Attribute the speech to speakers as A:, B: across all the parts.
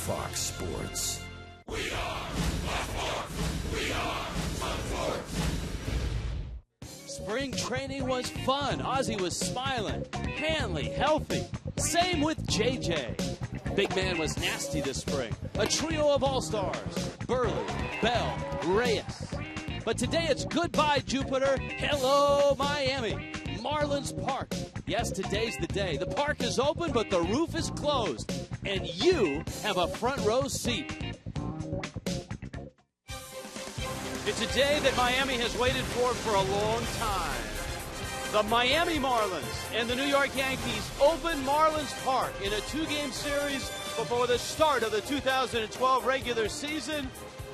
A: Fox Sports.
B: We are Ballpark. We are Sports.
C: Spring training was fun. Azie was smiling, Hanley healthy. Same with JJ. Big man was nasty this spring. A trio of all-stars, Burley, Bell, Reyes. But today it's goodbye Jupiter, hello Miami. Marlins Park. Yes, today's the day. The park is open, but the roof is closed. And you have a front row seat. It's a day that Miami has waited for a long time. The Miami Marlins and the New York Yankees open Marlins Park in a two-game series before the start of the 2012 regular season.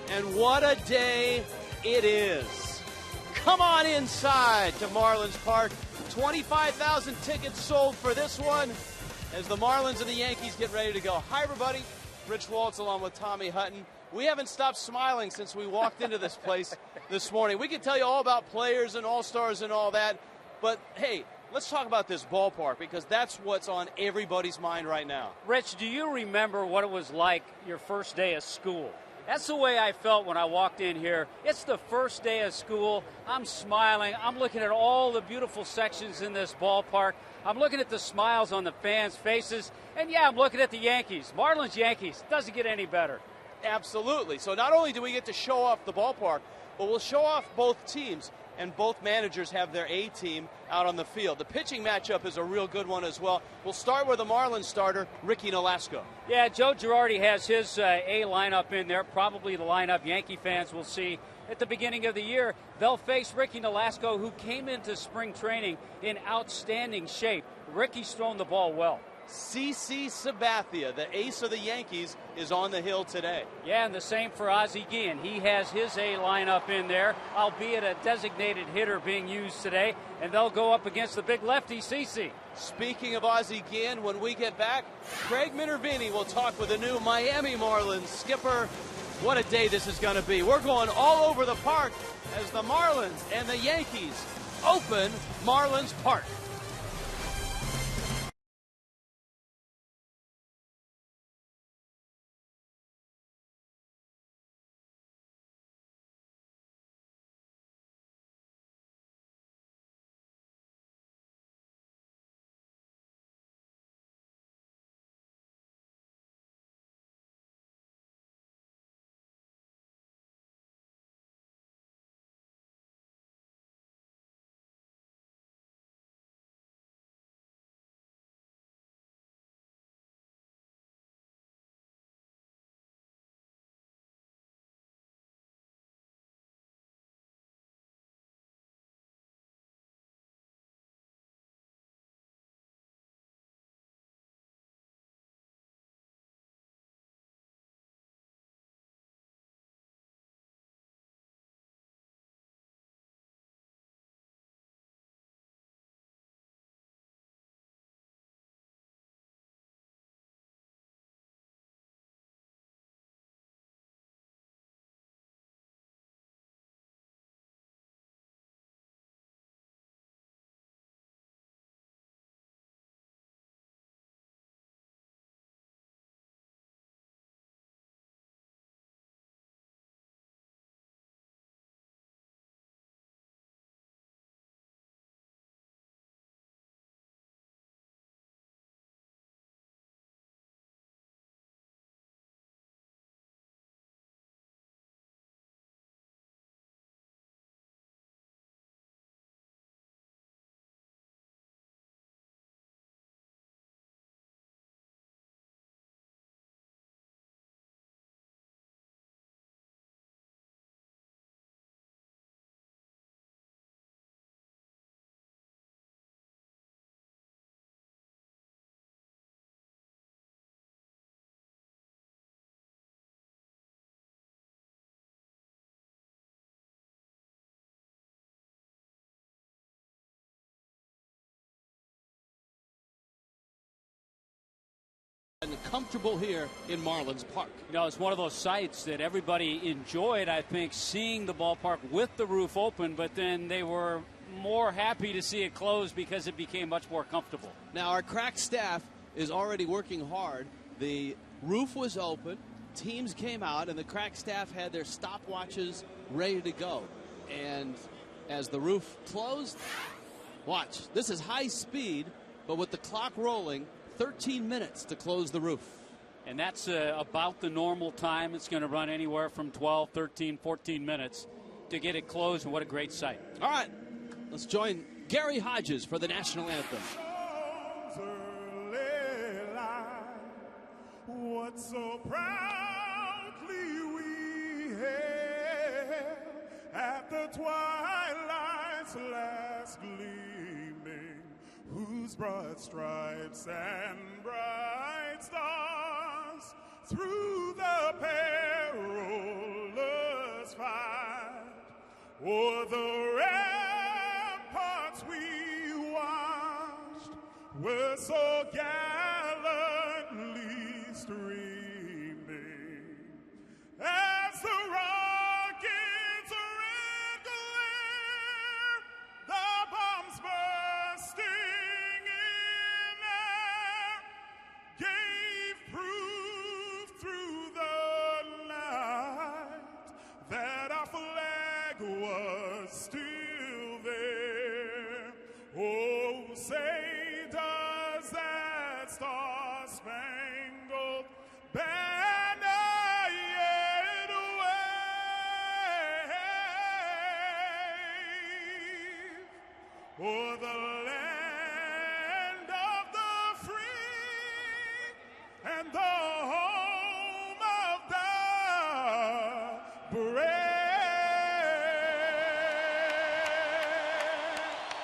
C: And what a day it is. Come on inside to Marlins Park. 25,000 tickets sold for this one as the Marlins and the Yankees get ready to go. Hi, everybody. Rich Waltz along with Tommy Hutton. We haven't stopped smiling since we walked into this place this morning. We could tell you all about players and all-stars and all that, but hey, let's talk about this ballpark because that's what's on everybody's mind right now.
D: Rich, do you remember what it was like your first day of school? That's the way I felt when I walked in here. It's the first day of school. I'm smiling. I'm looking at all the beautiful sections in this ballpark. I'm looking at the smiles on the fans' faces. And, yeah, I'm looking at the Yankees. Marlins Yankees. Doesn't get any better.
C: Absolutely. So not only do we get to show off the ballpark, but we'll show off both teams. And both managers have their A-team out on the field. The pitching matchup is a real good one as well. We'll start with the Marlins starter, Ricky Nolasco.
D: Yeah, Joe Girardi has his A lineup in there, probably the lineup Yankee fans will see at the beginning of the year. They'll face Ricky Nolasco, who came into spring training in outstanding shape. Ricky's thrown the ball well.
C: CC Sabathia, the ace of the Yankees, is on the hill today.
D: Yeah, and the same for Azie Guillen. He has his A lineup in there, albeit a designated hitter being used today, and they'll go up against the big lefty, CC.
C: Speaking of Azie Guillen, when we get back, Craig Minervini will talk with the new Miami Marlins skipper. What a day this is going to be. We're going all over the park as the Marlins and the Yankees open Marlins Park. And comfortable here in Marlins Park.
D: You know, it's one of those sights that everybody enjoyed, I think, seeing the ballpark with the roof open, but then they were more happy to see it closed because it became much more comfortable.
C: Now, our crack staff is already working hard. The Roof was open. Teams came out, and the crack staff had their stopwatches ready to go. And as the roof closed, watch. This is high speed, but with the clock rolling, 13 minutes to close the roof.
D: And that's about the normal time. It's going to run anywhere from 12, 13, 14 minutes to get it closed, and what a great sight.
C: All right, let's join Gary Hodges for the national anthem.
A: What so proudly we hailed at the twilight's last gleaming, whose broad stripes and bright stars through the perilous fight o'er the ramparts we watched were so gallantly streaming as the rockets red glare, the bombs bursting in air gave proof through the night that our flag was still there. Oh, say does that star-spangled banner yet wave o'er the land of the free and the home of the brave?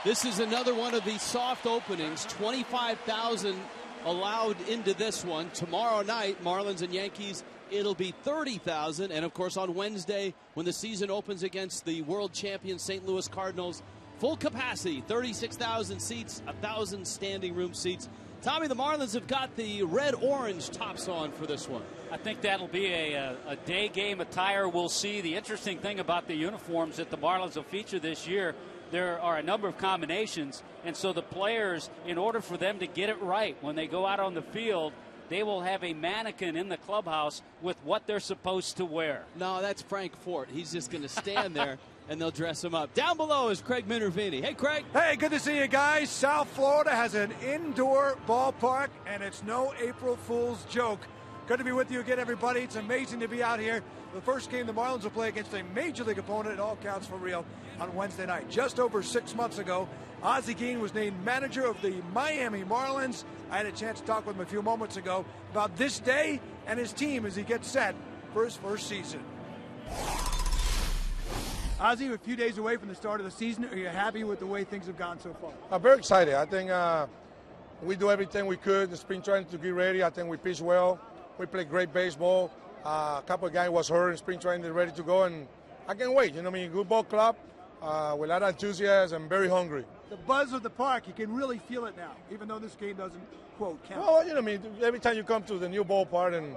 C: This is another one of these soft openings. 25,000 allowed into this one. Tomorrow night, Marlins and Yankees, it'll be 30,000. And, of course, on Wednesday, when the season opens against the world champion St. Louis Cardinals, full capacity, 36,000 seats, 1,000 standing room seats. Tommy, the Marlins have got the red-orange tops on for this one.
D: I think that'll be a day game attire we'll see. The interesting thing about the uniforms that the Marlins will feature this year, there are a number of combinations, and so the players, in order for them to get it right when they go out on the field, they will have a mannequin in the clubhouse with what they're supposed to wear.
C: No, that's Frank Fort. He's just going to stand there, and they'll dress him up. Down below is Craig Minervini. Hey, Craig.
E: Hey, good to see you guys. South Florida has an indoor ballpark, and it's no April Fool's joke. Good to be with you again, everybody. It's amazing to be out here. The first game the Marlins will play against a Major League opponent, it all counts for real, on Wednesday night. Just over 6 months ago, Azie was named manager of the Miami Marlins. I had a chance to talk with him a few moments ago about this day and his team as he gets set for his first season. Azie, a few days away from the start of the season. Are you happy with the way things have gone so far?
F: I'm very excited. I think we do everything we could in spring training to get ready. I think we pitched well. We played great baseball. A couple of guys was hurt in spring training, they're ready to go, and I can't wait. You know what I mean? Good ball club, with a lot of enthusiasm and very hungry.
E: The buzz of the park, you can really feel it now, even though this game doesn't, quote, count.
F: Well, you know what I mean? Every time you come to the new ballpark and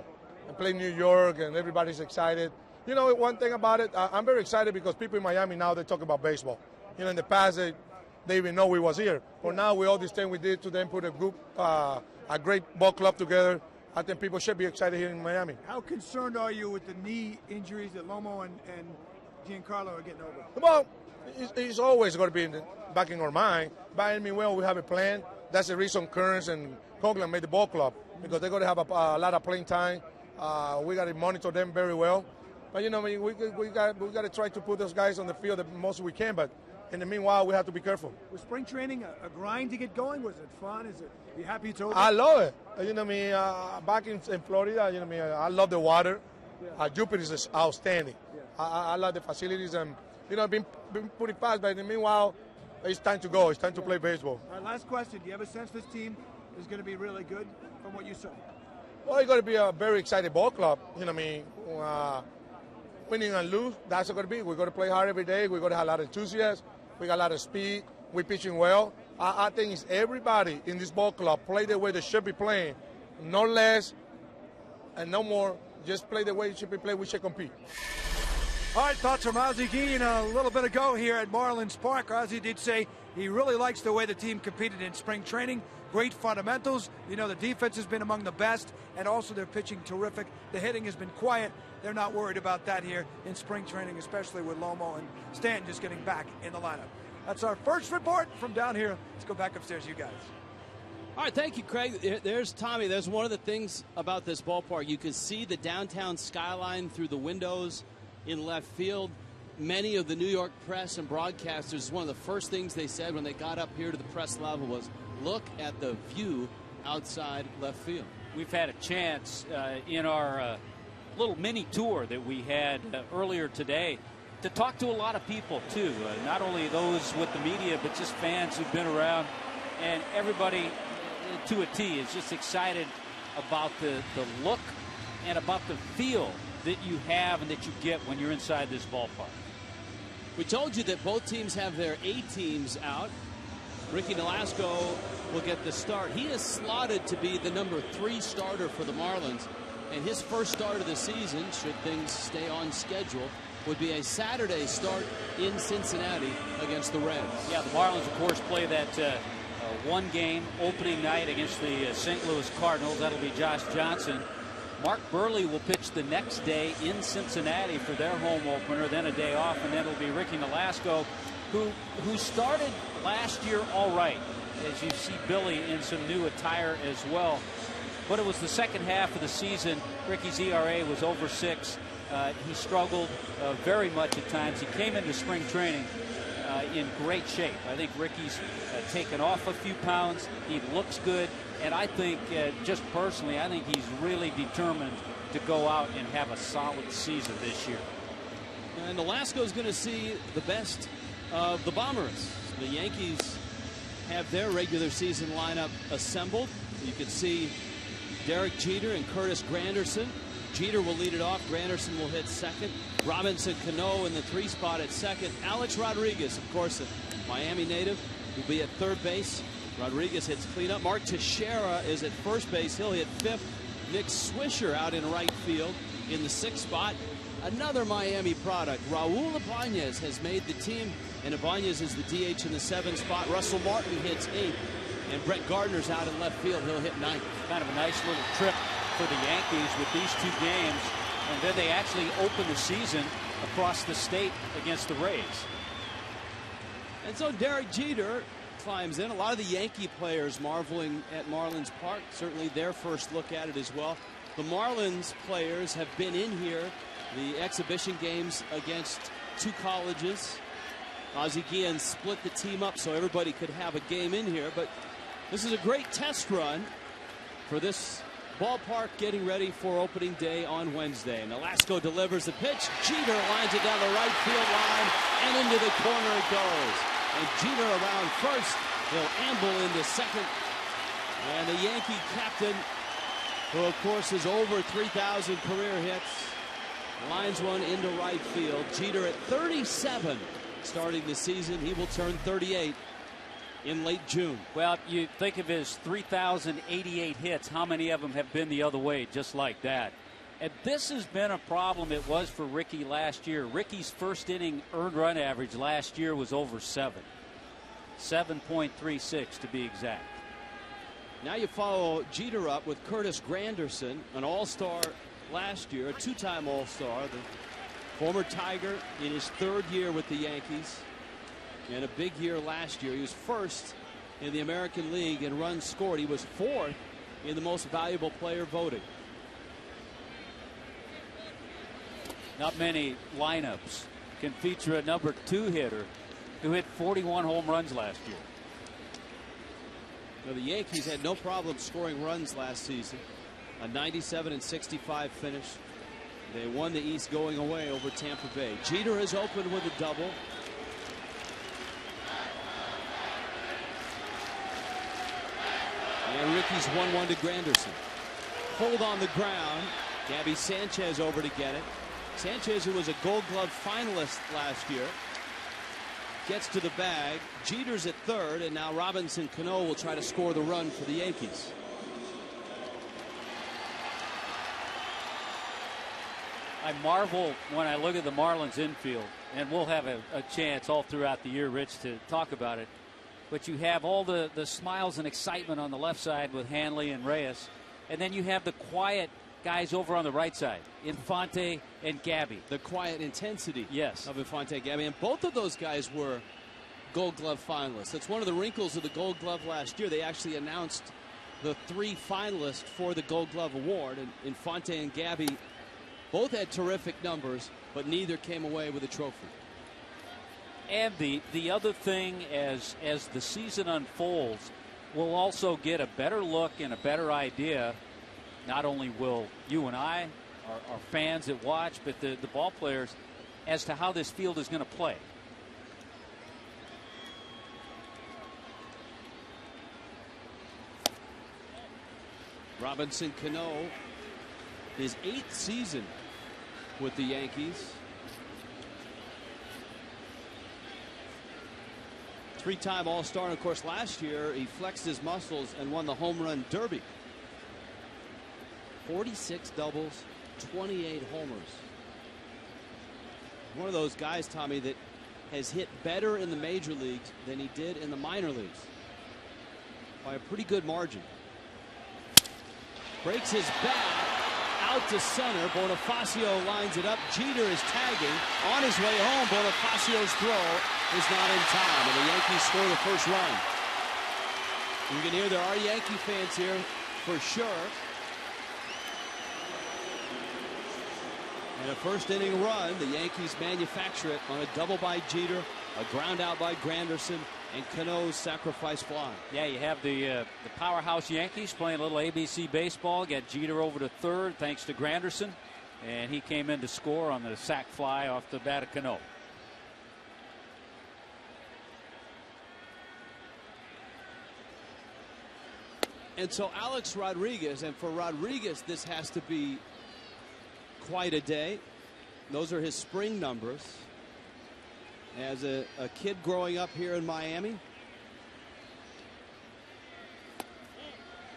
F: play New York and everybody's excited. You know, one thing about it, I'm very excited because people in Miami now, they talk about baseball. You know, in the past, they even know we was here. But now with all this thing we did to them, put a group, a great ball club together, I think people should be excited here in Miami.
E: How concerned are you with the knee injuries that Lomo and Giancarlo are getting over?
F: Well, it's always going to be back in our mind. But I mean, well, we have a plan. That's the reason Kearns and Coughlin made the ball club, because they're going to have a lot of playing time. We got to monitor them very well. But, you know, I mean, we got to try to put those guys on the field the most we can. But in the meanwhile, we have to be careful.
E: Was spring training a grind to get going? Was it fun? Are you happy it's over?
F: I love it. You know what I mean? Back in Florida, you know what I mean? I love the water.
E: Yeah.
F: Jupiter is outstanding.
E: Yeah.
F: I love the facilities and, you know, been pretty fast. But in the meanwhile, it's time to go. It's time to play baseball.
E: All right, last question. Do you have a sense this team is going to be really good from what you saw?
F: Well, it's going to be a very exciting ball club. You know what I mean? Winning and lose, that's what it's going to be. We're going to play hard every day. We're going to have a lot of enthusiasm. We got a lot of speed. We're pitching well. I think it's everybody in this ball club play the way they should be playing. No less and no more. Just play the way it should be played. We should compete.
E: All right, thoughts from Azie a little bit ago here at Marlins Park. Azie did say he really likes the way the team competed in spring training. great fundamentals. You know, the defense has been among the best, and also they're pitching terrific. The hitting has been quiet. They're not worried about that here in spring training, especially with Lomo and Stanton just getting back in the lineup. That's our first report from down here. Let's go back upstairs, you guys.
C: All right, thank you, Craig. There's Tommy. There's one of the things about this ballpark. You can see the downtown skyline through the windows in left field. Many of the New York press and broadcasters, one of the first things they said when they got up here to the press level was, look at the view outside left field.
D: We've had a chance in our little mini tour that we had earlier today to talk to a lot of people, too. Not only those with the media, but just fans who've been around. And everybody, to a T, is just excited about the look and about the feel that you have and that you get when you're inside this ballpark.
C: We told you that both teams have their A teams out. Ricky Nolasco will get the start. He is slotted to be the number 3 starter for the Marlins. And his first start of the season, should things stay on schedule, would be a Saturday start in Cincinnati against the Reds.
D: Yeah, the Marlins, of course, play that one game opening night against the St. Louis Cardinals. That'll be Josh Johnson. Mark Burley will pitch the next day in Cincinnati for their home opener, then a day off, and then it'll be Ricky Nolasco, who started last year all right, as you see Billy in some new attire as well. But it was the second half of the season. Ricky's ERA was over 6. He struggled very much at times. He came into spring training in great shape. I think Ricky's taken off a few pounds. He looks good. And I think, just personally, I think he's really determined to go out and have a solid season this year.
C: And Nolasco's going to see the best of the Bombers. The Yankees have their regular season lineup assembled. You can see Derek Jeter and Curtis Granderson. Jeter will lead it off. Granderson will hit second. Robinson Cano in the 3 spot at second. Alex Rodriguez, of course, a Miami native, will be at third base. Rodriguez hits cleanup. Mark Teixeira is at first base. He'll hit 5th. Nick Swisher out in right field in the 6th spot. Another Miami product. Raul Ibanes has made the team, and Ibanes is the DH in the 7th spot. Russell Martin hits 8th, and Brett Gardner's out in left field. He'll hit 9th.
D: Kind of a nice little trip for the Yankees with these 2 games, and then they actually open the season across the state against the Rays.
C: And so Derek Jeter climbs in. A lot of the Yankee players marveling at Marlins Park. Certainly their first look at it as well. The Marlins players have been in here, the exhibition games against 2 colleges. Azie Guillen split the team up so everybody could have a game in here. But this is a great test run for this ballpark, getting ready for opening day on Wednesday. Nolasco delivers the pitch. Jeter lines it down the right field line, and into the corner it goes. And Jeter around first. He'll amble into second. And the Yankee captain, who of course is over 3,000 career hits, lines one into right field. Jeter at 37 starting the season. He will turn 38 in late June.
D: Well, you think of his 3,088 hits. How many of them have been the other way just like that? And this has been a problem. It was for Ricky last year. Ricky's first inning earned run average last year was over 7. 7.36 to be exact.
C: Now you follow Jeter up with Curtis Granderson, an all-star last year, a 2-time all-star, the former Tiger in his 3rd year with the Yankees, and a big year last year. He was first in the American League in runs scored. He was 4th in the most valuable player voting.
D: Not many lineups can feature a number 2 hitter who hit 41 home runs last year.
C: Now, the Yankees had no problem scoring runs last season. A 97-65 finish. They won the East going away over Tampa Bay. Jeter has opened with a double. And Ricky's 1-1 to Granderson. Hold on the ground. Gabby Sanchez over to get it. Sanchez, who was a Gold Glove finalist last year, gets to the bag. Jeter's at 3rd, and now Robinson Cano will try to score the run for the Yankees.
D: I marvel when I look at the Marlins infield, and we'll have a chance all throughout the year, Rich, to talk about it. but you have all the smiles and excitement on the left side with Hanley and Reyes. And then you have the quiet guys over on the right side, Infante and Gabby.
C: The quiet intensity,
D: yes,
C: of Infante and Gabby. And both of those guys were Gold Glove finalists. That's one of the wrinkles of the Gold Glove last year. They actually announced the 3 finalists for the Gold Glove award. And Infante and Gabby both had terrific numbers, but neither came away with a trophy.
D: And the other thing, as the season unfolds, we'll also get a better look and a better idea. Not only will you and I, our fans that watch, but the ball players, as to how this field is going to play.
C: Robinson Cano, his 8th season with the Yankees. 3-time All-Star, and of course last year he flexed his muscles and won the home run derby. 46 doubles, 28 homers. One of those guys, Tommy, that has hit better in the major leagues than he did in the minor leagues by a pretty good margin. Breaks his bat out to center. Bonifacio lines it up. Jeter is tagging on his way home. Bonifacio's throw is not in time, and the Yankees score the first run. You can hear there are Yankee fans here for sure. And a first inning run, the Yankees manufacture it on a double by Jeter, a ground out by Granderson, and Cano's sacrifice fly.
D: Yeah, you have the powerhouse Yankees playing a little ABC baseball. Got Jeter over to third thanks to Granderson, and he came in to score on the sac fly off the bat of Cano.
C: And so Alex Rodriguez, and for Rodriguez this has to be quite a day. Those are his spring numbers. As a kid growing up here in Miami,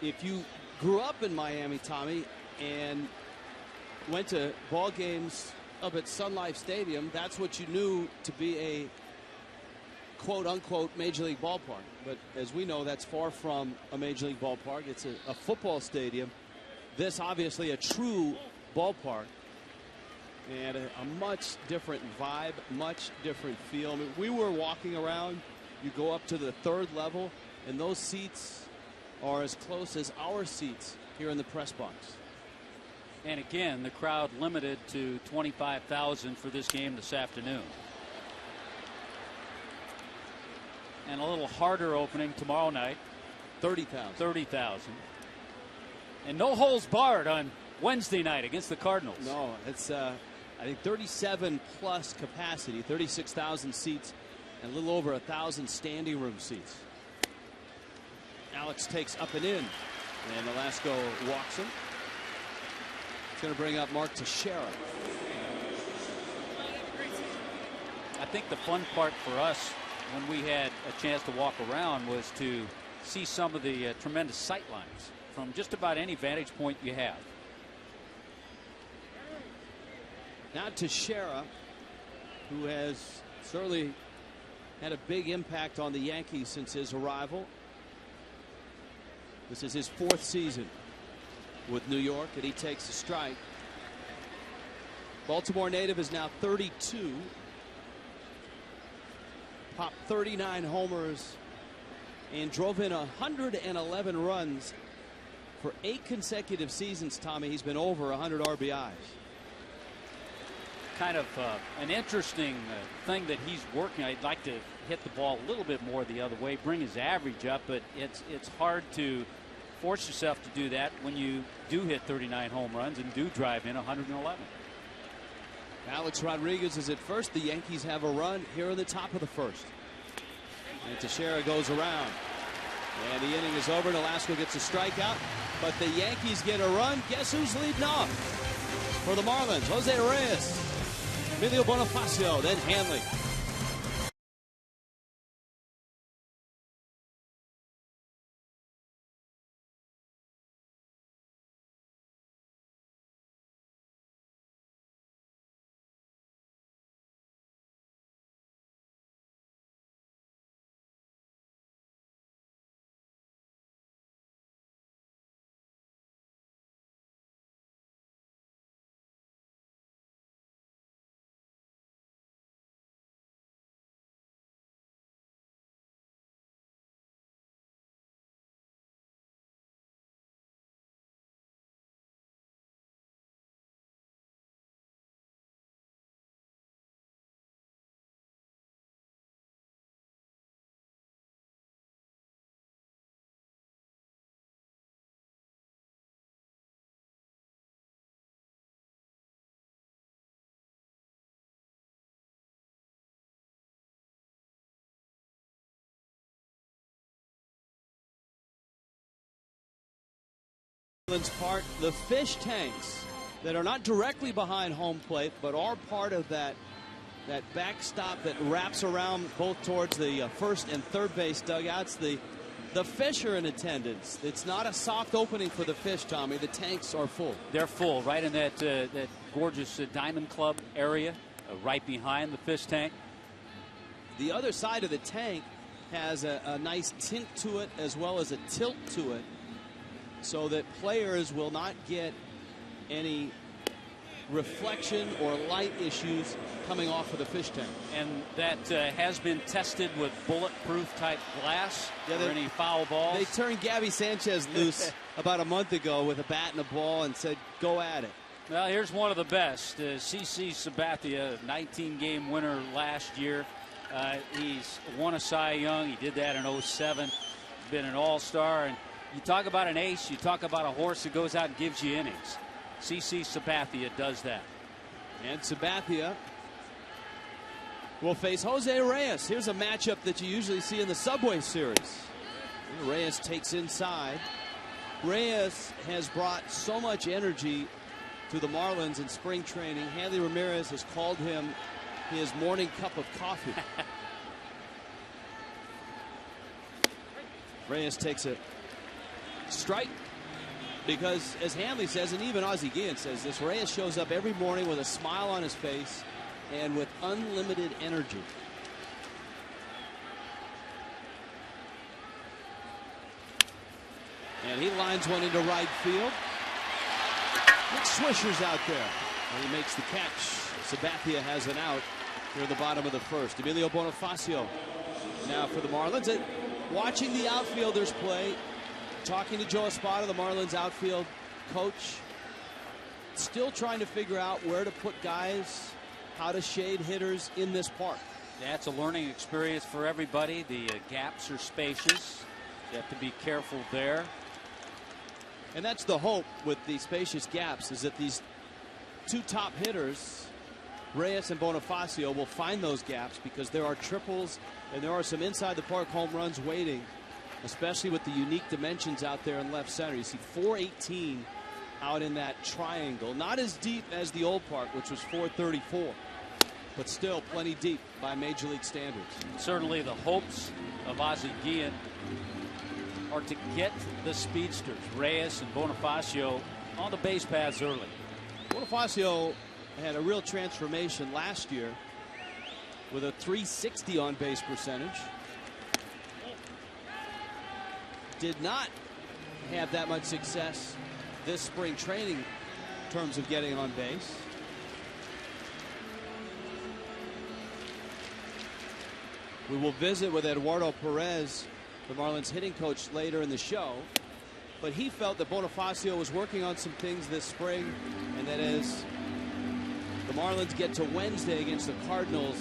C: if you grew up in Miami, Tommy, and went to ball games up at Sun Life Stadium, that's what you knew to be a quote-unquote Major League ballpark. But as we know, that's far from a Major League ballpark. It's a football stadium. This obviously a true ballpark. And a much different vibe, much different feel. I mean, we were walking around. You go up to the 3rd level, and those seats are as close as our seats here in the press box.
D: And again, the crowd limited to 25,000 for this game this afternoon. And a little harder opening tomorrow night.
C: 30,000.
D: 30,000. And no holds barred on Wednesday night against the Cardinals.
C: No, it's I think 37 plus capacity, 36,000 seats, and a little over 1,000 standing room seats. Alex takes up and in, and Velasco walks him. It's going to bring up Mark Teixeira.
D: I think the fun part for us when we had a chance to walk around was to see some of the tremendous sight lines from just about any vantage point you have.
C: Now Teixeira, who has certainly had a big impact on the Yankees since his arrival. This is his 4th season with New York, and he takes a strike. Baltimore native is now 32. Popped 39 homers and drove in 111 runs for 8 consecutive seasons. Tommy, he's been over 100 RBIs.
D: Kind of an interesting thing that he's working. I'd like to hit the ball a little bit more the other way, bring his average up, but it's hard to force yourself to do that when you do hit 39 home runs and do drive in 111.
C: Alex Rodriguez is at first. The Yankees have a run here in the top of the 1st. And Teixeira goes around. And the inning is over. Velasco gets a strikeout. But the Yankees get a run. Guess who's leading off for the Marlins? Jose Reyes. Emilio Bonifacio, then Hanley. Marlins Park, the fish tanks that are not directly behind home plate, but are part of that backstop that wraps around both towards the first and third base dugouts. The fish are in attendance. It's not a soft opening for the fish, Tommy. The tanks are full.
D: They're full, right in that gorgeous Diamond Club area, right behind the fish tank.
C: The other side of the tank has a nice tint to it as well as a tilt to it, so that players will not get any reflection or light issues coming off of the fish tank.
D: And that has been tested with bulletproof type glass for any foul balls.
C: They turned Gabby Sanchez loose about a month ago with a bat and a ball and said, go at it.
D: Well, here's one of the best. CC Sabathia, 19-game winner last year. He's won a Cy Young. He did that in 07. Been an all-star. And you talk about an ace, you talk about a horse that goes out and gives you innings. CC Sabathia does that.
C: And Sabathia will face Jose Reyes. Here's a matchup that you usually see in the Subway Series. Reyes takes inside. Reyes has brought so much energy to the Marlins in spring training. Hanley Ramirez has called him his morning cup of coffee. Reyes takes a strike. Because, as Hanley says, and even Azie says this, Reyes shows up every morning with a smile on his face and with unlimited energy. And he lines one into right field. Nick Swisher's out there. And he makes the catch. Sabathia has an out near the bottom of the first. Emilio Bonifacio now for the Marlins. And watching the outfielders play, talking to Joe Espada, the Marlins outfield coach, still trying to figure out where to put guys, how to shade hitters in this park.
D: That's a learning experience for everybody. The gaps are spacious. You have to be careful there.
C: And that's the hope with the spacious gaps, is that these two top hitters, Reyes and Bonifacio, will find those gaps, because there are triples and there are some inside the park home runs waiting, especially with the unique dimensions out there in left center. You see 418 out in that triangle. Not as deep as the old park, which was 434, but still plenty deep by Major League standards.
D: Certainly the hopes of Azie are to get the speedsters, Reyes and Bonifacio, on the base paths early.
C: Bonifacio had a real transformation last year with a 360 on base percentage. Did not have that much success this spring training in terms of getting on base. We will visit with Eduardo Perez, the Marlins hitting coach, later in the show. But he felt that Bonifacio was working on some things this spring, and that as the Marlins get to Wednesday against the Cardinals,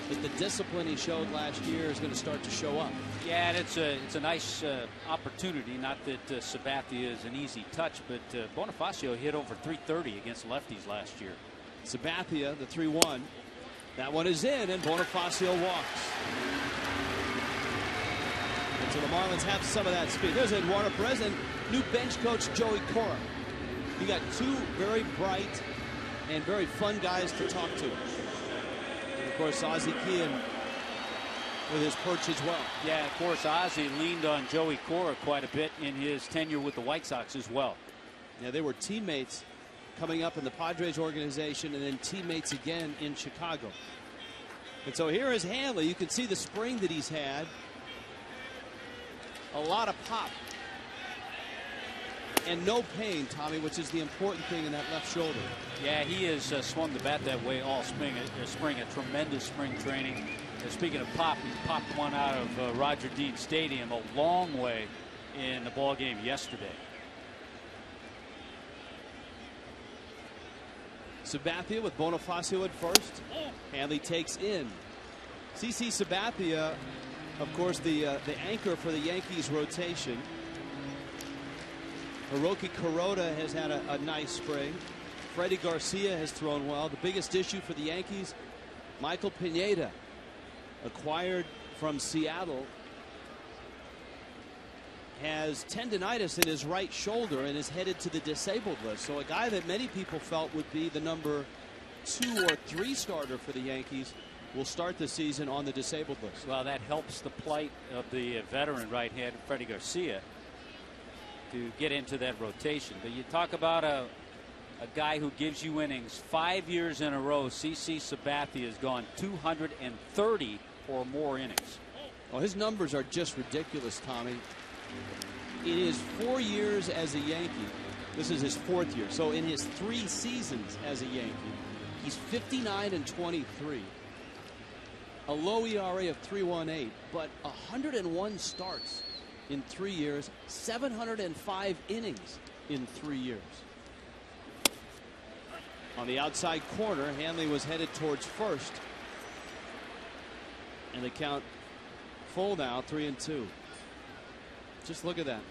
C: that the discipline he showed last year is going to start to show up.
D: Yeah, and it's a nice opportunity. Not that Sabathia is an easy touch, but Bonifacio hit over 330 against lefties last year.
C: Sabathia, the 3-1. That one is in, and Bonifacio walks. And so the Marlins have some of that speed. There's Eduardo Perez and new bench coach Joey Cora. You got two very bright and very fun guys to talk to. And of course, Azie with his perch as well.
D: Yeah, of course, Azie leaned on Joey Cora quite a bit in his tenure with the White Sox as well.
C: Yeah, they were teammates coming up in the Padres organization, and then teammates again in Chicago. And so here is Hanley. You can see the spring that he's had. A lot of pop. And no pain, Tommy, which is the important thing in that left shoulder.
D: Yeah, he has swung the bat that way all spring. A tremendous spring training. And speaking of pop, he popped one out of Roger Dean Stadium a long way in the ball game yesterday.
C: Sabathia with Bonifacio at first. Hanley takes in. CC Sabathia, of course, the anchor for the Yankees rotation. Hiroki Kuroda has had a nice spring. Freddie Garcia has thrown well. The biggest issue for the Yankees, Michael Pineda, acquired from Seattle. has tendonitis in his right shoulder and is headed to the disabled list. So a guy that many people felt would be the number 2 or 3 starter for the Yankees will start the season on the disabled list.
D: Well, that helps the plight of the veteran right-hander Freddie Garcia to get into that rotation. But you talk about a guy who gives you innings 5 years in a row. CC Sabathia has gone 230 or more innings.
C: Well, his numbers are just ridiculous, Tommy. In his 4 years as a Yankee, this is his 4th year. So in his 3 seasons as a Yankee, he's 59-23. A low ERA of 3.18, but 101 starts in 3 years, 705 innings in 3 years. On the outside corner, Hanley was headed towards first. And the count full now, 3-2. Just look at that.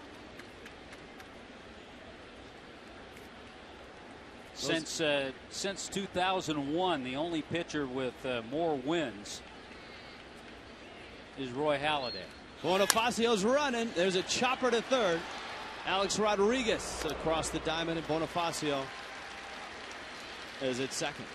D: Since 2001, the only pitcher with more wins is Roy Halladay.
C: Bonifacio's running. There's a chopper to third. Alex Rodriguez across the diamond, and Bonifacio is at second.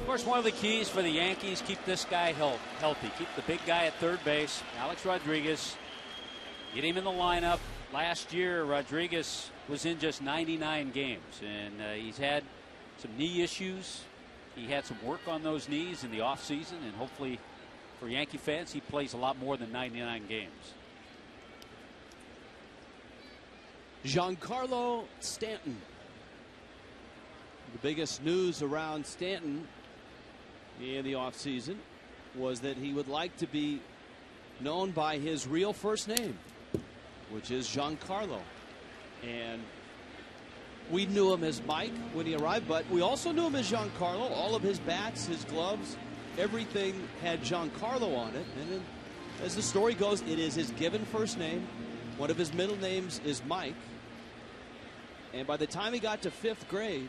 D: Of course, one of the keys for the Yankees, keep this guy healthy. Keep the big guy at third base, Alex Rodriguez. Get him in the lineup. Last year, Rodriguez was in just 99 games, and he's had some knee issues. He had some work on those knees in the offseason, and hopefully for Yankee fans, he plays a lot more than 99 games.
C: Giancarlo Stanton. The biggest news around Stanton in the offseason was that he would like to be known by his real first name, which is Giancarlo. And we knew him as Mike when he arrived, but we also knew him as Giancarlo. All of his bats, his gloves, everything had Giancarlo on it. And then, as the story goes, it is his given first name. One of his middle names is Mike. And by the time he got to 5th grade,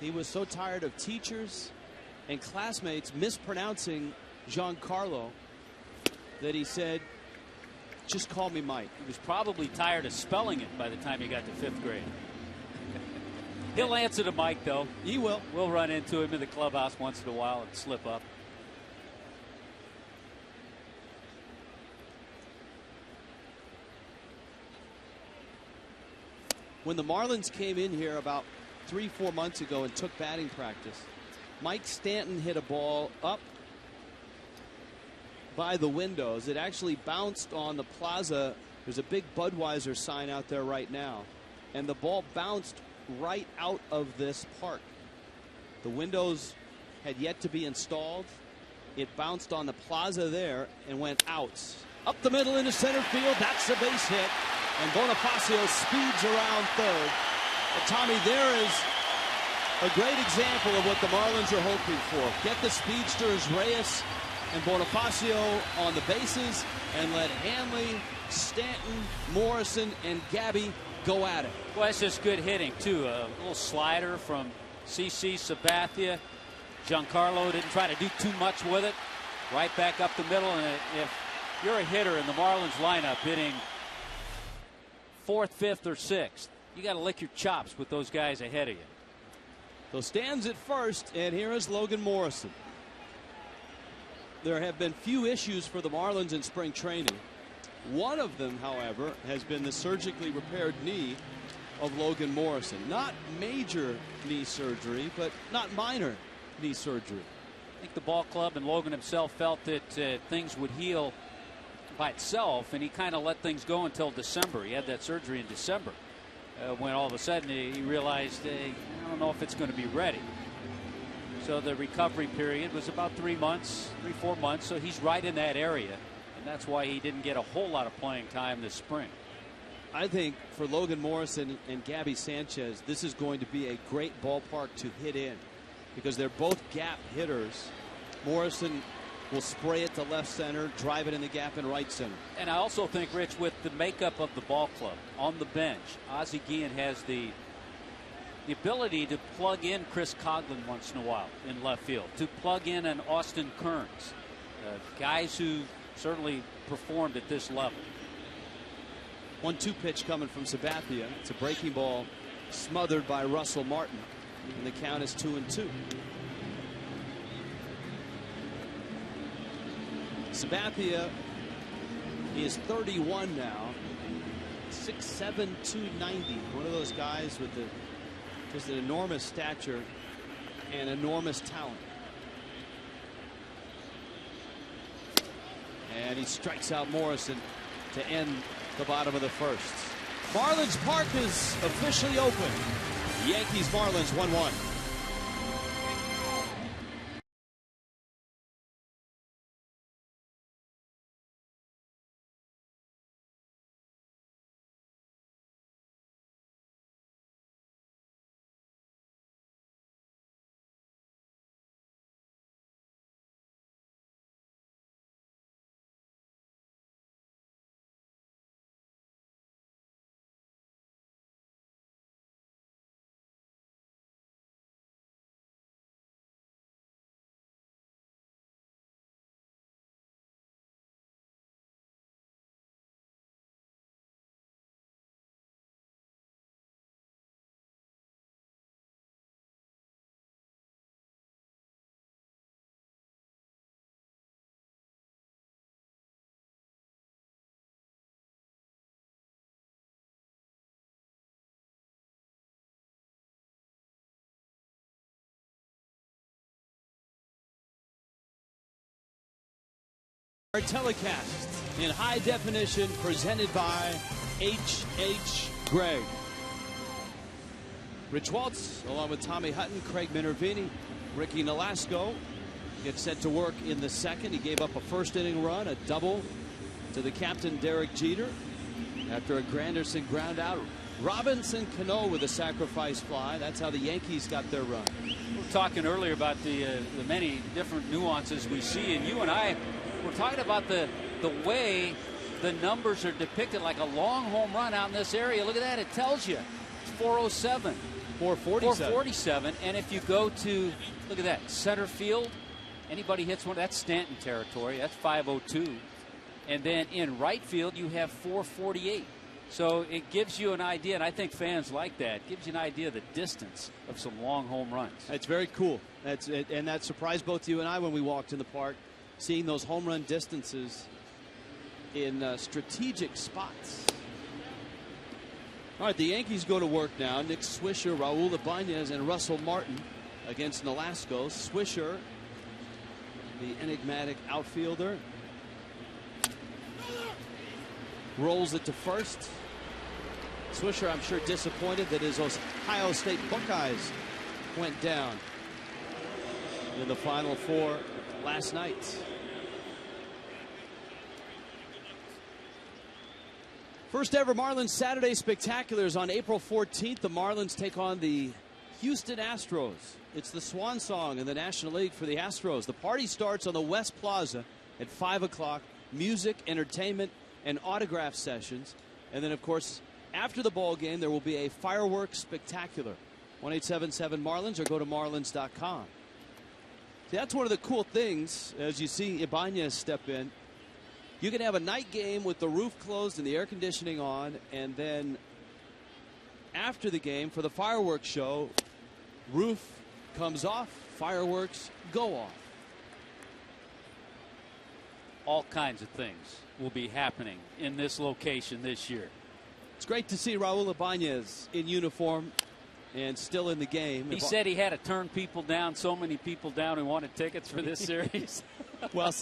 C: he was so tired of teachers and classmates mispronouncing Giancarlo that he said, just call me Mike.
D: He was probably tired of spelling it by the time he got to 5th grade. He'll answer to Mike, though.
C: He will.
D: We'll run into him in the clubhouse once in a while and slip up.
C: When the Marlins came in here about 3-4 months ago and took batting practice, Mike Stanton hit a ball up by the windows. It actually bounced on the plaza. There's a big Budweiser sign out there right now, and the ball bounced right out of this park. The windows had yet to be installed. It bounced on the plaza there and went out. Up the middle into center field. That's a base hit. And Bonifacio speeds around third. And Tommy, there is a great example of what the Marlins are hoping for. Get the speedsters Reyes and Bonifacio on the bases and let Hanley, Stanton, Morrison, and Gabby go at it.
D: Well, that's just good hitting, too. A little slider from CC Sabathia. Giancarlo didn't try to do too much with it. Right back up the middle. And if you're a hitter in the Marlins lineup hitting 4th, 5th, or 6th, you got to lick your chops with those guys ahead of you.
C: So stands at first, and here is Logan Morrison. There have been few issues for the Marlins in spring training. One of them, however, has been the surgically repaired knee of Logan Morrison. Not major knee surgery, but not minor knee surgery.
D: I think the ball club and Logan himself felt that things would heal by itself, and he kind of let things go until December. He had that surgery in December when all of a sudden he realized, I don't know if it's going to be ready. So the recovery period was about 3 months, 3-4 months. So he's right in that area, and that's why he didn't get a whole lot of playing time this spring.
C: I think for Logan Morrison and Gabby Sanchez, this is going to be a great ballpark to hit in because they're both gap hitters. Morrison will spray it to left center, drive it in the gap in right center.
D: And I also think, Rich, with the makeup of the ball club on the bench, Azie has the ability to plug in Chris Coghlan once in a while in left field, to plug in an Austin Kearns, guys who certainly performed at this level.
C: 1-2 pitch coming from Sabathia. It's a breaking ball smothered by Russell Martin, and the count is 2-2. Sabathia is 31 now, 6'7", 290. One of those guys with just an enormous stature and enormous talent. And he strikes out Morrison to end the bottom of the first. Marlins Park is officially open. Yankees Marlins 1-1. Our telecast in high definition presented by H.H. Gregg. Rich Waltz along with Tommy Hutton, Craig Minervini, Ricky Nolasco gets set to work in the second. He gave up a first inning run, a double to the captain Derek Jeter after a Granderson ground out. Robinson Cano with a sacrifice fly. That's how the Yankees got their run.
D: We were talking earlier about the many different nuances we see, and you and I were talking about the way the numbers are depicted, like a long home run out in this area. Look at that. It tells you it's 407. 447. And if you go to, look at that, center field, anybody hits one, that's Stanton territory. That's 502. And then in right field, you have 448. So it gives you an idea, and I think fans like that. It gives you an idea of the distance of some long home runs.
C: That's very cool. And that surprised both you and I when we walked in the park, seeing those home run distances in strategic spots. All right, the Yankees go to work now. Nick Swisher, Raul Ibanes, and Russell Martin against Nolasco. Swisher, the enigmatic outfielder, rolls it to first. Swisher, I'm sure, disappointed that his Ohio State Buckeyes went down in the Final Four last night. First ever Marlins Saturday Spectaculars on April 14th. The Marlins take on the Houston Astros. It's the swan song in the National League for the Astros. The party starts on the West Plaza at 5 o'clock. Music, entertainment, and autograph sessions. And then, of course, after the ball game, there will be a fireworks spectacular. 1-877-MARLINS or go to marlins.com. See, that's one of the cool things as you see Ibanes step in. You can have a night game with the roof closed and the air conditioning on, and then after the game for the fireworks show, roof comes off, fireworks go off.
D: All kinds of things will be happening in this location this year.
C: It's great to see Raul Ibanes in uniform and still in the game.
D: He said he had to turn people down, so many people down who wanted tickets for this series.
C: Well,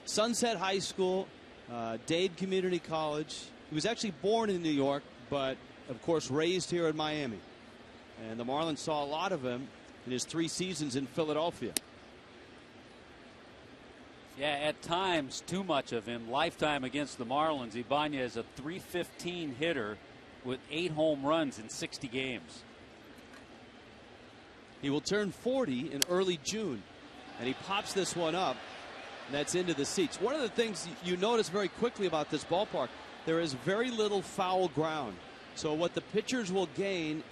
C: Sunset High School, Dade Community College. He was actually born in New York, but of course raised here in Miami. And the Marlins saw a lot of him in his 3 seasons in Philadelphia.
D: Yeah, at times too much of him. Lifetime against the Marlins. Ibanes, a .315 hitter with 8 home runs in 60 games.
C: He will turn 40 in early June, and he pops this one up, and that's into the seats. One of the things you notice very quickly about this ballpark, there is very little foul ground. So what the pitchers will gain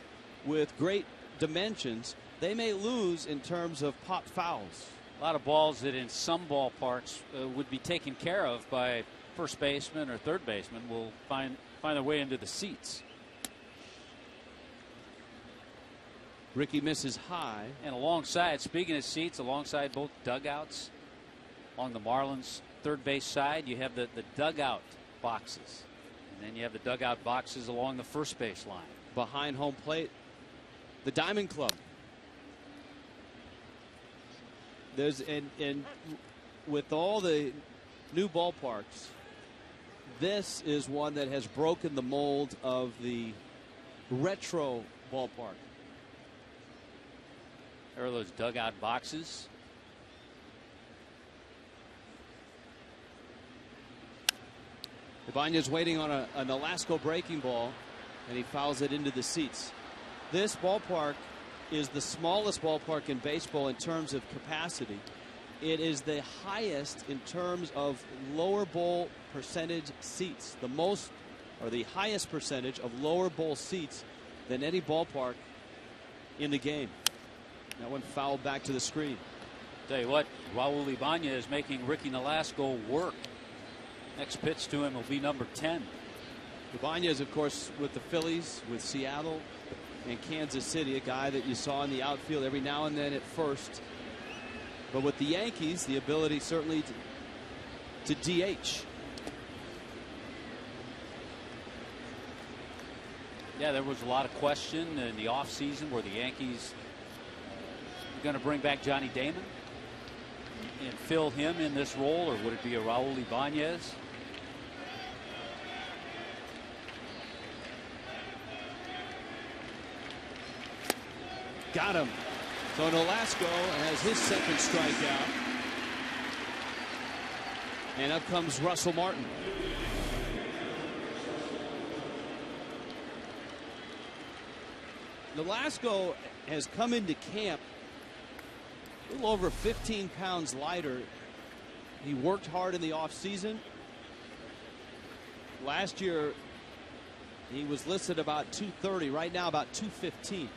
C: with great dimensions, they may lose in terms of pop fouls.
D: A lot of balls that in some ballparks would be taken care of by first baseman or third baseman will find their way into the seats.
C: Ricky misses high.
D: And alongside, speaking of seats, alongside both dugouts, along the Marlins third base side, you have the dugout boxes. And then you have the dugout boxes along the first base line.
C: Behind home plate, the Diamond Club. There's and with all the new ballparks, this is one that has broken the mold of the retro ballpark.
D: There are those dugout boxes.
C: Ibanes waiting on an Nolasco breaking ball, and he fouls it into the seats. This ballpark is the smallest ballpark in baseball in terms of capacity. It is the highest in terms of lower bowl percentage seats. The most, or the highest percentage of lower bowl seats than any ballpark in the game. That one fouled back to the screen.
D: Tell you what, Raul Ibanes is making Ricky Nolasco work. Next pitch to him will be number 10.
C: Ibanes, of course, with the Phillies, with Seattle and Kansas City, a guy that you saw in the outfield every now and then at first. But with the Yankees, the ability certainly to DH.
D: Yeah, there was a lot of question in the offseason where the Yankees were going to bring back Johnny Damon and fill him in this role, or would it be a Raul Ibanes?
C: Got him. So Nolasco has his second strikeout. And up comes Russell Martin. Nolasco has come into camp a little over 15 pounds lighter. He worked hard in the offseason. Last year, he was listed about 230. Right now, about 215.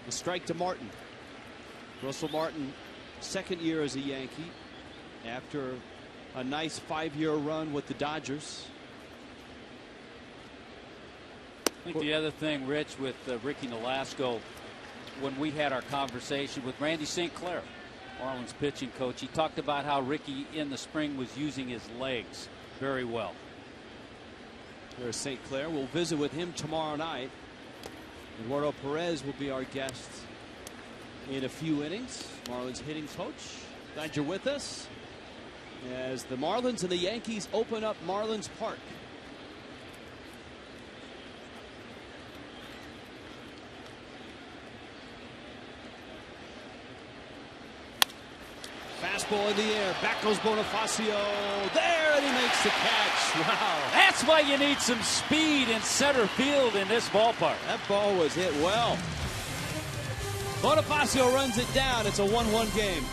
C: The strike to Martin. Russell Martin, second year as a Yankee after a nice 5-year run with the Dodgers.
D: I think the other thing, Rich, with Ricky Nolasco, when we had our conversation with Randy St. Clair, Marlins pitching coach, he talked about how Ricky in the spring was using his legs very well.
C: There's St. Clair. We'll visit with him tomorrow night. Eduardo Perez will be our guest in a few innings. Marlins hitting coach. Glad you're with us as the Marlins and the Yankees open up Marlins Park. Fastball in the air. Back goes Bonifacio. There, and he makes the catch. Wow.
D: That's why you need some speed in center field in this ballpark.
C: That ball was hit well. Bonifacio runs it down. It's a 1-1 game.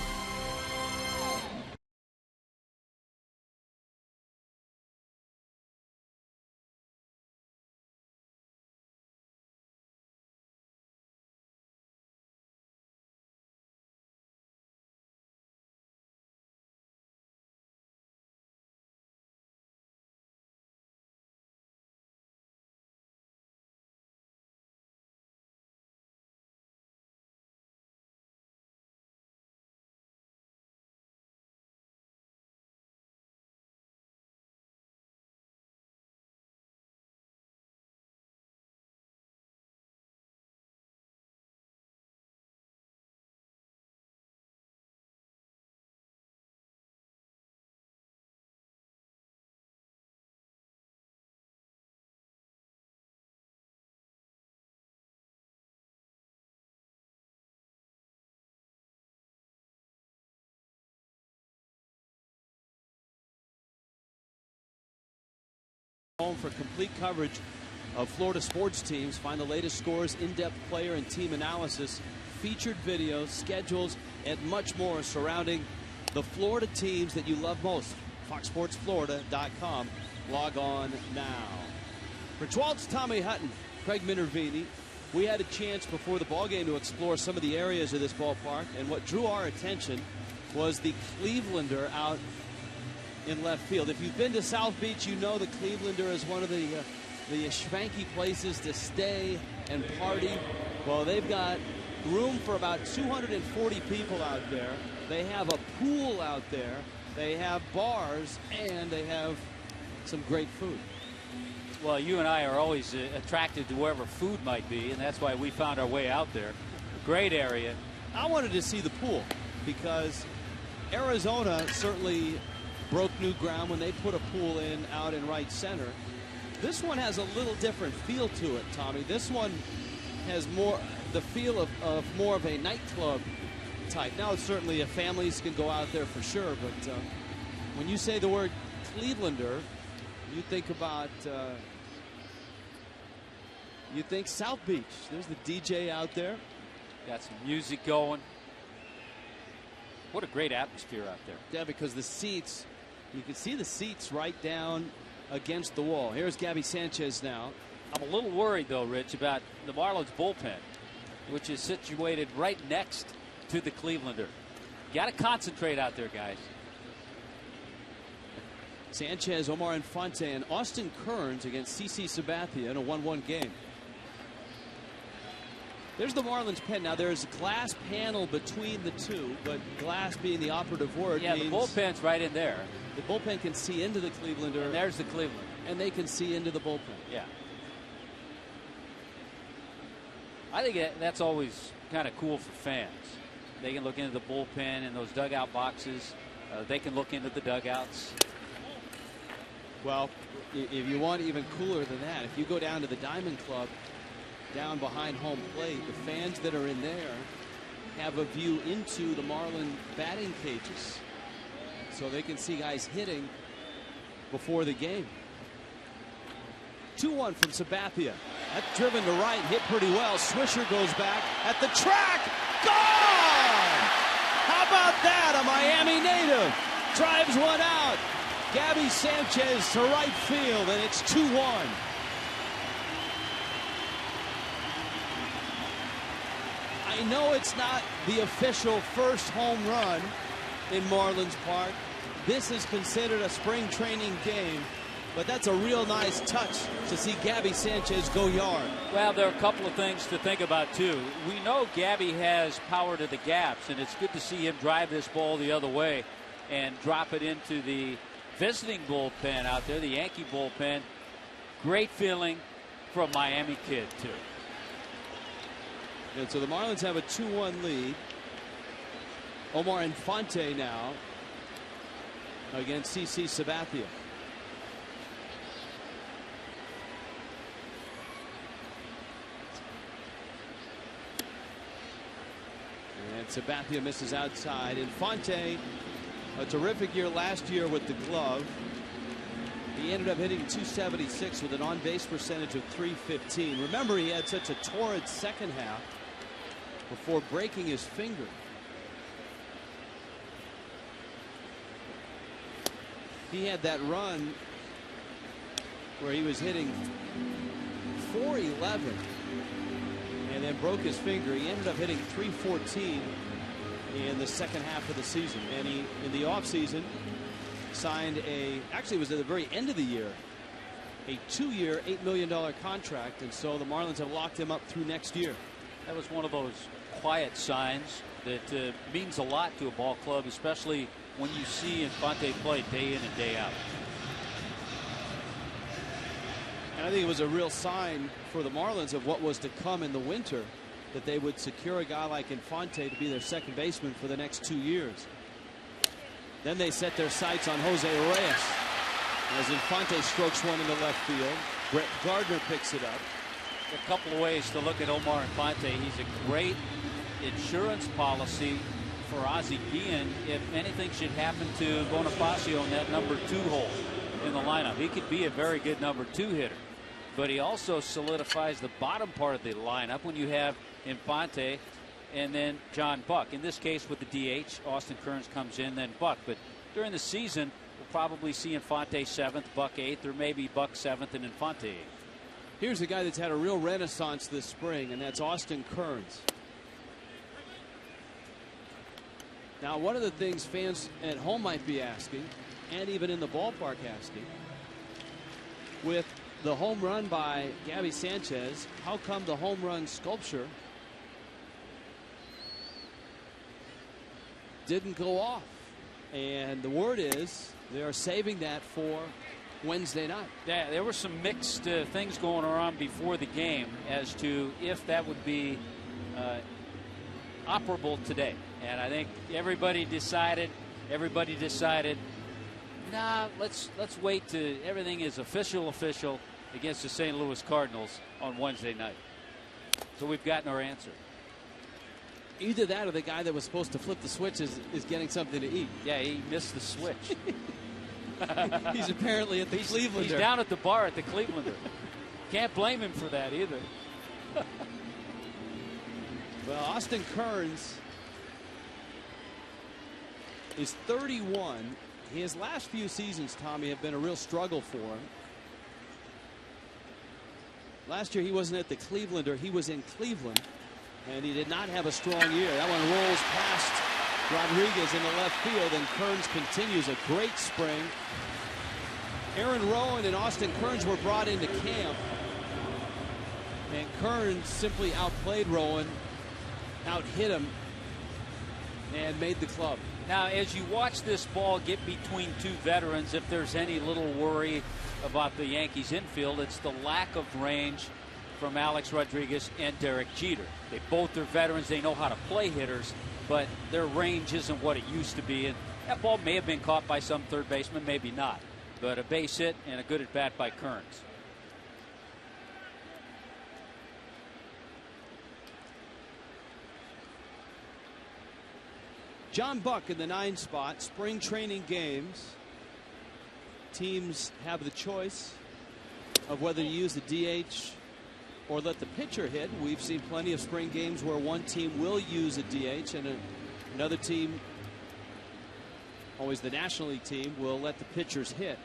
C: Home for complete coverage of Florida sports teams. Find the latest scores, in-depth player and team analysis, featured videos, schedules, and much more surrounding the Florida teams that you love most. FoxSportsFlorida.com. Log on now. For Schwartz, Tommy Hutton, Craig Minervini, we had a chance before the ballgame to explore some of the areas of this ballpark, and what drew our attention was the Clevelander out in left field. If you've been to South Beach, you know the Clevelander is one of the schmanky places to stay and party. Well, they've got room for about 240 people out there. They have a pool out there. They have bars, and they have some great food.
D: Well, you and I are always attracted to wherever food might be, and that's why we found our way out there. Great area.
C: I wanted to see the pool because Arizona certainly broke new ground when they put a pool in out in right center. This one has a little different feel to it, Tommy. This one has more the feel of more of a nightclub type. Now, certainly families can go out there for sure, but when you say the word Clevelander, you think about you think South Beach. There's the DJ out there.
D: Got some music going. What a great atmosphere out there.
C: Yeah, because the seats, you can see the seats right down against the wall. Here's Gabby Sanchez now.
D: I'm a little worried, though, Rich, about the Marlins bullpen, which is situated right next to the Clevelander. You got to concentrate out there, guys.
C: Sanchez, Omar Infante, and Austin Kearns against CC Sabathia in a 1-1 game. There's the Marlins pen. Now, there's a glass panel between the two, but glass being the operative word
D: means the bullpen's right in there.
C: The bullpen can see into the Clevelander.
D: And there's the Cleveland.
C: And they can see into the bullpen.
D: Yeah. I think that's always kind of cool for fans. They can look into the bullpen and those dugout boxes. They can look into the dugouts.
C: Well, if you want even cooler than that, if you go down to the Diamond Club down behind home plate, the fans that are in there have a view into the Marlin batting cages, so they can see guys hitting before the game. 2-1 from Sabathia. That's driven to right, hit pretty well. Swisher goes back at the track. Gone! How about that? A Miami native drives one out. Gabby Sanchez to right field, and it's 2-1. I know it's not the official first home run in Marlins Park. This is considered a spring training game, but that's a real nice touch to see Gabby Sanchez go yard.
D: Well, there are a couple of things to think about, too. We know Gabby has power to the gaps, and it's good to see him drive this ball the other way and drop it into the visiting bullpen out there, the Yankee bullpen. Great feeling for a Miami kid, too.
C: And so the Marlins have a 2-1 lead. Omar Infante now against CC Sabathia. And Sabathia misses outside. Infante, a terrific year last year with the glove. He ended up hitting .276 with an on-base percentage of .315. Remember, he had such a torrid second half before breaking his finger. He had that run where he was hitting .411 and then broke his finger. He ended up hitting $314 in the second half of the season, and he, in the offseason, signed actually it was at the very end of the year, a 2-year, $8 million contract, and so the Marlins have locked him up through next year.
D: That was one of those quiet signs that means a lot to a ball club, especially when you see Infante play day in and day out.
C: And I think it was a real sign for the Marlins of what was to come in the winter, that they would secure a guy like Infante to be their second baseman for the next 2 years. Then they set their sights on Jose Reyes as Infante strokes one into left field. Brett Gardner picks it up.
D: A couple of ways to look at Omar Infante. He's a great insurance policy for Azie if anything should happen to Bonifacio in that number 2 hole in the lineup. He could be a very good number 2 hitter, but he also solidifies the bottom part of the lineup when you have Infante and then John Buck. In this case, with the DH, Austin Kearns comes in, then Buck. But during the season, we'll probably see Infante 7th, Buck 8th, or maybe Buck 7th and Infante 8th.
C: Here's a guy that's had a real renaissance this spring, and that's Austin Kearns. Now, one of the things fans at home might be asking, and even in the ballpark asking, with the home run by Gabby Sanchez, how come the home run sculpture didn't go off? And the word is they are saving that for Wednesday night.
D: Yeah, there were some mixed things going on before the game as to if that would be operable today. And I think everybody decided, nah, let's wait till everything is official against the St. Louis Cardinals on Wednesday night. So we've gotten our answer.
C: Either that or the guy that was supposed to flip the switch is getting something to eat.
D: Yeah, he missed the switch.
C: He's apparently at the Clevelander.
D: He's down at the bar at the Clevelander. Can't blame him for that either.
C: Well, Austin Kearns is 31. His last few seasons, Tommy, have been a real struggle for him. Last year he wasn't at the Clevelander. He was in Cleveland, and he did not have a strong year. That one rolls past Rodriguez in the left field, and Kearns continues a great spring. Aaron Rowan and Austin Kearns were brought into camp, and Kearns simply outplayed Rowan, out-hit him, and made the club.
D: Now, as you watch this ball get between two veterans, if there's any little worry about the Yankees infield, it's the lack of range from Alex Rodriguez and Derek Jeter. They both are veterans. They know how to play hitters, but their range isn't what it used to be. And that ball may have been caught by some third baseman, maybe not. But a base hit and a good at bat by Kearns.
C: John Buck in the 9 spot. Spring training games. Teams have the choice of whether to use the DH or let the pitcher hit. We've seen plenty of spring games where one team will use a DH and another team, always the National League team, will let the pitchers hit.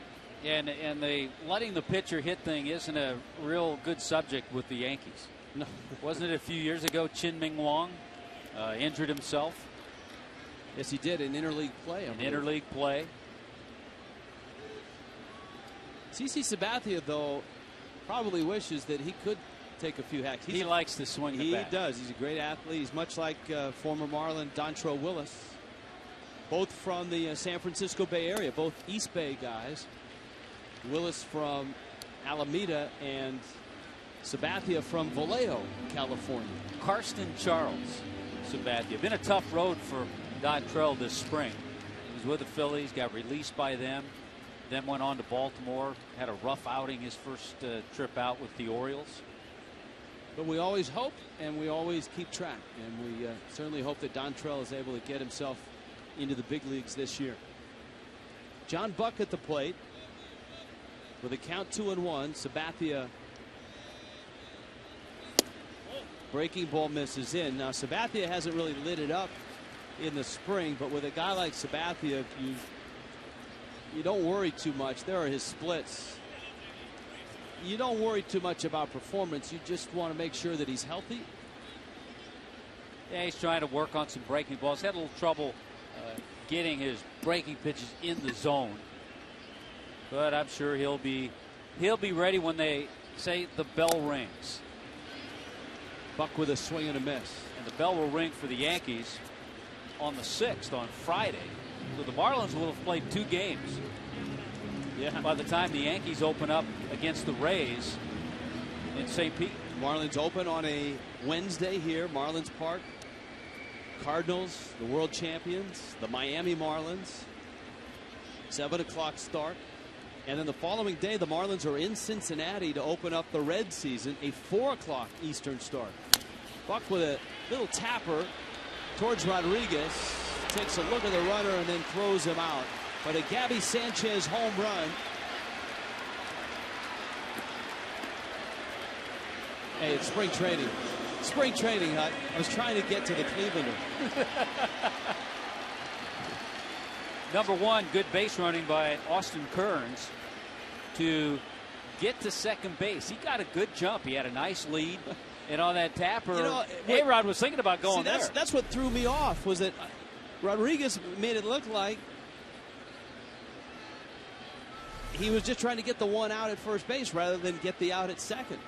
D: And the letting the pitcher hit thing isn't a real good subject with the Yankees.
C: No.
D: Wasn't it a few years ago Chin-Ming Wong injured himself?
C: Yes, he did in interleague play.
D: Interleague play.
C: CC Sabathia, though, probably wishes that he could take a few hacks.
D: He likes to swing the bat.
C: He does. He's a great athlete. He's much like former Marlin Dontrelle Willis. Both from the San Francisco Bay Area, both East Bay guys. Willis from Alameda and Sabathia from Vallejo, California.
D: Karsten Charles Sabathia. Been a tough road for Dontrelle this spring. He was with the Phillies, got released by them, then went on to Baltimore, had a rough outing his first trip out with the Orioles.
C: But we always hope and we always keep track, and we certainly hope that Dontrelle is able to get himself into the big leagues this year. John Buck at the plate with a count 2-1. Sabathia, breaking ball misses in. Now Sabathia hasn't really lit it up in the spring, but with a guy like Sabathia, you don't worry too much. There are his splits. You don't worry too much about performance. You just want to make sure that he's healthy.
D: Yeah, he's trying to work on some breaking balls. Had a little trouble getting his breaking pitches in the zone, but I'm sure he'll be ready when they say the bell rings.
C: Buck with a swing and a miss,
D: and the bell will ring for the Yankees on the 6th on Friday. So the Marlins will have played 2 games.
C: Yeah.
D: By the time the Yankees open up against the Rays in St. Pete.
C: Marlins open on a Wednesday here, Marlins Park. Cardinals, the world champions, the Miami Marlins. 7 o'clock start. And then the following day, the Marlins are in Cincinnati to open up the Red season, a 4 o'clock Eastern start. Buck with a little tapper towards Rodriguez. Takes a look at the runner and then throws him out. But a Gabby Sanchez home run. Hey, it's spring training. Spring training, Hut. I was trying to get to the Clevelander.
D: Number 1, good base running by Austin Kearns to get to second base. He got a good jump. He had a nice lead. And on that tapper,
C: You know,
D: A-Rod was thinking about going there.
C: That's what threw me off, was that Rodriguez made it look like he was just trying to get the one out at first base rather than get the out at second.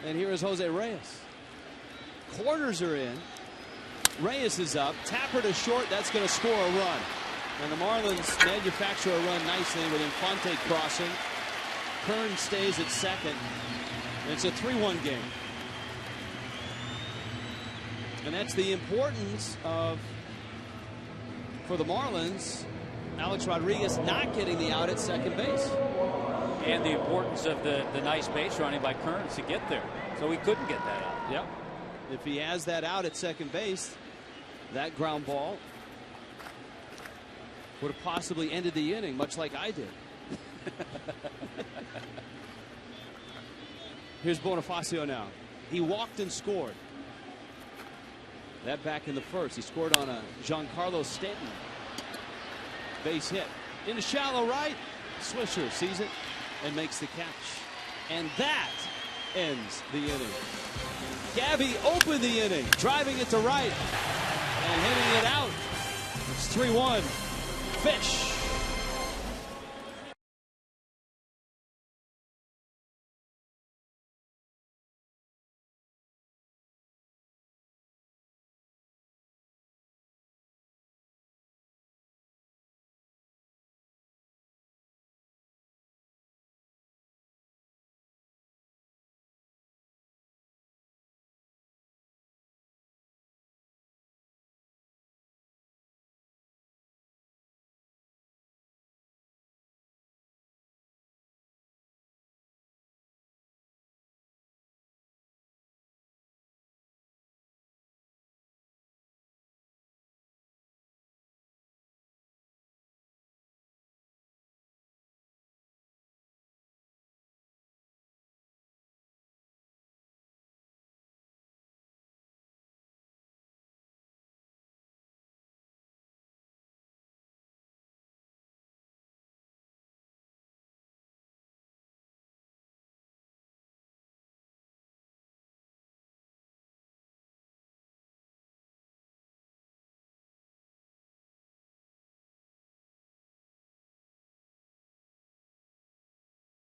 C: And here is Jose Reyes. Corners are in. Reyes is up. Tapper to short. That's going to score a run. And the Marlins manufacture a run nicely with Infante crossing. Kern stays at second. It's a 3-1 game. And that's the importance of, for the Marlins, Alex Rodriguez not getting the out at second base.
D: And the importance of the nice base running by Kearns to get there. So he couldn't get that out.
C: Yep. If he has that out at second base, that ground ball would have possibly ended the inning, much like I did. Here's Bonifacio now. He walked and scored. That back in the first. He scored on a Giancarlo Stanton base hit. Into shallow right. Swisher sees it and makes the catch. And that ends the inning. Gabby opened the inning, driving it to right and hitting it out. It's 3-1. Fish.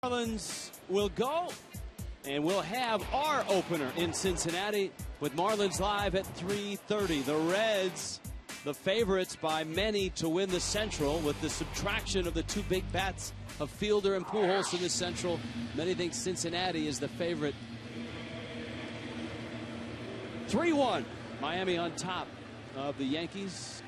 C: Marlins will go, and we'll have our opener in Cincinnati with Marlins Live at 3:30. The Reds, the favorites by many to win the Central, with the subtraction of the two big bats of Fielder and Pujols in the Central. Many think Cincinnati is the favorite. 3-1. Miami on top of the Yankees.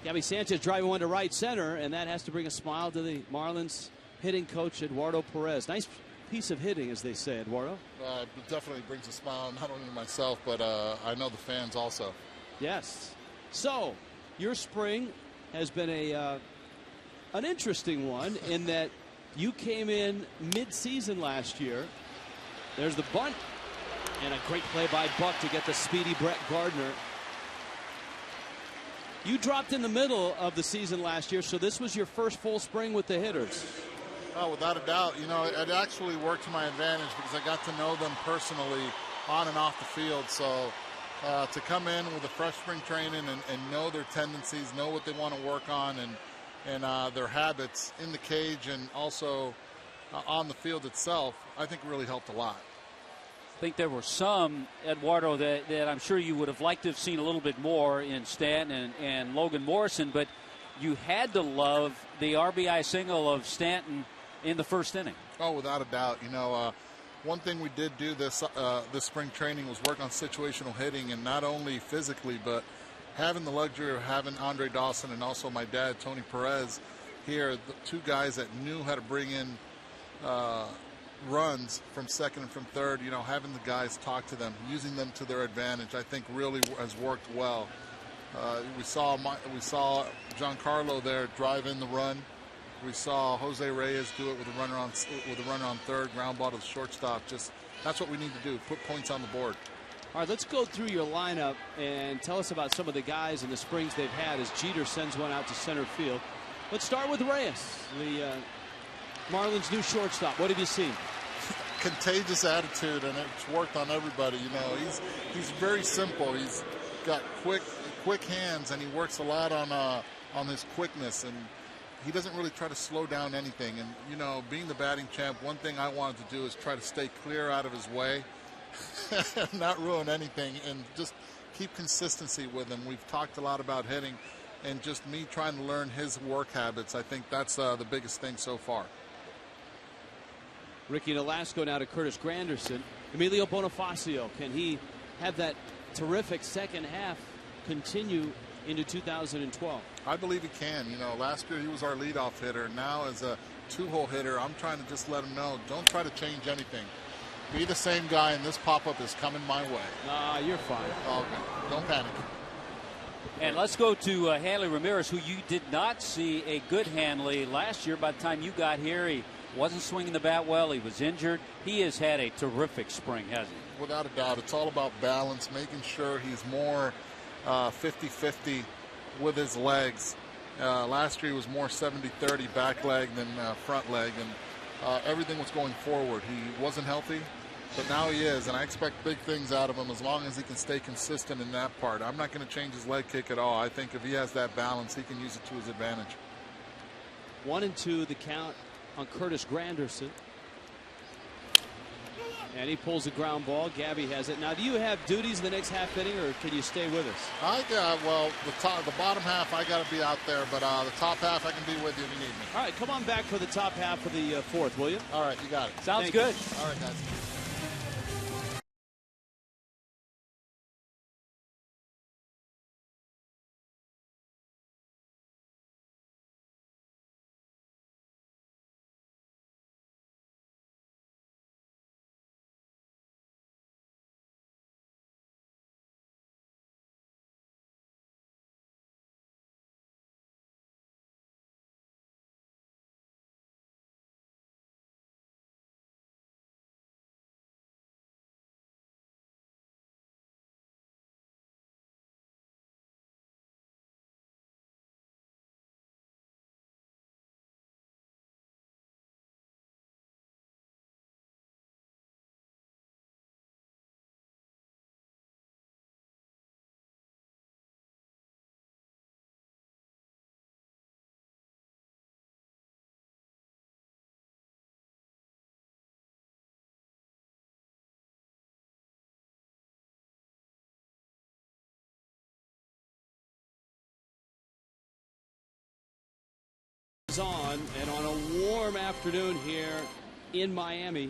C: Gabby Sanchez driving one to right center, and that has to bring a smile to the Marlins hitting coach Eduardo Perez. Nice piece of hitting, as they say, Eduardo.
G: It definitely brings a smile, not only to myself, but I know the fans also.
C: Yes. So, your spring has been an interesting one in that you came in mid-season last year. There's the bunt, and a great play by Buck to get the speedy Brett Gardner. You dropped in the middle of the season last year, so this was your first full spring with the hitters.
G: Oh, without a doubt. You know, it actually worked to my advantage because I got to know them personally on and off the field. So to come in with a fresh spring training and know their tendencies, know what they want to work on, and their habits in the cage and also on the field itself, I think really helped a lot.
D: I think there were some, Eduardo, that I'm sure you would have liked to have seen a little bit more in Stanton and Logan Morrison, but you had to love the RBI single of Stanton in the first inning.
G: Oh, without a doubt. You know, one thing we did do this spring training was work on situational hitting, and not only physically, but having the luxury of having Andre Dawson and also my dad, Tony Perez, here, the two guys that knew how to bring in runs from second and from third. You know, having the guys talk to them, using them to their advantage, I think really has worked well. We saw Giancarlo there drive in the run. We saw Jose Reyes do it with a runner on third, ground ball to the shortstop. Just that's what we need to do, put points on the board.
C: All right, let's go through your lineup and tell us about some of the guys and the springs they've had as Jeter sends one out to center field. Let's start with Reyes, the Marlins' new shortstop. What have you seen?
G: Contagious attitude, and it's worked on everybody. You know, he's very simple. He's got quick hands, and he works a lot on his quickness, and he doesn't really try to slow down anything. And you know, being the batting champ, one thing I wanted to do is try to stay clear out of his way, not ruin anything, and just keep consistency with him. We've talked a lot about hitting, and just me trying to learn his work habits. I think that's the biggest thing so far.
C: Ricky Nolasco now to Curtis Granderson. Emilio Bonifacio, can he have that terrific second half continue into 2012?
G: I believe he can. You know, last year he was our leadoff hitter. Now as a two-hole hitter, I'm trying to just let him know, don't try to change anything. Be the same guy, and this pop-up is coming my way.
C: You're fine.
G: Okay, don't panic.
D: And let's go to Hanley Ramirez, who you did not see a good Hanley last year. By the time you got here, he wasn't swinging the bat well. He was injured. He has had a terrific spring, hasn't he?
G: Without a doubt. It's all about balance, making sure he's more 50-50 with his legs. Last year he was more 70-30 back leg than front leg, and everything was going forward. He wasn't healthy, but now he is, and I expect big things out of him as long as he can stay consistent in that part. I'm not going to change his leg kick at all. I think if he has that balance, he can use it to his advantage.
C: 1-2 the count on Curtis Granderson. And he pulls a ground ball. Gabby has it. Now, do you have duties in the next half inning, or can you stay with us?
G: Well, the bottom half, I got to be out there, but the top half, I can be with you if you need me.
C: All right, come on back for the top half of the fourth, will you?
G: All right, you got it.
D: Sounds good.
G: All right, guys.
C: On, and on a warm afternoon here in Miami,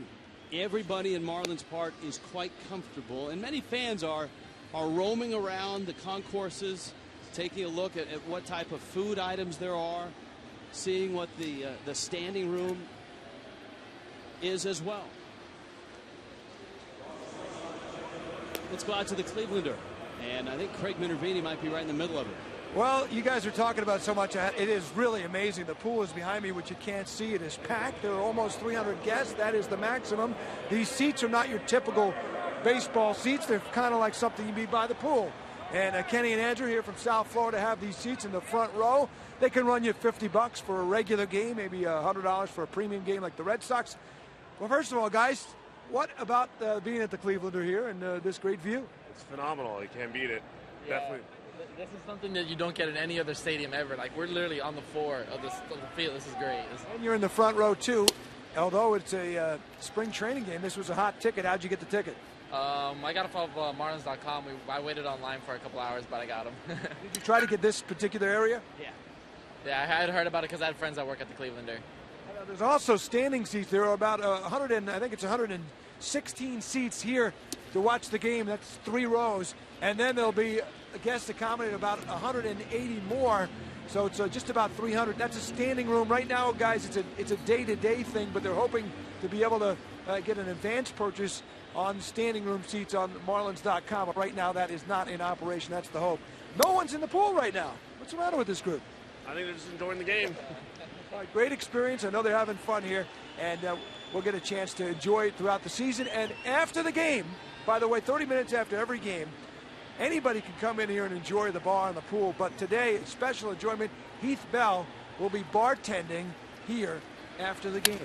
C: everybody in Marlins Park is quite comfortable, and many fans are roaming around the concourses, taking a look at what type of food items there are, seeing what the standing room is as well. Let's go out to the Clevelander, and I think Craig Minervini might be right in the middle of it.
E: Well, you guys are talking about so much. It is really amazing. The pool is behind me, which you can't see. It is packed. There are almost 300 guests. That is the maximum. These seats are not your typical baseball seats. They're kind of like something you meet by the pool. And Kenny and Andrew here from South Florida have these seats in the front row. They can run you $50 for a regular game, maybe $100 for a premium game like the Red Sox. Well, first of all, guys, what about being at the Clevelander here and this great view?
H: It's phenomenal. You can't beat it.
I: Yeah.
H: Definitely.
I: This is something that you don't get in any other stadium ever. Like, we're literally on the floor of the field. This is great.
E: And you're in the front row, too. Although it's a spring training game, this was a hot ticket. How'd you get the ticket?
I: I got it off Marlins.com. I waited online for a couple hours, but I got them.
E: Did you try to get this particular area?
I: Yeah. Yeah, I had heard about it because I had friends that work at the Clevelander.
E: There's also standing seats. There are about 116 seats here to watch the game. That's 3 rows. And then there'll be guests accommodated about 180 more. So it's just about 300. That's a standing room. Right now, guys, it's a day-to-day thing, but they're hoping to be able to get an advance purchase on standing room seats on Marlins.com. Right now, that is not in operation. That's the hope. No one's in the pool right now. What's the matter with this group?
H: I think they're just enjoying the game.
E: All right, great experience. I know they're having fun here, and we'll get a chance to enjoy it throughout the season. And after the game, by the way, 30 minutes after every game, anybody can come in here and enjoy the bar and the pool. But today, special enjoyment, Heath Bell will be bartending here after the game.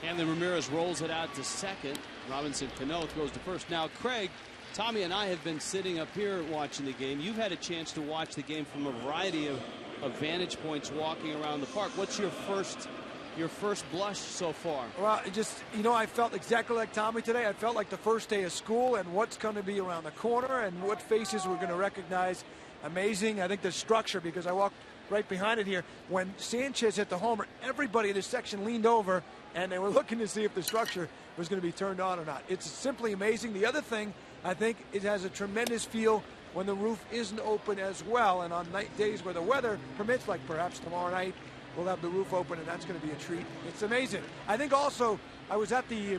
C: And then Ramirez rolls it out to second. Robinson Cano throws to first. Now, Craig, Tommy and I have been sitting up here watching the game. You've had a chance to watch the game from a variety of vantage points walking around the park. What's your first blush so far?
E: Well, I felt exactly like Tommy today. I felt like the first day of school and what's going to be around the corner and what faces we're going to recognize. Amazing. I think the structure, because I walked right behind it here. When Sanchez hit the homer, everybody in this section leaned over and they were looking to see if the structure was going to be turned on or not. It's simply amazing. The other thing, I think it has a tremendous feel when the roof isn't open as well. And on days where the weather permits, like perhaps tomorrow night, we'll have the roof open, and that's going to be a treat. It's amazing. I think also I was at the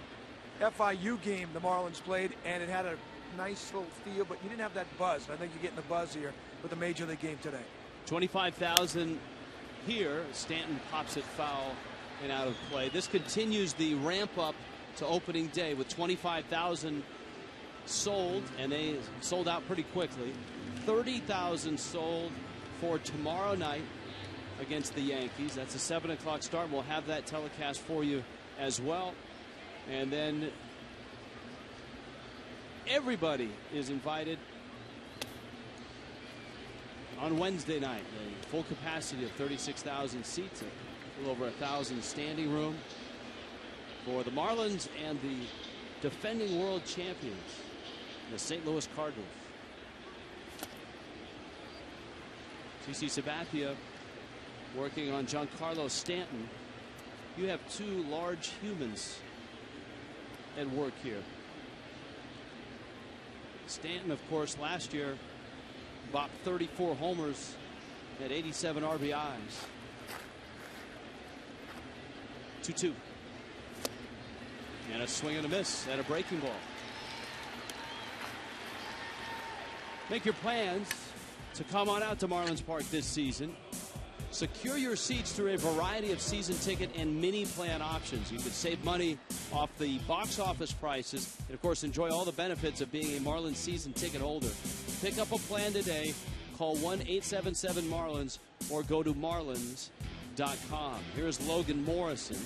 E: FIU game the Marlins played, and it had a nice little feel, but you didn't have that buzz. I think you're getting the buzz here with the Major League game today. 25,000
C: here. Stanton pops it foul and out of play. This continues the ramp up to opening day with 25,000 sold, and they sold out pretty quickly. 30,000 sold for tomorrow night against the Yankees. That's a 7 o'clock start. We'll have that telecast for you as well. And then everybody is invited on Wednesday night. A full capacity of 36,000 seats, a little over 1,000 standing room for the Marlins and the defending world champions, the St. Louis Cardinals. CC Sabathia working on Giancarlo Stanton. You have two large humans at work here. Stanton, of course, last year bopped 34 homers at 87 RBIs. 2-2. And a swing and a miss and a breaking ball. Make your plans to come on out to Marlins Park this season. Secure your seats through a variety of season ticket and mini plan options. You could save money off the box office prices and, of course, enjoy all the benefits of being a Marlins season ticket holder. Pick up a plan today. Call 1-877-MARLINS or go to marlins.com. Here's Logan Morrison.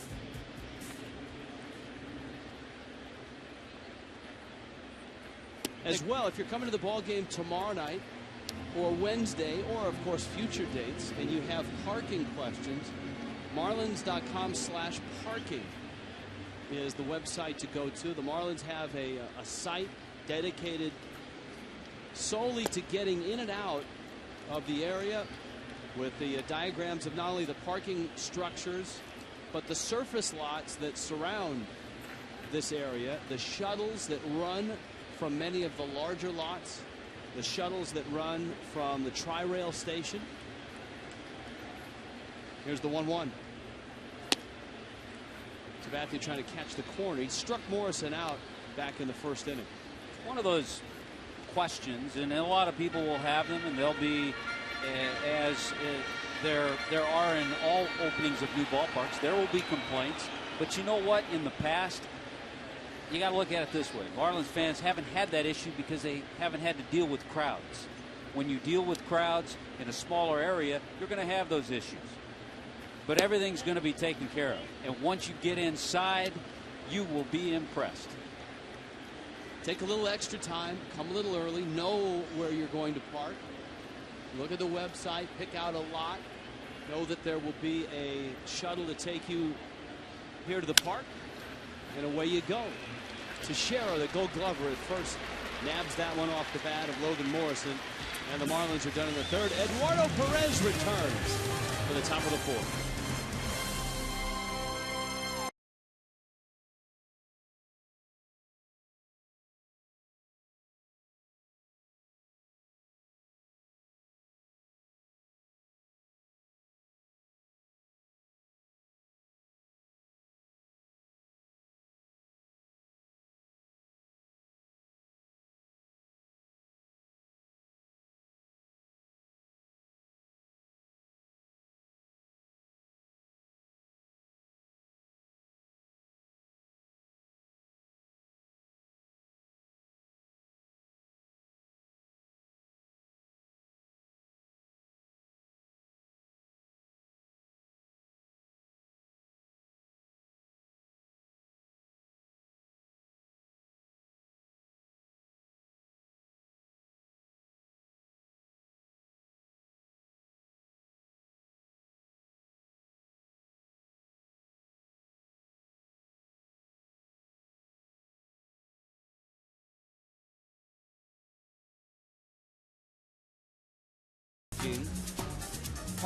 C: As well, if you're coming to the ball game tomorrow night or Wednesday, or of course future dates, and you have parking questions, marlins.com/parking is the website to go to. The Marlins have a site dedicated solely to getting in and out of the area, with the diagrams of not only the parking structures but the surface lots that surround this area, the shuttles that run from many of the larger lots, the shuttles that run from the Tri-Rail station. Here's the 1-1. Sabathia trying to catch the corner. He struck Morrison out back in the first inning.
D: One of those questions, and a lot of people will have them, and they'll be as there are in all openings of new ballparks. There will be complaints, but you know what? In the past, you got to look at it this way. Marlins fans haven't had that issue because they haven't had to deal with crowds. When you deal with crowds in a smaller area, you're going to have those issues. But everything's going to be taken care of. And once you get inside, you will be impressed.
C: Take a little extra time, come a little early, know where you're going to park. Look at the website, pick out a lot. Know that there will be a shuttle to take you here to the park, and away you go. Teixeira, the Gold Glover, at first nabs that one off the bat of Logan Morrison, and the Marlins are done in the third. Eduardo Perez returns for the top of the fourth.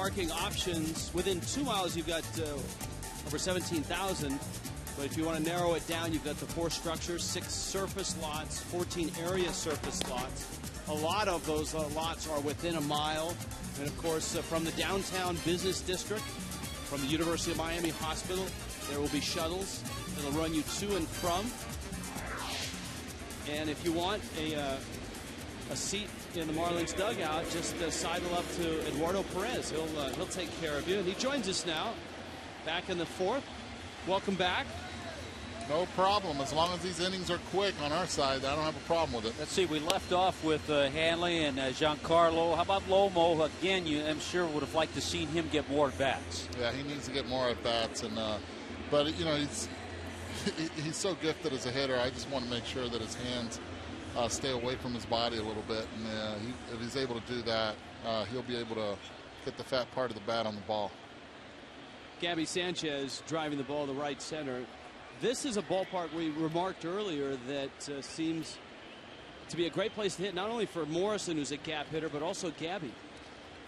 C: parking options. Within 2 miles, you've got over 17,000. But if you want to narrow it down, you've got the 4 structures, 6 surface lots, 14 area surface lots. A lot of those lots are within a mile. And, of course, from the downtown business district, from the University of Miami Hospital, there will be shuttles that'll run you to and from. And if you want a seat in the Marlins dugout, just sidle up to Eduardo Perez. He'll take care of you. And he joins us now, back in the 4th. Welcome back.
G: No problem. As long as these innings are quick on our side, I don't have a problem with it.
D: Let's see. We left off with Hanley and Giancarlo. How about Lomo? Again, I'm sure would have liked to seen him get more at bats.
G: Yeah, he needs to get more at bats, and but you know he's so gifted as a hitter. I just want to make sure that his hands stay away from his body a little bit, and if he's able to do that, he'll be able to get the fat part of the bat on the ball.
C: Gabby Sanchez driving the ball to right center. This is a ballpark we remarked earlier that seems to be a great place to hit, not only for Morrison, who's a gap hitter, but also Gabby.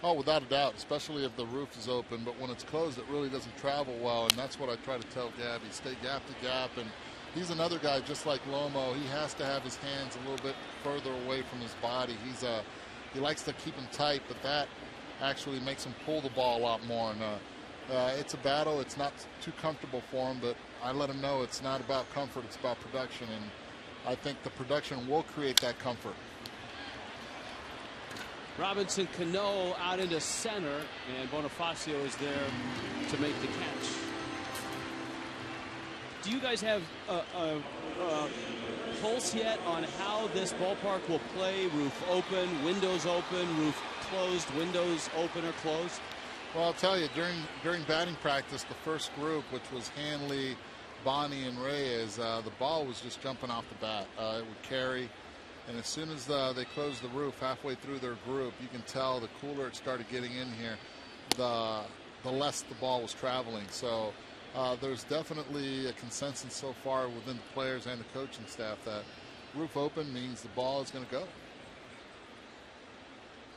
G: Oh, without a doubt, especially if the roof is open. But when it's closed, it really doesn't travel well, and that's what I try to tell Gabby. Stay gap to gap, and he's another guy just like Lomo. He has to have his hands a little bit further away from his body. He likes to keep them tight, but that actually makes him pull the ball a lot more. And it's a battle. It's not too comfortable for him, but I let him know it's not about comfort, it's about production, and I think the production will create that comfort.
C: Robinson Cano out into center, and Bonifacio is there to make the catch. Do you guys have a pulse yet on how this ballpark will play? Roof open, windows open, roof closed, windows open or closed?
G: Well, I'll tell you, during batting practice, the first group, which was Hanley, Bonnie, and Reyes, the ball was just jumping off the bat. It would carry, and as soon as they closed the roof halfway through their group, you can tell the cooler it started getting in here, the less the ball was traveling. So there's definitely a consensus so far within the players and the coaching staff that roof open means the ball is going to go.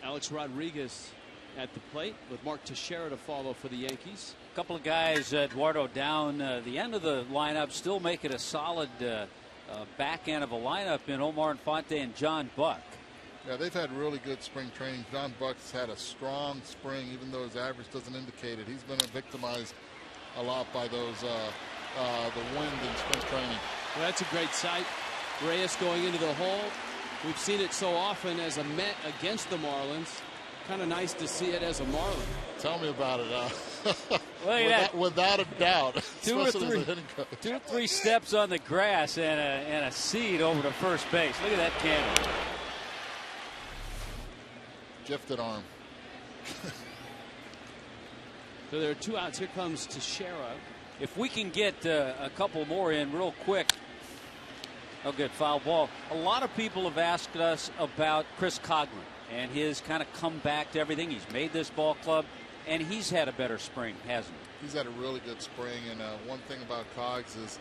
C: Alex Rodriguez at the plate with Mark Teixeira to follow for the Yankees.
D: A couple of guys, Eduardo, down the end of the lineup, still make it a solid back end of a lineup in Omar Infante and John Buck.
G: Yeah, they've had really good spring training. John Buck's had a strong spring, even though his average doesn't indicate it. He's been victimized a lot by those the wind in spring training.
C: Well, that's a great sight. Reyes going into the hole. We've seen it so often as a Met against the Marlins. Kind of nice to see it as a Marlin.
G: Tell me about it.
D: Without
G: a doubt.
D: Two or three steps on the grass and a seed over to first base. Look at that cannon.
G: Gifted arm.
C: So there are 2 outs. Here comes Teixeira.
D: If we can get a couple more in real quick. Oh, good foul ball. A lot of people have asked us about Chris Coghlan and his kind of comeback to everything. He's made this ball club, and he's had a better spring, hasn't he?
G: He's had a really good spring, and one thing about Cogs is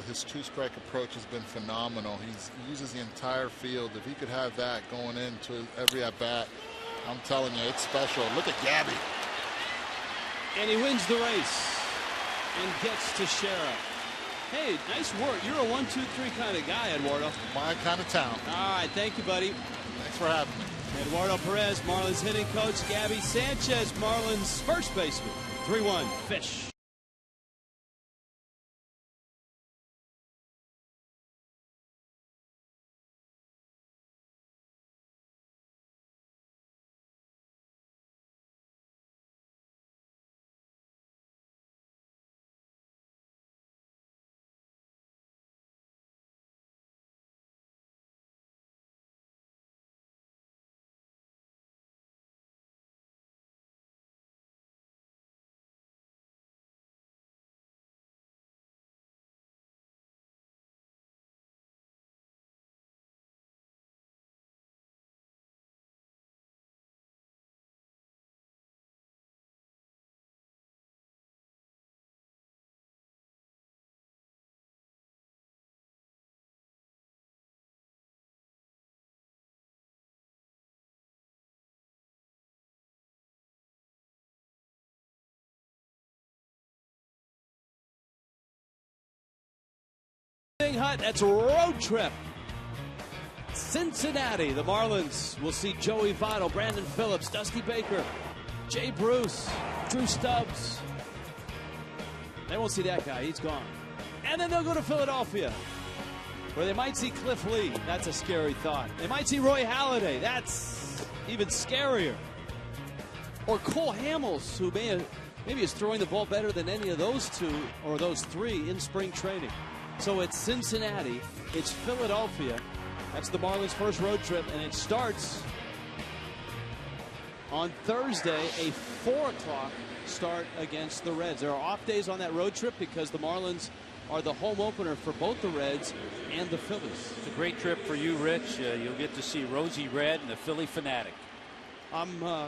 G: his 2-strike approach has been phenomenal. He uses the entire field. If he could have that going into every at-bat, I'm telling you, it's special. Look at Gabby.
C: And he wins the race and gets Teixeira. Hey, nice work. You're a 1-2-3 kind of guy, Eduardo.
G: My kind of town.
C: All right, thank you, buddy.
G: Thanks for having me.
C: Eduardo Perez, Marlins hitting coach. Gabby Sanchez, Marlins first baseman. 3-1, Fish. Hut. That's a road trip. Cincinnati. The Marlins will see Joey Votto, Brandon Phillips, Dusty Baker, Jay Bruce, Drew Stubbs. They won't see that guy. He's gone. And then they'll go to Philadelphia, where they might see Cliff Lee. That's a scary thought. They might see Roy Halladay. That's even scarier. Or Cole Hamels, who maybe is throwing the ball better than any of those two or those three in spring training. So it's Cincinnati, it's Philadelphia. That's the Marlins' first road trip, and it starts on Thursday, a 4 o'clock start against the Reds. There are off days on that road trip because the Marlins are the home opener for both the Reds and the Phillies.
D: It's a great trip for you, Rich. You'll get to see Rosie Red and the Philly Fanatic.
C: I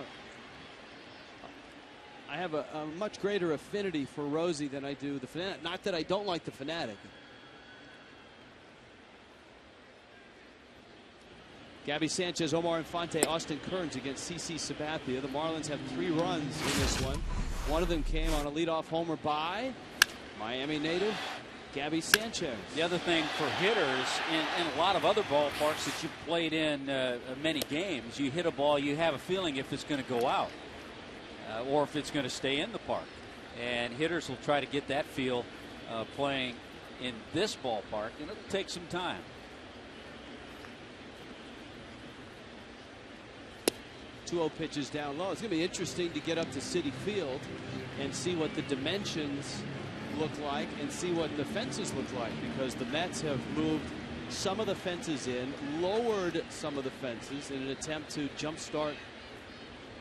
C: have a much greater affinity for Rosie than I do the Fanatic. Not that I don't like the Fanatic. Gabby Sanchez, Omar Infante, Austin Kearns against CC Sabathia. The Marlins have 3 runs in this one. One of them came on a leadoff homer by Miami native Gabby Sanchez.
D: The other thing for hitters in a lot of other ballparks that you played in many games, you hit a ball, you have a feeling if it's going to go out or if it's going to stay in the park. And hitters will try to get that feel playing in this ballpark, and it'll take some time.
C: Pitches down low. It's going to be interesting to get up to Citi Field and see what the dimensions look like and see what the fences look like, because the Mets have moved some of the fences in, lowered some of the fences in an attempt to jumpstart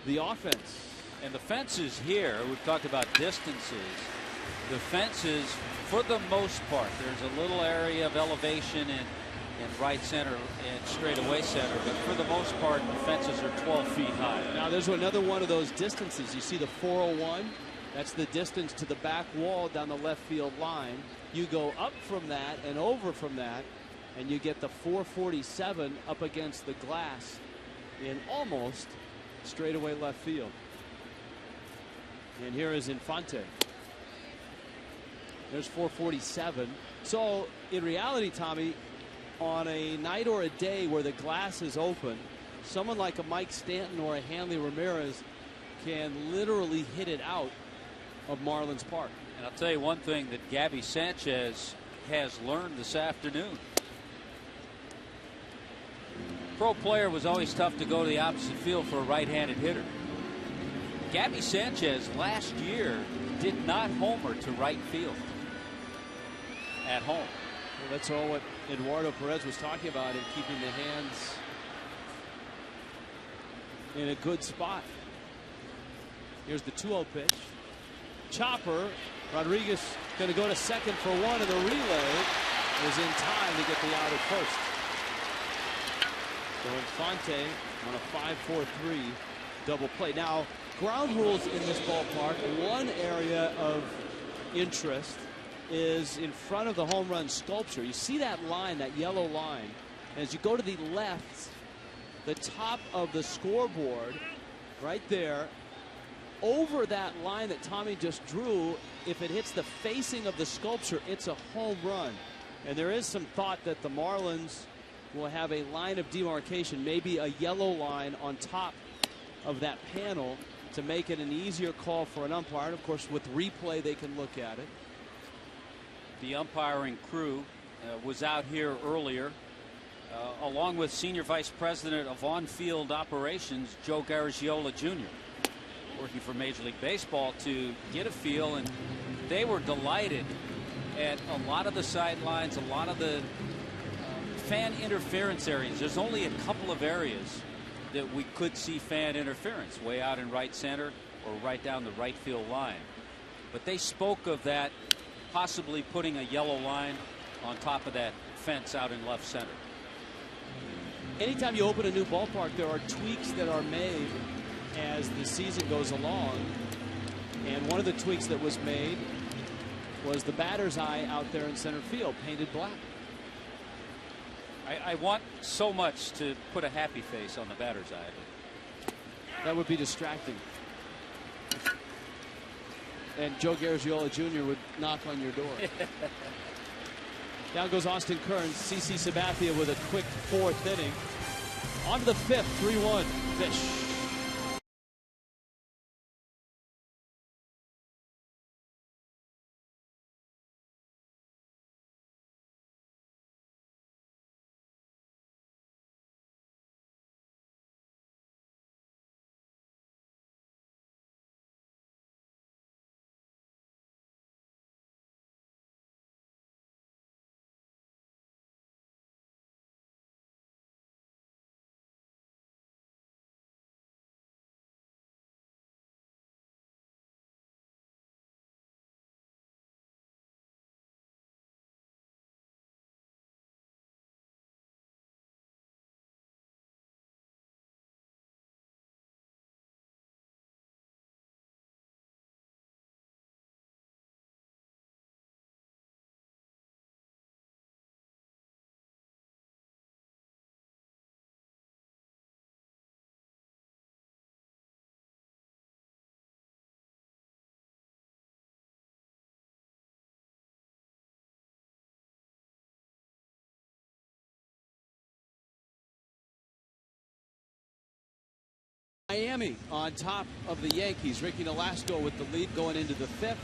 C: the offense.
D: And the fences here, we've talked about distances. The fences, for the most part, there's a little area of elevation in right center and straightaway center, but for the most part the fences are 12 feet high.
C: Now there's another one of those distances. You see the 401, that's the distance to the back wall down the left field line. You go up from that and over from that, and you get the 447 up against the glass in almost straightaway left field. And here is Infante. There's 447. So in reality, Tommy, on a night or a day where the glass is open, someone like a Mike Stanton or a Hanley Ramirez can literally hit it out of Marlins Park.
D: And I'll tell you one thing that Gabby Sanchez has learned this afternoon. Pro player was always tough to go to the opposite field for a right-handed hitter. Gabby Sanchez last year did not homer to right field at home.
C: Well, that's all what Eduardo Perez was talking about in keeping the hands in a good spot. Here's the 2-0 pitch. Chopper. Rodriguez going to go to second for one, and the relay is in time to get the out at first. So Infante on a 5-4-3 double play. Now, ground rules in this ballpark, one area of interest is in front of the home run sculpture. You see that line, that yellow line. As you go to the left, the top of the scoreboard right there, over that line that Tommy just drew, if it hits the facing of the sculpture, it's a home run. And there is some thought that the Marlins will have a line of demarcation, maybe a yellow line on top of that panel to make it an easier call for an umpire. And of course, with replay, they can look at it.
D: The umpiring crew was out here earlier, along with Senior Vice President of On-Field Operations, Joe Garagiola Jr., working for Major League Baseball, to get a feel, and they were delighted at a lot of the sidelines, a lot of the fan interference areas. There's only a couple of areas that we could see fan interference, way out in right center or right down the right field line. But they spoke of that, possibly putting a yellow line on top of that fence out in left center.
C: Anytime you open a new ballpark, there are tweaks that are made as the season goes along. And one of the tweaks that was made was the batter's eye out there in center field, painted black.
D: I want so much to put a happy face on the batter's eye.
C: That would be distracting. And Joe Garagiola Jr. would knock on your door. Down goes Austin Kearns. CC Sabathia with a quick 4th inning. On to the 5th, 3-1. Fish. Miami on top of the Yankees. Ricky Nolasco with the lead going into the 5th.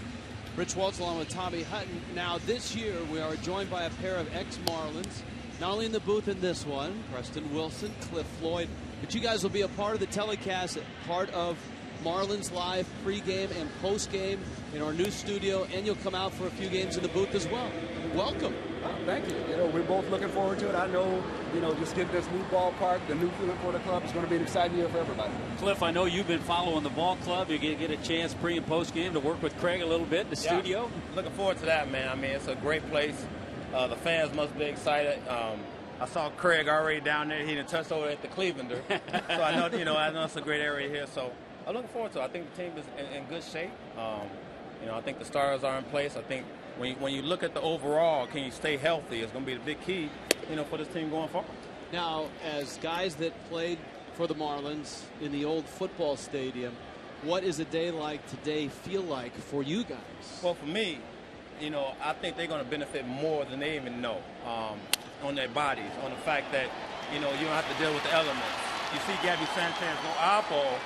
C: Rich Waltz along with Tommy Hutton. Now this year we are joined by a pair of ex-Marlins, not only in the booth in this one, Preston Wilson, Cliff Floyd, but you guys will be a part of the telecast, part of Marlins Live pregame and postgame in our new studio, and you'll come out for a few games in the booth as well. Welcome.
J: Thank you. You know, we're both looking forward to it. I know, you know, just getting this new ballpark, the new feeling for the club is going to be an exciting year for everybody.
D: Cliff, I know you've been following the ball club. You're going to get a chance pre and post game to work with Craig a little bit in the studio.
K: Looking forward to that, man. I mean, it's a great place. The fans must be excited. I saw Craig already down there. He done touched over at the Clevelander. So I know, I know it's a great area here. So I'm looking forward to it. I think the team is in good shape. I think the stars are in place. I think when you look at the overall, can you stay healthy? It's going to be the big key, for this team going forward.
C: Now, as guys that played for the Marlins in the old football stadium, what is a day like today feel like for you guys?
K: Well, for me, I think they're going to benefit more than they even know on their bodies, on the fact that, you don't have to deal with the elements. You see Gabby Sanchez go eyeball,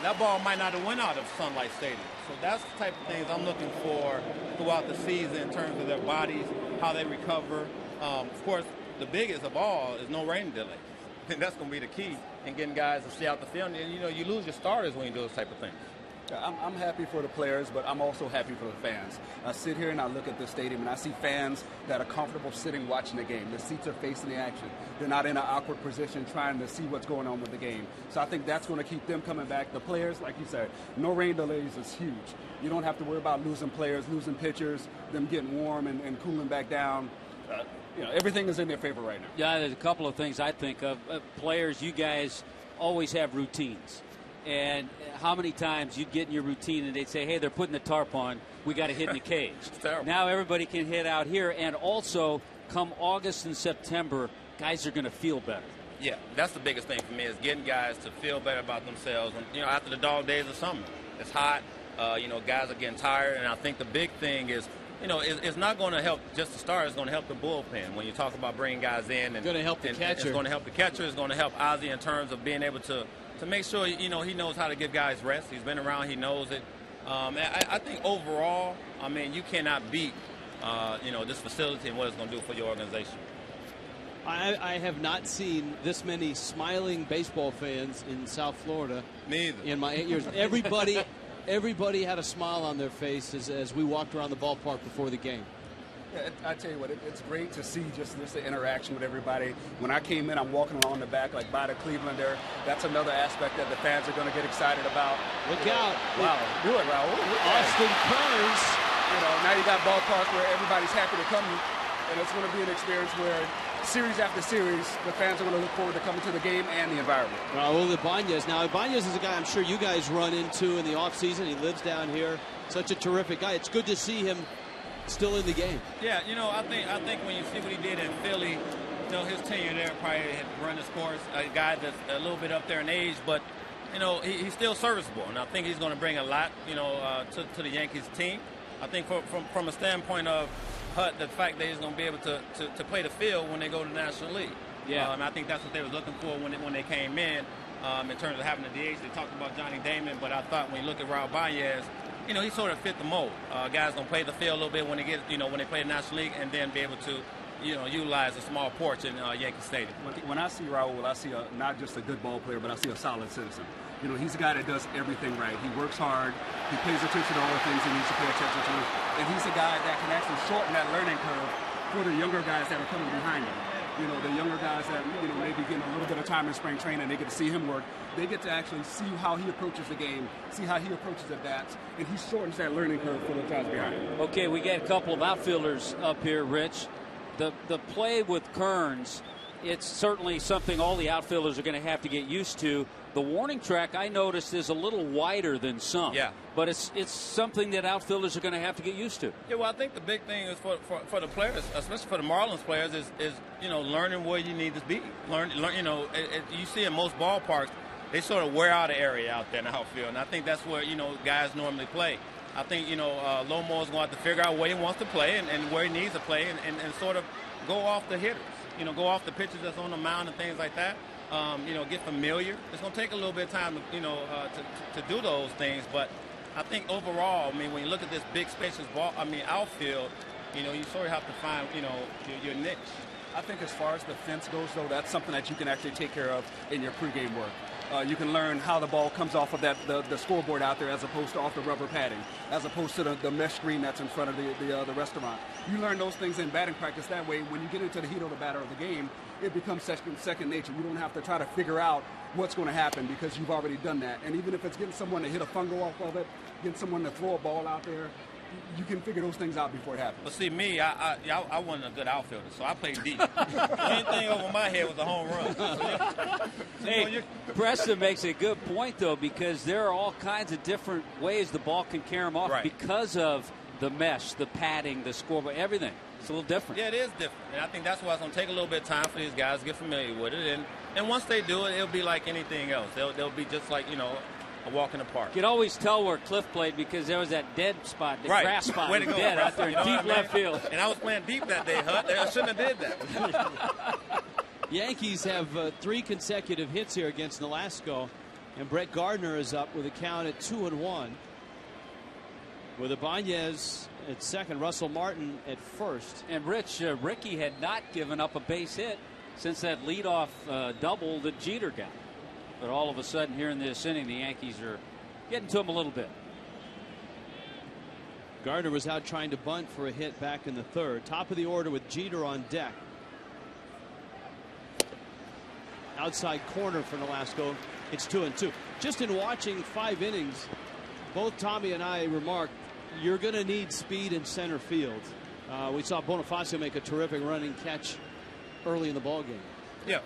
K: that ball might not have went out of Sunlight Stadium. So that's the type of things I'm looking for throughout the season in terms of their bodies, how they recover. Of course, the biggest of all is no rain delays. And that's going to be the key in getting guys to stay out the field. And, you lose your starters when you do those type of things.
J: I'm happy for the players, but I'm also happy for the fans. I sit here and I look at the stadium and I see fans that are comfortable sitting watching the game. The seats are facing the action. They're not in an awkward position trying to see what's going on with the game. So I think that's going to keep them coming back. The players, like you said, no rain delays is huge. You don't have to worry about losing players, losing pitchers, them getting warm and cooling back down. Everything is in their favor right now.
D: Yeah, there's a couple of things I think of. Players, you guys always have routines. And how many times you'd get in your routine and they'd say, hey, they're putting the tarp on, we got to hit in the cage.
K: It's terrible.
D: Now everybody can hit out here, and also come August and September, guys are going to feel better.
K: Yeah, that's the biggest thing for me is getting guys to feel better about themselves. And, after the dog days of summer, it's hot, guys are getting tired, and I think the big thing is, it's not going to help just the stars. It's going to help the bullpen. When you talk about bringing guys in,
C: and going to help the catcher.
K: It's going to help the catcher. It's going to help Azie in terms of being able to make sure, he knows how to give guys rest. He's been around. He knows it. I think overall, you cannot beat, this facility and what it's going to do for your organization.
C: I have not seen this many smiling baseball fans in South Florida.
K: Neither.
C: In my 8 years. Everybody had a smile on their face as we walked around the ballpark before the game.
J: Yeah, I tell you what, it's great to see just this interaction with everybody. When I came in, I'm walking along the back, like by the Clevelander. That's another aspect that the fans are going to get excited about.
C: Look out.
J: Wow. Do it, Raul.
C: Austin Kearns.
J: Now you got ballpark where everybody's happy to come, and it's going to be an experience where series after series, the fans are going to look forward to coming to the game and the environment.
C: Raul Ibanes. Now, Ibanes is a guy I'm sure you guys run into in the offseason. He lives down here. Such a terrific guy. It's good to see him still in the game.
K: Yeah, I think when you see what he did in Philly, his tenure there probably had run his course. A guy that's a little bit up there in age, but he's still serviceable, and I think he's going to bring a lot, to the Yankees team. I think from a standpoint of the fact that he's going to be able to play the field when they go to the National League.
D: Yeah.
K: And I think that's what they was looking for when they came in terms of having the DH. They talked about Johnny Damon, but I thought when you look at Raul Ibanes, he sort of fit the mold. Guys going to play the field a little bit when they get, when they play the National League, and then be able to, utilize a small porch in Yankee Stadium.
J: When I see Raul, I see not just a good ball player, but I see a solid citizen. He's a guy that does everything right. He works hard. He pays attention to all the things he needs to pay attention to. And he's a guy that can actually shorten that learning curve for the younger guys that are coming behind him. The younger guys that, maybe getting a little bit of time in spring training, they get to see him work. They get to actually see how he approaches the game, see how he approaches the bats, and he shortens that learning curve for the guys behind him.
D: Okay, we got a couple of outfielders up here, Rich. The play with Kearns, it's certainly something all the outfielders are going to have to get used to. The warning track, I noticed, is a little wider than some.
K: Yeah.
D: But it's something that outfielders are going to have to get used to.
K: Yeah, well, I think the big thing is for the players, especially for the Marlins players, is learning where you need to be. You see in most ballparks, they sort of wear out an area out there in the outfield, and I think that's where guys normally play. I think Lomo's going to have to figure out where he wants to play and where he needs to play, and sort of go off the hitters. Go off the pitches that's on the mound and things like that. Get familiar. It's going to take a little bit of time, to do those things. But I think overall, when you look at this big spacious outfield, you sort of have to find, your niche.
J: I think as far as the fence goes, though, that's something that you can actually take care of in your pregame work. You can learn how the ball comes off of the scoreboard out there as opposed to off the rubber padding, as opposed to the mesh screen that's in front of the restaurant. You learn those things in batting practice. That way, when you get into the heat of the battle of the game, it becomes second nature. You don't have to try to figure out what's going to happen because you've already done that. And even if it's getting someone to hit a fungo off of it, getting someone to throw a ball out there, you can figure those things out before it happens.
K: But see, me, I wasn't a good outfielder, so I played deep. Anything over my head was a home run.
D: Hey, Preston makes a good point, though, because there are all kinds of different ways the ball can carry them off because of the mesh, the padding, the scoreboard, everything. It's a little different.
K: Yeah, it is different. And I think that's why it's going to take a little bit of time for these guys to get familiar with it. And once they do it, it'll be like anything else. They'll be just like, a walk in the park.
D: You can always tell where Cliff played because there was that dead spot, the grass spot was dead out there in deep left field.
K: And I was playing deep that day, Hut. I shouldn't have did that.
C: Yankees have 3 consecutive hits here against Nolasco, and Brett Gardner is up with a count at 2-1. With Ibanes at second, Russell Martin at first.
D: And Rich, Ricky had not given up a base hit since that leadoff double that Jeter got. But all of a sudden here in this inning, the Yankees are getting to him a little bit.
C: Gardner was out trying to bunt for a hit back in the third. Top of the order with Jeter on deck. Outside corner for Nolasco. It's 2-2. Just in watching 5 innings, both Tommy and I remarked you're going to need speed in center field. We saw Bonifacio make a terrific running catch early in the ballgame.
K: Yeah.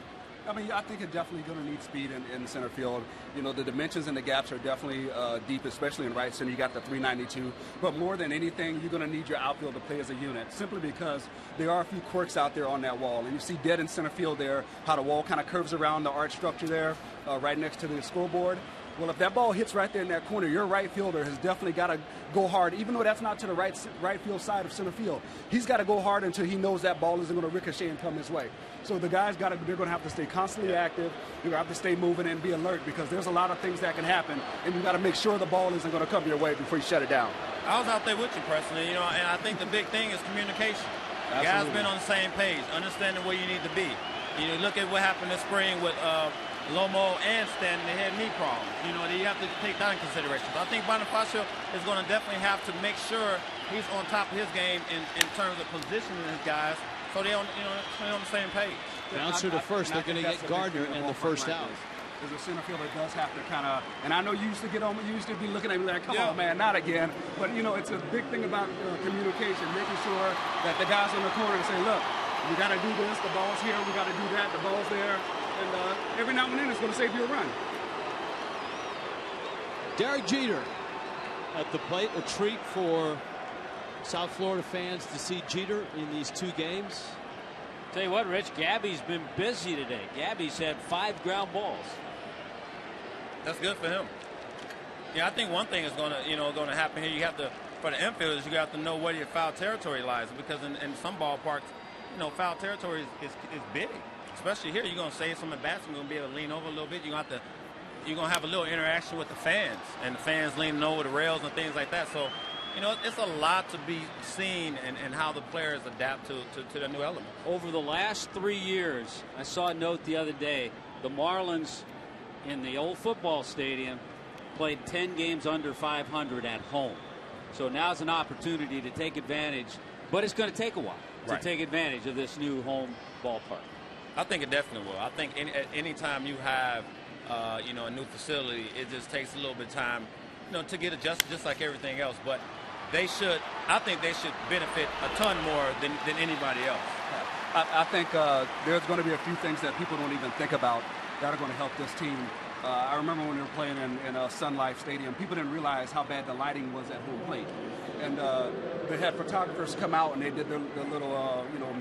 J: I think it's definitely going to need speed in center field. The dimensions and the gaps are definitely deep, especially in right center. You got the 392. But more than anything, you're going to need your outfield to play as a unit, simply because there are a few quirks out there on that wall. And you see dead in center field there, how the wall kind of curves around the arch structure there, right next to the scoreboard. Well, if that ball hits right there in that corner, your right fielder has definitely got to go hard, even though that's not to the right field side of center field. He's got to go hard until he knows that ball isn't going to ricochet and come his way. So the guys they're going to have to stay constantly active. You're going to have to stay moving and be alert because there's a lot of things that can happen, and you got to make sure the ball isn't going to come your way before you shut it down.
K: I was out there with you, Preston, and I think the big thing is communication. Absolutely. Guys been on the same page, understanding where you need to be. Look at what happened this spring with Lomo and Stanton. They had knee problems. You have to take that in consideration. So I think Bonifacio is going to definitely have to make sure he's on top of his game in terms of positioning his guys, so they're on the same page.
C: Bouncer to first. They're going to get Gardner and the first out.
J: Because the center fielder does have to kind of, and I know you used to be looking at me like, come on, man, not again. But, it's a big thing about communication, making sure that the guys on the corner say, look, we got to do this, the ball's here, we got to do that, the ball's there. And every now and then it's going to save you a run.
C: Derek Jeter at the plate. A treat for South Florida fans to see Jeter in these 2 games.
D: Tell you what, Rich, Gabby's been busy today. Gabby's had 5 ground balls.
K: That's good for him. Yeah, I think one thing is going to happen here. You have to for the infielders, you got to know where your foul territory lies, because in some ballparks, you know, foul territory is big. Especially here, you're going to save some at bats. You're going to be able to lean over a little bit. You're going to have a little interaction with the fans, and the fans leaning over the rails and things like that. So, you know, it's a lot to be seen and how the players adapt to the new element.
D: Over the last 3 years, I saw a note the other day, the Marlins in the old football stadium played 10 games under 500 at home. So now's an opportunity to take advantage, but it's going to take a while to take advantage of this new home ballpark.
K: I think it definitely will. I think any time you have, you know, a new facility, it just takes a little bit of time, you know, to get adjusted, just like everything else. But I think they should benefit a ton more than anybody else.
J: I think there's going to be a few things that people don't even think about that are going to help this team. I remember when we were playing in Sun Life Stadium, people didn't realize how bad the lighting was at home plate. And they had photographers come out and they did the little, you know,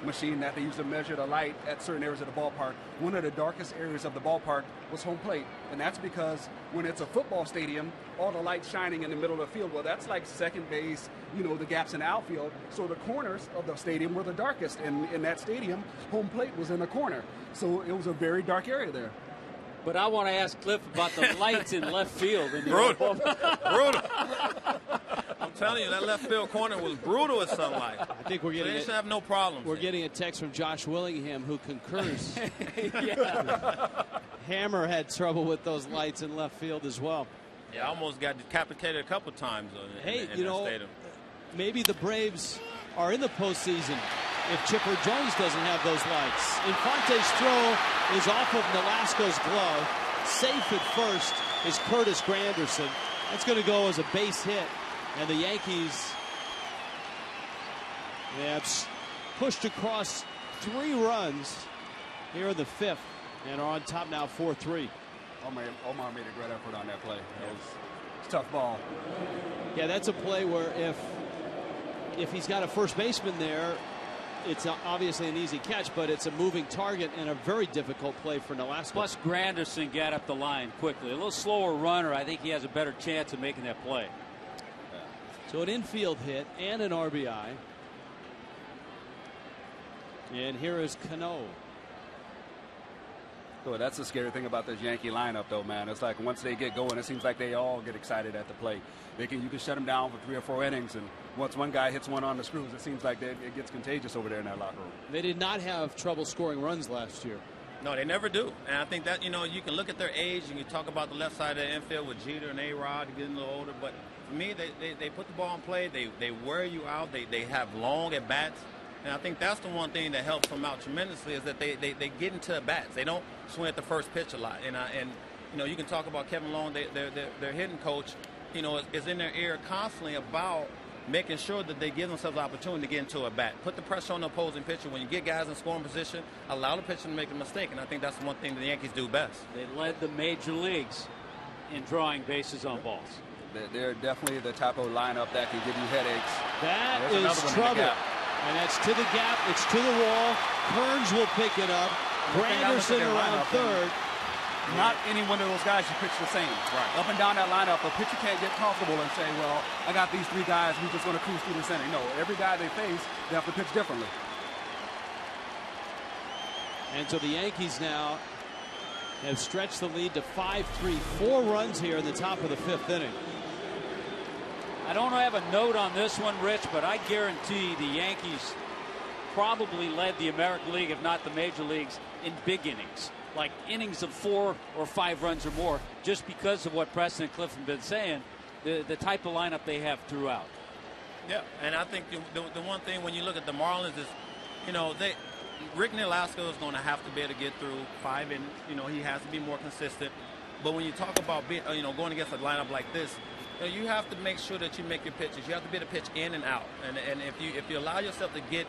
J: machine that they used to measure the light at certain areas of the ballpark. One of the darkest areas of the ballpark was home plate, and that's because when it's a football stadium, all the light shining in the middle of the field, well, that's like second base, you know, the gaps in the outfield. So the corners of the stadium were the darkest, and in that stadium, home plate was in the corner. So it was a very dark area there.
D: But I want to ask Cliff about the lights in left field.
K: Brutal. Brutal. I'm telling you, that left field corner was brutal at Sun Life.
C: I think we're getting.
K: They should have no problems.
C: We're getting a text from Josh Willingham, who concurs. Hammer had trouble with those lights in left field as well.
K: Yeah, I almost got decapitated a couple times in that stadium.
C: Maybe the Braves are in the postseason if Chipper Jones doesn't have those lights. Infante's throw is off of Nolasco's glove. Safe at first is Curtis Granderson. That's going to go as a base hit. And the Yankees have pushed across 3 runs here in the 5th and are on top now 4-3.
J: Omar made a great effort on that play. It's a tough ball.
C: Yeah, that's a play where if he's got a first baseman there, it's obviously an easy catch, but it's a moving target and a very difficult play for Nolasco.
D: Plus, Granderson got up the line quickly. A little slower runner. I think he has a better chance of making that play.
C: So an infield hit and an RBI. And here is Cano.
J: Oh, that's the scary thing about this Yankee lineup, though, man. It's like once they get going, it seems like they all get excited at the plate. You can shut them down for 3 or 4 innings, and once one guy hits one on the screws, it seems like it gets contagious over there in that locker room.
C: They did not have trouble scoring runs last year.
K: No, they never do. And I think that, you know, you can look at their age, and you talk about the left side of the infield with Jeter and A-Rod getting a little older, but for me, they put the ball in play, they wear you out, they have long at bats. And I think that's the one thing that helps them out tremendously is that they get into at bats. They don't swing at the first pitch a lot. And you know, you can talk about Kevin Long, their hitting coach, you know, is in their ear constantly about making sure that they give themselves an opportunity to get into a bat. Put the pressure on the opposing pitcher. When you get guys in scoring position, allow the pitcher to make a mistake. And I think that's one thing the Yankees do best.
D: They led the major leagues in drawing bases on balls.
J: They're definitely the type of lineup that can give you headaches.
C: That is trouble. And that's to the gap. It's to the wall. Kearns will pick it up. Granderson around third.
J: Not any one of those guys you pitch the same.
K: Right.
J: Up and down that lineup, a pitcher can't get comfortable and say, well, I got these 3 guys, we're just going to cruise through this inning. No, every guy they face, they have to pitch differently.
C: And so the Yankees now have stretched the lead to 5-3. 4 runs here in the top of the 5th inning.
D: I don't have a note on this one, Rich, but I guarantee the Yankees probably led the American League, if not the major leagues, in big innings. Like innings of 4 or 5 runs or more, just because of what Preston and Cliff have been saying, the type of lineup they have throughout.
K: Yeah, and I think the one thing when you look at the Marlins is, you know, Rick Nolasco is going to have to be able to get through 5 innings. You know, he has to be more consistent. But when you talk about going against a lineup like this, you have to make sure that you make your pitches. You have to be able to pitch in and out. And if you allow yourself to get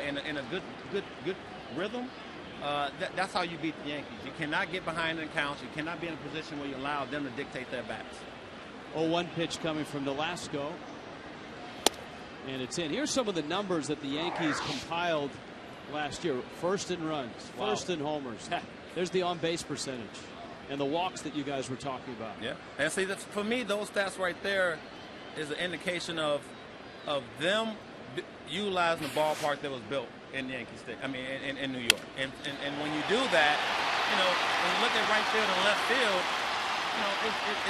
K: in a good rhythm, that's how you beat the Yankees. You cannot get behind in counts. You cannot be in a position where you allow them to dictate their bats.
C: 0-1 pitch coming from Nolasco. And it's in. Here's some of the numbers that the Yankees compiled last year. First in runs, first in homers. There's the on-base percentage and the walks that you guys were talking about.
K: Yeah. And see, for me, those stats right there is an indication of them utilizing the ballpark that was built in Yankee Stadium. I mean, in New York. And when you do that, you know, when you look at right field and left field, you know,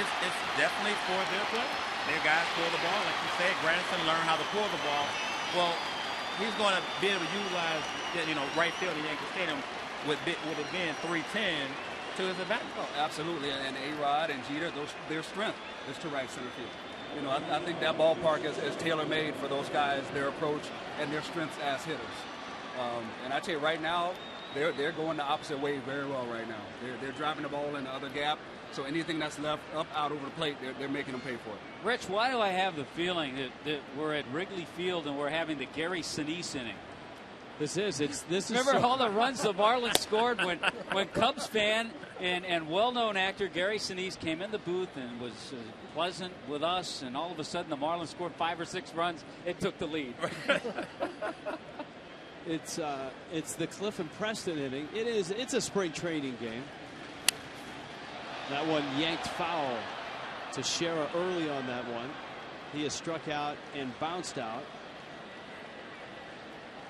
K: it's definitely for their play. Their guys pull the ball, like you said. Granderson learned how to pull the ball. Well, he's going to be able to utilize, you know, right field in Yankee Stadium with it being 310 to his advantage.
J: Oh, absolutely. And A-Rod and Jeter, their strength is to right center field. You know, I think that ballpark is tailor-made for those guys, their approach, and their strengths as hitters. And I tell you, right now, they're going the opposite way very well right now. They're driving the ball in the other gap, so anything that's left up, out over the plate, they're making them pay for it.
D: Rich, why do I have the feeling that we're at Wrigley Field and we're having the Gary Sinise inning?
C: This is
D: Remember all the runs the Marlins scored when Cubs fan and well-known actor Gary Sinise came in the booth and was pleasant with us, and all of a sudden the Marlins scored 5 or 6 runs. It took the lead.
C: It's the Cliff and Preston inning. It's a spring training game. That one yanked foul to Shera early on that one. He has struck out and bounced out.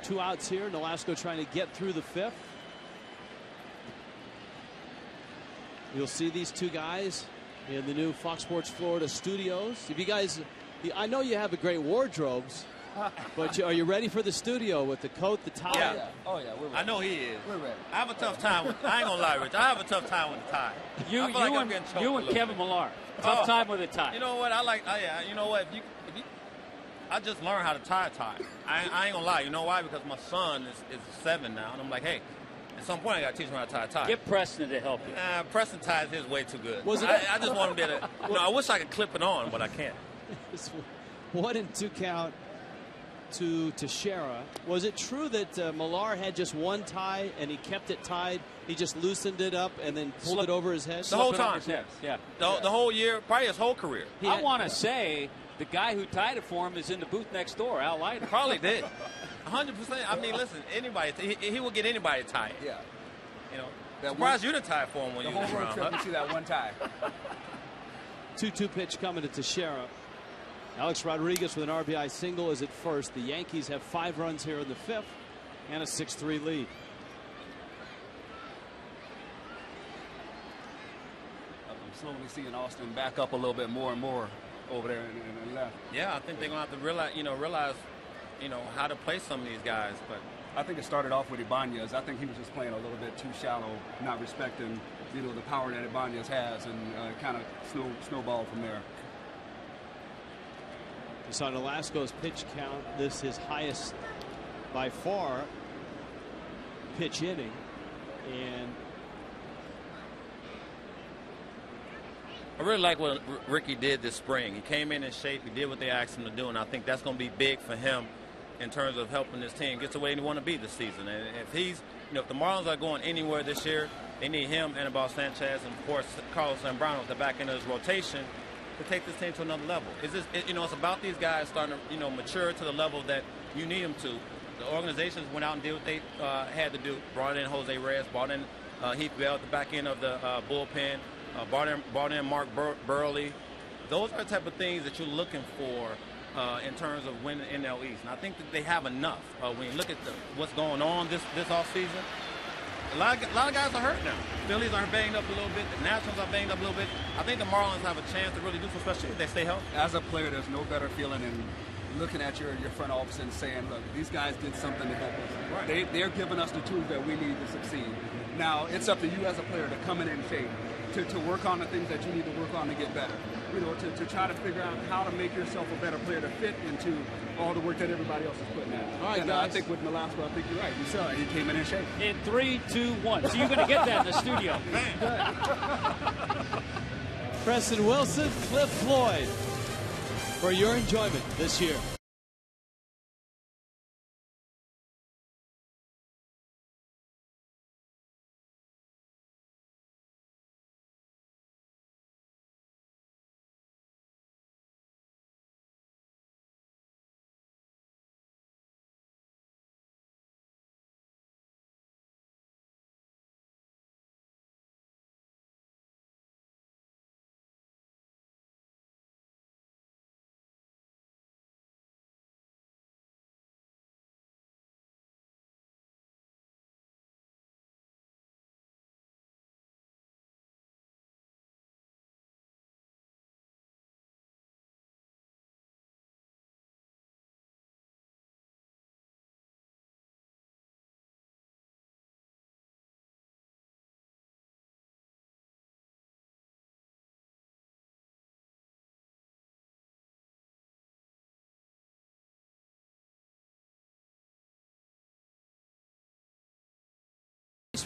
C: 2 outs here. Nolasco trying to get through the 5th. You'll see these 2 guys in the new Fox Sports Florida studios. If you guys, I know you have a great wardrobes, but are you ready for the studio with the coat, the tie?
K: Yeah.
J: Oh, yeah, we're ready.
K: I know he is.
J: We're ready.
K: I have a tough time with, I ain't going to lie, Rich. I have a tough time with the tie.
D: You and Kevin Millar. Tough time with a tie.
K: You know what? You know what? I just learned how to tie a tie. I ain't gonna lie. You know why? Because my son is 7 now, and I'm like, hey, at some point I gotta teach him how to tie a tie.
D: Get Preston to help you.
K: Preston ties his way too good.
C: I
K: just want him to. You know, I wish I could clip it on, but I can't.
C: 1-2 count to Shera. Was it true that Millar had just 1 tie and he kept it tied? He just loosened it up and then pulled it over his head?
K: The whole time.
D: Yeah.
K: The whole year, probably his whole career.
D: I want to say the guy who tied it for him is in the booth next door, Al Leiter.
K: Probably did. 100%. I mean, listen, anybody, he will get anybody to tie it.
J: Yeah.
K: You know, surprised you to tie it for him when you was around.
J: You see that 1 tie.
C: 2-2 pitch coming to Teixeira. Alex Rodriguez with an RBI single is at first. The Yankees have 5 runs here in the 5th and a 6-3 lead.
J: I'm slowly seeing Austin back up a little bit more and more over there in the left.
K: Yeah, I think they're going to have to realize, how to play some of these guys. But
J: I think it started off with Ibanes. I think he was just playing a little bit too shallow, not respecting, the power that Ibanes has, and kind of snowballed from there.
C: You saw Nolasco's pitch count. This his highest by far pitch inning. And
K: I really like what Ricky did this spring. He came in shape. He did what they asked him to do, and I think that's going to be big for him in terms of helping this team get to where they want to be this season. And if if the Marlins are going anywhere this year, they need him, Anibal Sanchez, and of course Carlos Zambrano at the back end of his rotation to take this team to another level. It's about these guys starting to mature to the level that you need them to. The organizations went out and did what they had to do. Brought in Jose Reyes, brought in Heath at the back end of the bullpen. Brought in Mark Burley. Those are the type of things that you're looking for in terms of winning NL East. And I think that they have enough. When you look at what's going on this offseason, a lot of guys are hurt now. Phillies are banged up a little bit. The Nationals are banged up a little bit. I think the Marlins have a chance to really do some special if they stay healthy.
J: As a player, there's no better feeling than looking at your front office and saying, look, these guys did something to help us. Right. They're giving us the tools that we need to succeed. Now, it's up to you as a player to come in shape, to work on the things that you need to work on to get better. To try to figure out how to make yourself a better player to fit into all the work that everybody else is putting out.
C: All right,
J: and I think with Nolasco, I think you're right. You saw it. He came in shape.
D: In 3, 2, 1. So you're going to get that in the studio.
C: Preston Wilson, Cliff Floyd, for your enjoyment this year.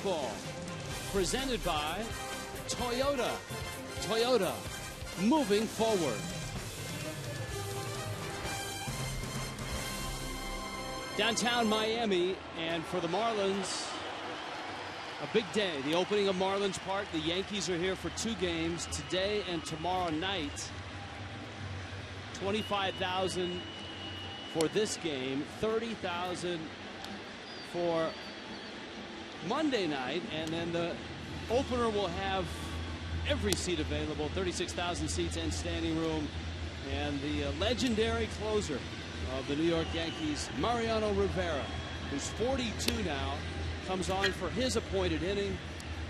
C: Baseball, presented by Toyota. Toyota, moving forward. Downtown Miami, and for the Marlins, a big day. The opening of Marlins Park. The Yankees are here for 2 games today and tomorrow night. 25,000 for this game, 30,000 for Monday night, and then the opener will have every seat available, 36,000 seats and standing room, and the legendary closer of the New York Yankees, Mariano Rivera, who's 42 now, comes on for his appointed inning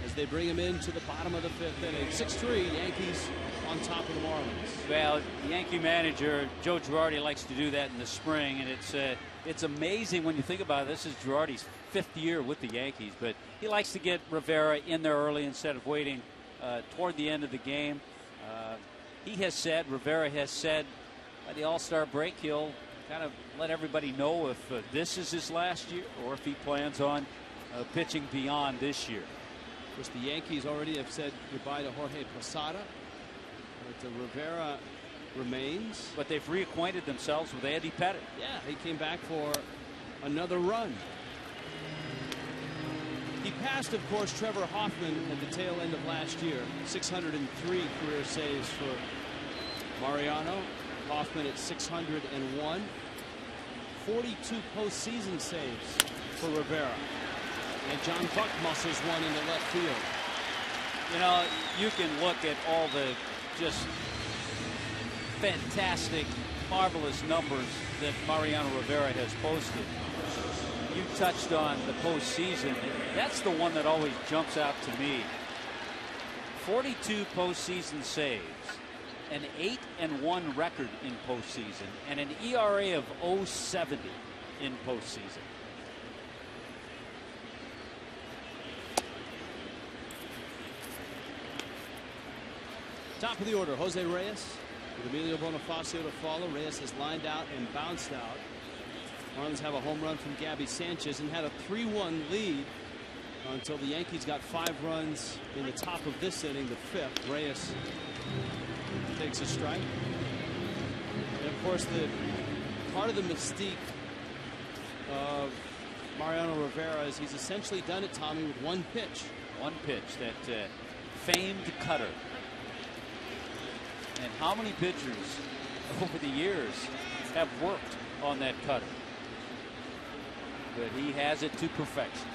C: as they bring him into the bottom of the 5th inning. 6-3, Yankees on top of the Marlins.
D: Well, Yankee manager Joe Girardi likes to do that in the spring, and it's amazing when you think about it. This is Girardi's 5th year with the Yankees, but he likes to get Rivera in there early instead of waiting toward the end of the game. Rivera has said by the All-Star break he'll kind of let everybody know if this is his last year or if he plans on pitching beyond this year.
C: Of course, the Yankees already have said goodbye to Jorge Posada, but Rivera remains.
D: But they've reacquainted themselves with Andy Pettitte.
C: Yeah, he came back for another run. He passed, of course, Trevor Hoffman at the tail end of last year. 603 career saves for Mariano. Hoffman at 601. 42 postseason saves for Rivera. And John Buck muscles one into left field.
D: You know, you can look at all the just fantastic, marvelous numbers that Mariano Rivera has posted. You touched on the postseason. That's the one that always jumps out to me. 42 postseason saves, an 8-1 record in postseason, and an ERA of 0.70 in postseason.
C: Top of the order, Jose Reyes with Emilio Bonifacio to follow. Reyes has lined out and bounced out. Marlins have a home run from Gabby Sanchez and had a 3-1 lead until the Yankees got 5 runs in the top of this inning, the 5th. Reyes takes a strike. And of course, the part of the mystique of Mariano Rivera is he's essentially done it, Tommy, with one pitch.
D: One pitch, that famed cutter. And how many pitchers over the years have worked on that cutter? But he has it to perfection.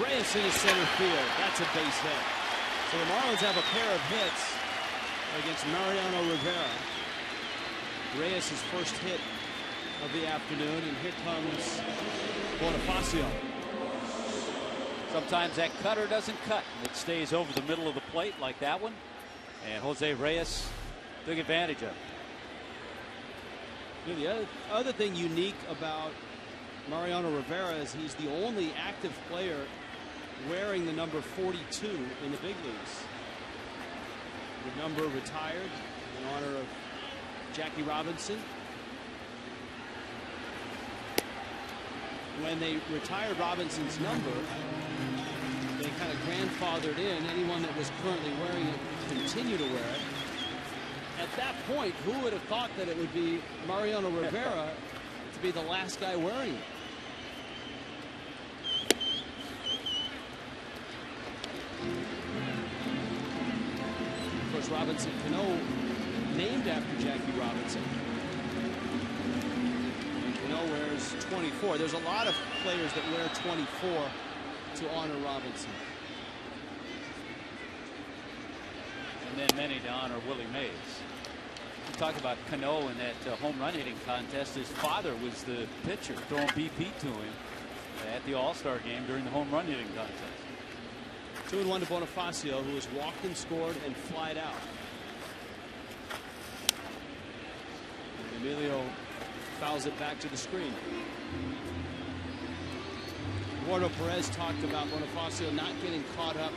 C: Reyes in his center field. That's a base hit. So the Marlins have a pair of hits against Mariano Rivera. Reyes' first hit of the afternoon, and here comes Bonifacio.
D: Sometimes that cutter doesn't cut. It stays over the middle of the plate like that one. And Jose Reyes took advantage of it.
C: The other thing unique about Mariano Rivera is he's the only active player wearing the number 42 in the big leagues. The number retired in honor of Jackie Robinson. When they retired Robinson's number, they kind of grandfathered in anyone that was currently wearing it continue to wear it. At that point, who would have thought that it would be Mariano Rivera to be the last guy wearing it? Of course, Robinson Cano named after Jackie Robinson. And Cano wears 24. There's a lot of players that wear 24 to honor Robinson.
D: And then many to honor Willie Mays. You talk about Cano in that home run hitting contest. His father was the pitcher throwing BP to him at the All-Star game during the home run hitting contest.
C: 2-1 to Bonifacio, who has walked and scored and flied out. And Emilio fouls it back to the screen. Eduardo Perez talked about Bonifacio not getting caught up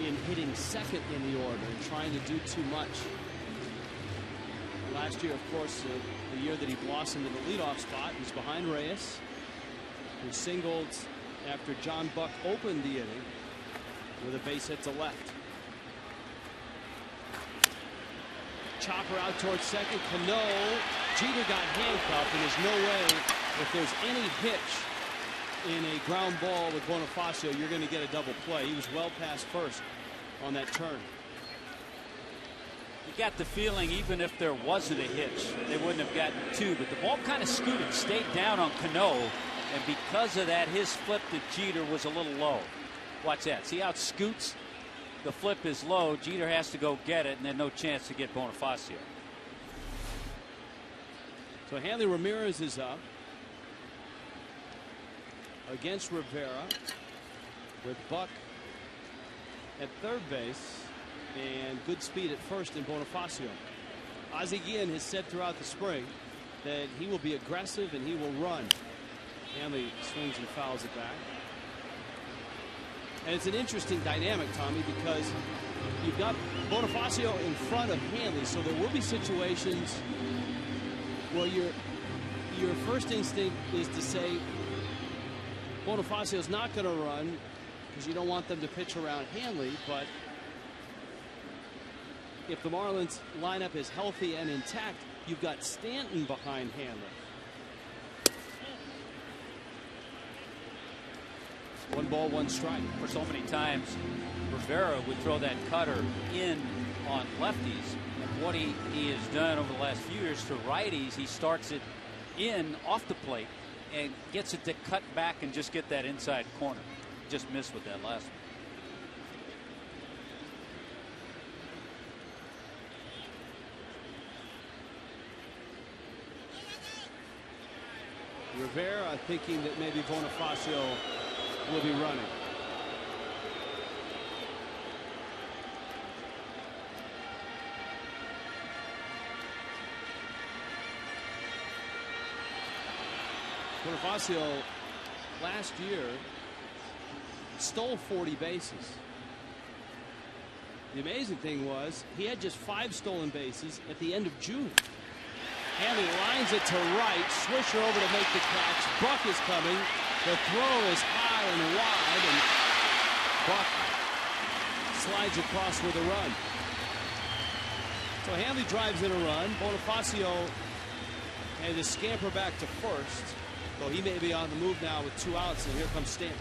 C: in hitting second in the order and trying to do too much. Last year, of course, the year that he blossomed in the leadoff spot, he's behind Reyes, who singled after John Buck opened the inning with a base hit to left. Chopper out towards second. Cano. Jeter got handcuffed, and there's no way, if there's any hitch in a ground ball with Bonifacio, you're going to get a double play. He was well past first on that turn.
D: You got the feeling even if there wasn't a hitch, they wouldn't have gotten two, but the ball kind of scooted, stayed down on Cano, and because of that, his flip to Jeter was a little low. Watch that. See how it scoots? The flip is low. Jeter has to go get it, and then no chance to get Bonifacio.
C: So Hanley Ramirez is up against Rivera with Buck at third base and good speed at first in Bonifacio. Azie has said throughout the spring that he will be aggressive and he will run. Hanley swings and fouls it back. And it's an interesting dynamic, Tommy, because you've got Bonifacio in front of Hanley, so there will be situations where your first instinct is to say Bonifacio's not going to run because you don't want them to pitch around Hanley, but if the Marlins lineup is healthy and intact, you've got Stanton behind Hanley. 1 ball, 1 strike.
D: For so many times, Rivera would throw that cutter in on lefties. And what he has done over the last few years to righties, he starts it in off the plate and gets it to cut back and just get that inside corner. Just missed with that last
C: one. Rivera thinking that maybe Bonifacio will be running. Bonifacio last year stole 40 bases. The amazing thing was he had just 5 stolen bases at the end of June. Hanley lines it to right. Swisher over to make the catch. Buck is coming. The throw is high and wide, and Buck slides across with a run. So Hanley drives in a run. Bonifacio had to scamper back to first, though he may be on the move now with 2 outs, and here comes Stanton.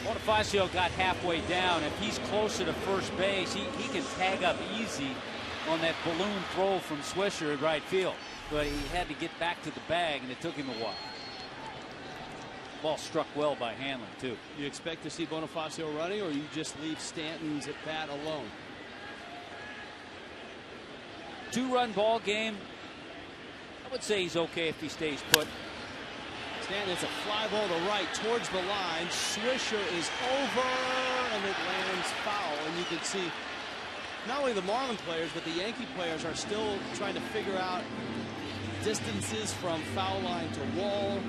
D: Bonifacio got halfway down. If he's closer to first base, he can tag up easy on that balloon throw from Swisher at right field. But he had to get back to the bag, and it took him a while. Ball struck well by Hanley, too.
C: You expect to see Bonifacio running, or you just leave Stanton's at bat alone?
D: 2-run ball game. I would say he's okay if he stays put.
C: Stanton, it's a fly ball to right towards the line. Swisher is over, and it lands foul. And you can see not only the Marlin players, but the Yankee players are still trying to figure out distances from foul line to wall,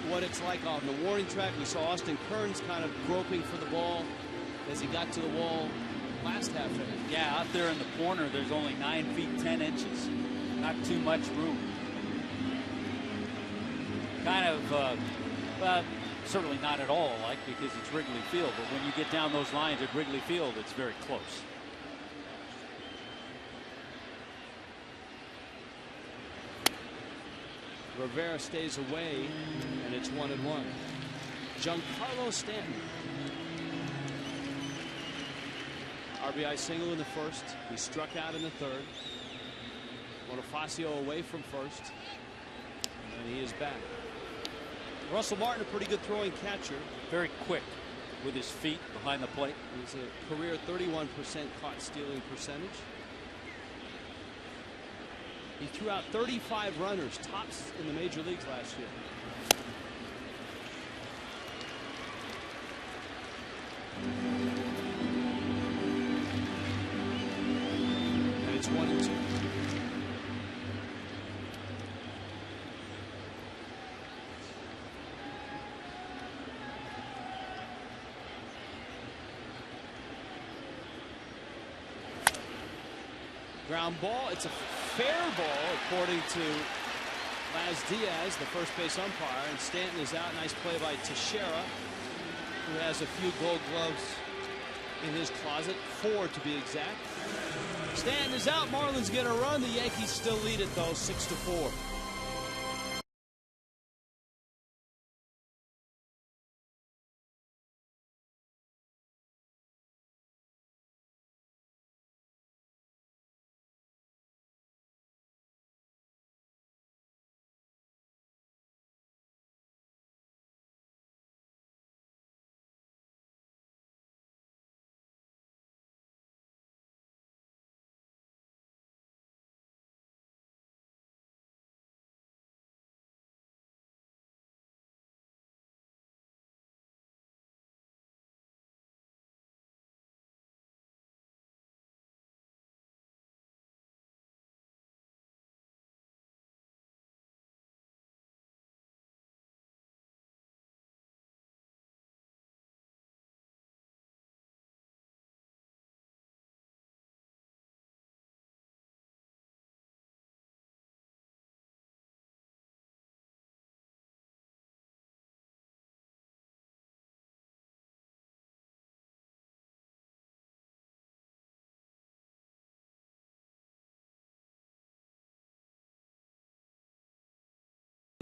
C: what it's like on the warning track. We saw Austin Kearns kind of groping for the ball as he got to the wall last half inning.
D: Yeah, out there in the corner, there's only 9 feet 10 inches. Not too much room. Kind of, well, certainly not at all alike because it's Wrigley Field. But when you get down those lines at Wrigley Field, it's very close.
C: Rivera stays away, and it's 1-1. Giancarlo Stanton. RBI single in the first. He struck out in the third. Bonifacio away from first. And he is back. Russell Martin, a pretty good throwing catcher.
D: Very quick with his feet behind the plate.
C: He's a career 31% caught stealing percentage. He threw out 35 runners, tops in the major leagues last year. And it's 1-2. Ground ball. It's a fair ball, according to Laz Diaz, the first base umpire. And Stanton is out. Nice play by Teixeira, who has a few Gold Gloves in his closet, 4 to be exact. Stanton is out. Marlins get a run. The Yankees still lead it, though, 6-4.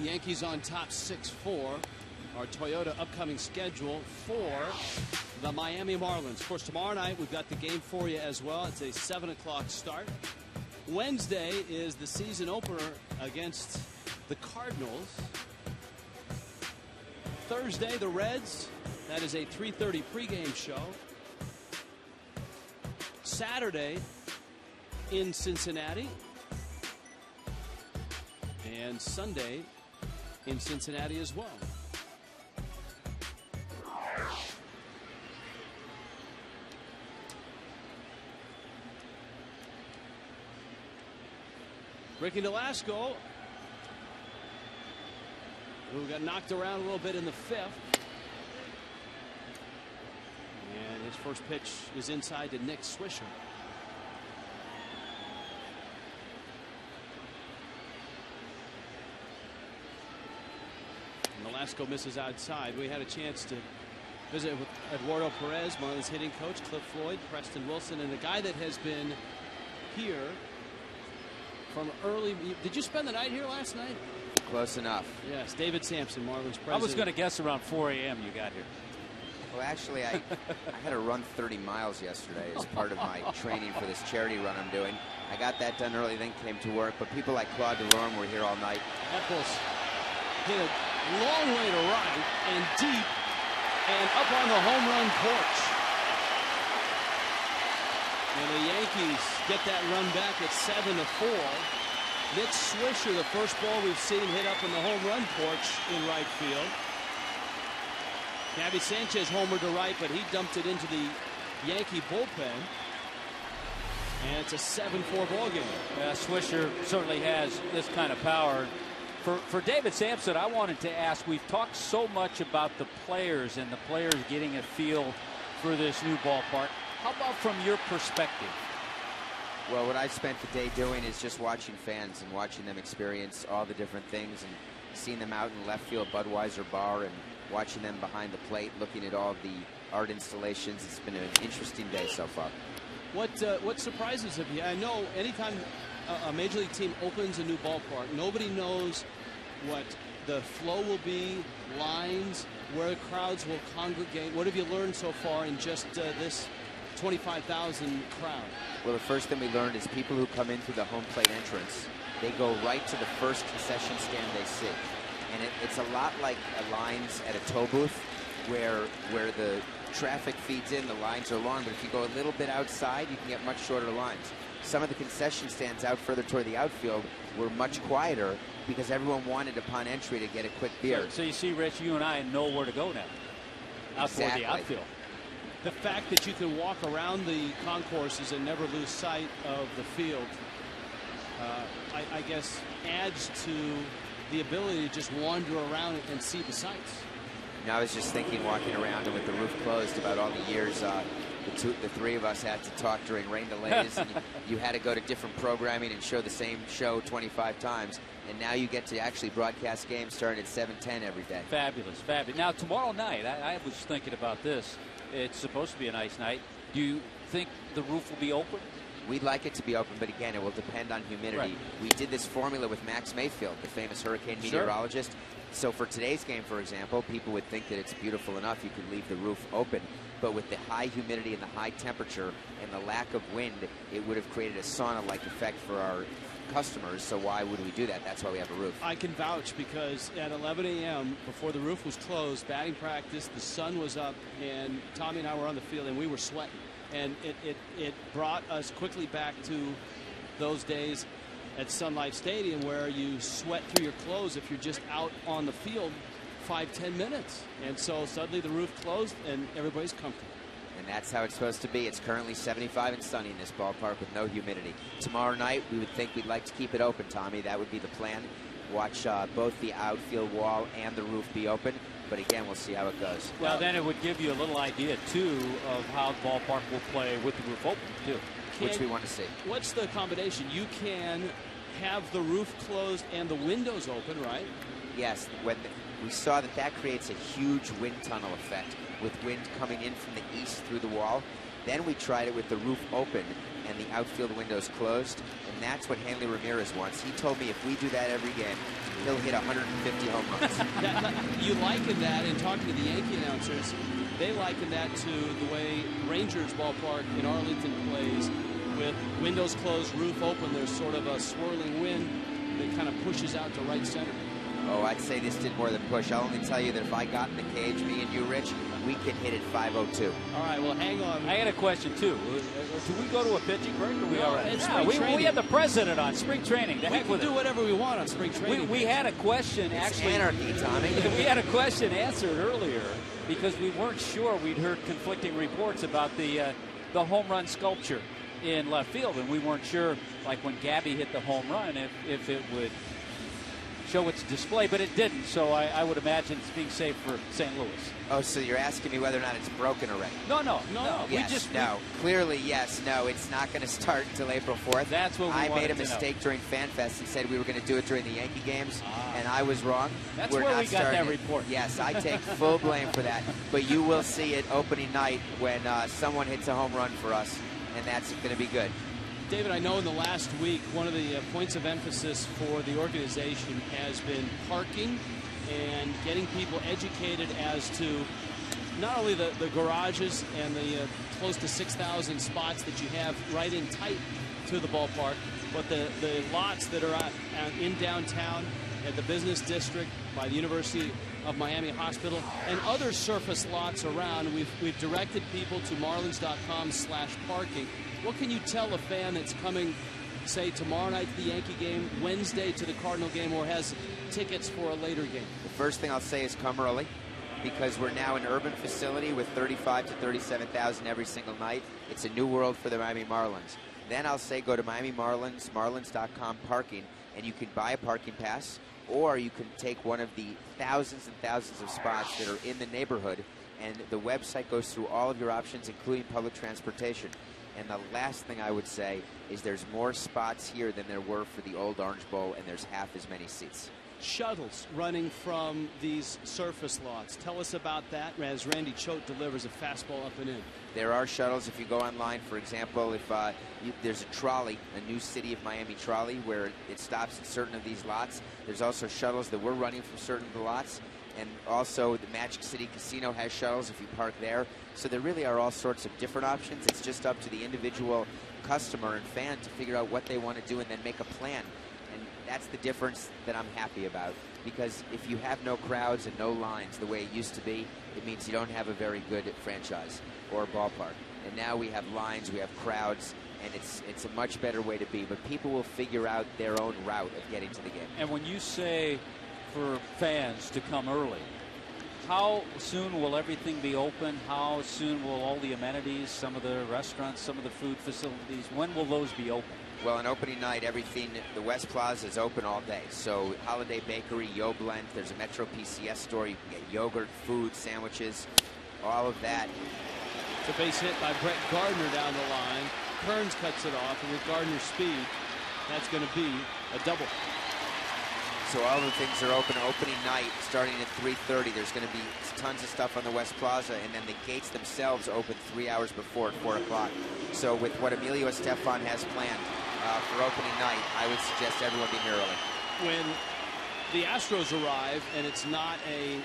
C: Yankees on top 6-4. Our Toyota upcoming schedule for the Miami Marlins. Of course, tomorrow night we've got the game for you as well. It's a 7 o'clock start. Wednesday is the season opener against the Cardinals. Thursday, the Reds. That is a 3:30 pregame show. Saturday in Cincinnati. And Sunday in Cincinnati as well. Ricky Nolasco, who got knocked around a little bit in the 5th. And his first pitch is inside to Nick Swisher. Nolasco misses outside. We had a chance to visit with Eduardo Perez, Marlins hitting coach, Cliff Floyd, Preston Wilson, and a guy that has been here from early. Did you spend the night here last night?
L: Close enough.
C: Yes, David Samson, Marlins president.
D: I was going to guess around 4 a.m. you got here.
L: Well, actually, I had to run 30 miles yesterday as part of my training for this charity run I'm doing. I got that done early, then came to work. But people like Claude Delorme were here all night.
C: Eccles hit a long way to right and deep and up on the home run porch. And the Yankees get that run back at 7-4. Nick Swisher, the first ball we've seen hit up in the home run porch in right field. Gabby Sanchez homered to right, but he dumped it into the Yankee bullpen. And it's a 7-4 ball game.
D: Yeah, Swisher certainly has this kind of power. For David Samson, I wanted to ask, we've talked so much about the players and the players getting a feel for this new ballpark. How about from your perspective?
L: Well, what I've spent the day doing is just watching fans and watching them experience all the different things and seeing them out in left field Budweiser Bar and watching them behind the plate, looking at all the art installations. It's been an interesting day so far.
C: What surprises have you? I know anytime a major league team opens a new ballpark, nobody knows what the flow will be, lines, where crowds will congregate. What have you learned so far in just this 25,000 crowd?
L: Well, the first thing we learned is people who come in through the home plate entrance, they go right to the first concession stand they see. And it's a lot like lines at a toll booth where the traffic feeds in, the lines are long, but if you go a little bit outside, you can get much shorter lines. Some of the concession stands out further toward the outfield were much quieter because everyone wanted upon entry to get a quick beer.
D: So you see, Rich, you and I know where to go now. Out toward the outfield.
C: The fact that you can walk around the concourses and never lose sight of the field, I guess, adds to the ability to just wander around and see the sights.
L: Now, I was just thinking, walking around and with the roof closed, about all the years the the three of us had to talk during rain delays, and you had to go to different programming and show the same show 25 times. And now you get to actually broadcast games starting at 7:10 every day.
D: Fabulous, fabulous. Now, tomorrow night, I was thinking about this. It's supposed to be a nice night. Do you think the roof will be open?
L: We'd like it to be open, but again, it will depend on humidity.
D: Right.
L: We did this formula with Max Mayfield, the famous hurricane meteorologist. So for today's game, for example, people would think that it's beautiful enough you could leave the roof open. But with the high humidity and the high temperature and the lack of wind, it would have created a sauna-like effect for our customers. So why would we do that? That's why we have a roof.
C: I can vouch because at 11 a.m. before the roof was closed, batting practice, the sun was up, and Tommy and I were on the field, and we were sweating. And it brought us quickly back to those days at Sun Life Stadium where you sweat through your clothes if you're just out on the field 5-10 minutes. And so suddenly the roof closed and everybody's comfortable.
L: And that's how it's supposed to be. It's currently 75 and sunny in this ballpark with no humidity. Tomorrow night, we would think we'd like to keep it open, Tommy. That would be the plan. Watch both the outfield wall and the roof be open. But again, we'll see how it goes.
D: Well, then it would give you a little idea, too, of how the ballpark will play with the roof open, too.
L: Which we want to see.
C: What's the combination? You can have the roof closed and the windows open, right?
L: Yes. We saw that creates a huge wind tunnel effect with wind coming in from the east through the wall. Then we tried it with the roof open and the outfield windows closed, and that's what Hanley Ramirez wants. He told me if we do that every game, he'll hit 150 home runs.
C: You liken that, in talking to the Yankee announcers, they liken that to the way Rangers ballpark in Arlington plays with windows closed, roof open. There's sort of a swirling wind that kind of pushes out to right center.
L: Oh, I'd say this did more than push. I'll only tell you that if I got in the cage, me and you, Rich, we could hit it 502.
C: All right, well, hang on.
D: I got a question, too. Do we go to a pitching break, or we all right?
C: We
D: have the president on spring training.
C: We can do whatever we want on spring training.
D: We had a question, actually.
L: Anarchy, Tommy.
D: We had a question answered earlier because we weren't sure. We'd heard conflicting reports about the home run sculpture in left field, and we weren't sure, like when Gabby hit the home run, if it would show its display, but it didn't, so I would imagine it's being saved for St. Louis.
L: Oh, so you're asking me whether or not it's broken already?
D: No.
L: Yes, Clearly, yes. No, it's not going to start until April 4th.
D: That's what we
L: I made a
D: to
L: mistake
D: know.
L: during FanFest and said we were going to do it during the Yankee games, and I was wrong.
D: That's
L: we're
D: where
L: not
D: we got that
L: it.
D: report.
L: Yes, I take full blame for that. But you will see it opening night when someone hits a home run for us, and that's going to be good.
C: David, I know in the last week, one of the points of emphasis for the organization has been parking and getting people educated as to not only the garages and the close to 6,000 spots that you have right in tight to the ballpark, but the lots that are in downtown, at the business district, by the University of Miami Hospital, and other surface lots around. We've directed people to marlins.com/parking. What can you tell a fan that's coming, say, tomorrow night to the Yankee game, Wednesday to the Cardinal game, or has tickets for a later game?
L: The first thing I'll say is come early, because we're now an urban facility with 35 to 37,000 every single night. It's a new world for the Miami Marlins. Then I'll say go to Miami Marlins, marlins.com parking, and you can buy a parking pass, or you can take one of the thousands and thousands of spots that are in the neighborhood, and the website goes through all of your options, including public transportation. And the last thing I would say is there's more spots here than there were for the old Orange Bowl, and there's half as many seats.
C: Shuttles running from these surface lots. Tell us about that as Randy Choate delivers a fastball up and in.
L: There are shuttles. If you go online, for example, if there's a trolley, a new City of Miami trolley, where it stops at certain of these lots. There's also shuttles that we're running from certain of the lots. And also the Magic City Casino has shuttles if you park there. So there really are all sorts of different options. It's just up to the individual customer and fan to figure out what they want to do and then make a plan. And that's the difference that I'm happy about. Because if you have no crowds and no lines the way it used to be, it means you don't have a very good franchise or ballpark. And now we have lines, we have crowds, and it's a much better way to be. But people will figure out their own route of getting to the game.
D: And when you say for fans to come early, how soon will everything be open? How soon will all the amenities, some of the restaurants, some of the food facilities, when will those be open?
L: Well, on opening night, everything, the West Plaza is open all day. So Holiday Bakery, Yo Blend, there's a Metro PCS store. You can get yogurt, food, sandwiches, all of that.
C: It's a base hit by Brett Gardner down the line. Kearns cuts it off, and with Gardner's speed, that's going to be a double.
L: So all the things are open. Opening night starting at 3:30. There's going to be tons of stuff on the West Plaza, and then the gates themselves open 3 hours before at 4 o'clock. So with what Emilio Estefan has planned for opening night, I would suggest everyone be here early.
C: When the Astros arrive and it's not a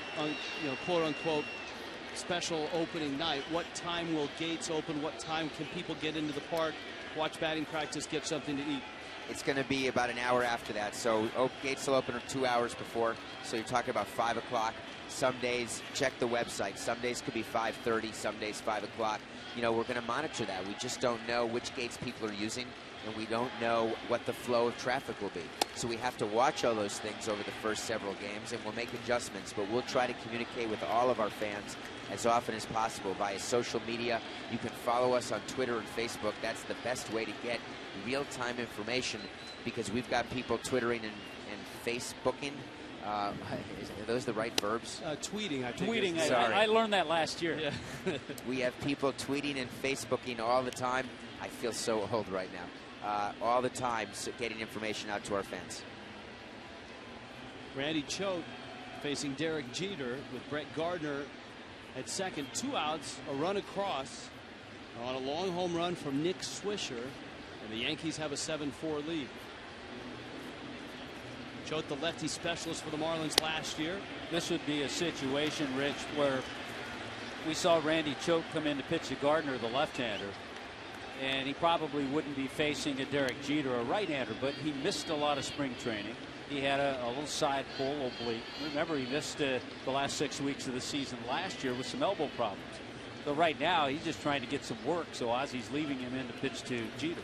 C: quote unquote special opening night, what time will gates open? What time can people get into the park, watch batting practice, get something to eat?
L: It's going to be about an hour after that. So gates will open 2 hours before. So you're talking about 5 o'clock. Some days, check the website. Some days could be 5:30. Some days 5 o'clock. You know, we're going to monitor that. We just don't know which gates people are using, and we don't know what the flow of traffic will be. So we have to watch all those things over the first several games, and we'll make adjustments. But we'll try to communicate with all of our fans as often as possible via social media. You can follow us on Twitter and Facebook. That's the best way to get real-time information, because we've got people twittering and Facebooking. Are those the right verbs?
C: Tweeting, I think.
D: Tweeting.
L: Sorry.
D: I learned that last year.
C: Yeah.
L: We have people tweeting and Facebooking all the time. I feel so old right now. All the time, so getting information out to our fans.
C: Randy Choate facing Derek Jeter with Brett Gardner at second. 2 outs, a run across on a long home run from Nick Swisher, and the Yankees have a 7-4 lead. Choate, the lefty specialist for the Marlins last year.
D: This would be a situation, Rich, where we saw Randy Choate come in to pitch to Gardner, the left-hander, and he probably wouldn't be facing a Derek Jeter, a right-hander, but he missed a lot of spring training. He had a little side pull, oblique. Remember, he missed the last 6 weeks of the season last year with some elbow problems. So right now, he's just trying to get some work, so Ozzy's leaving him in to pitch to Jeter.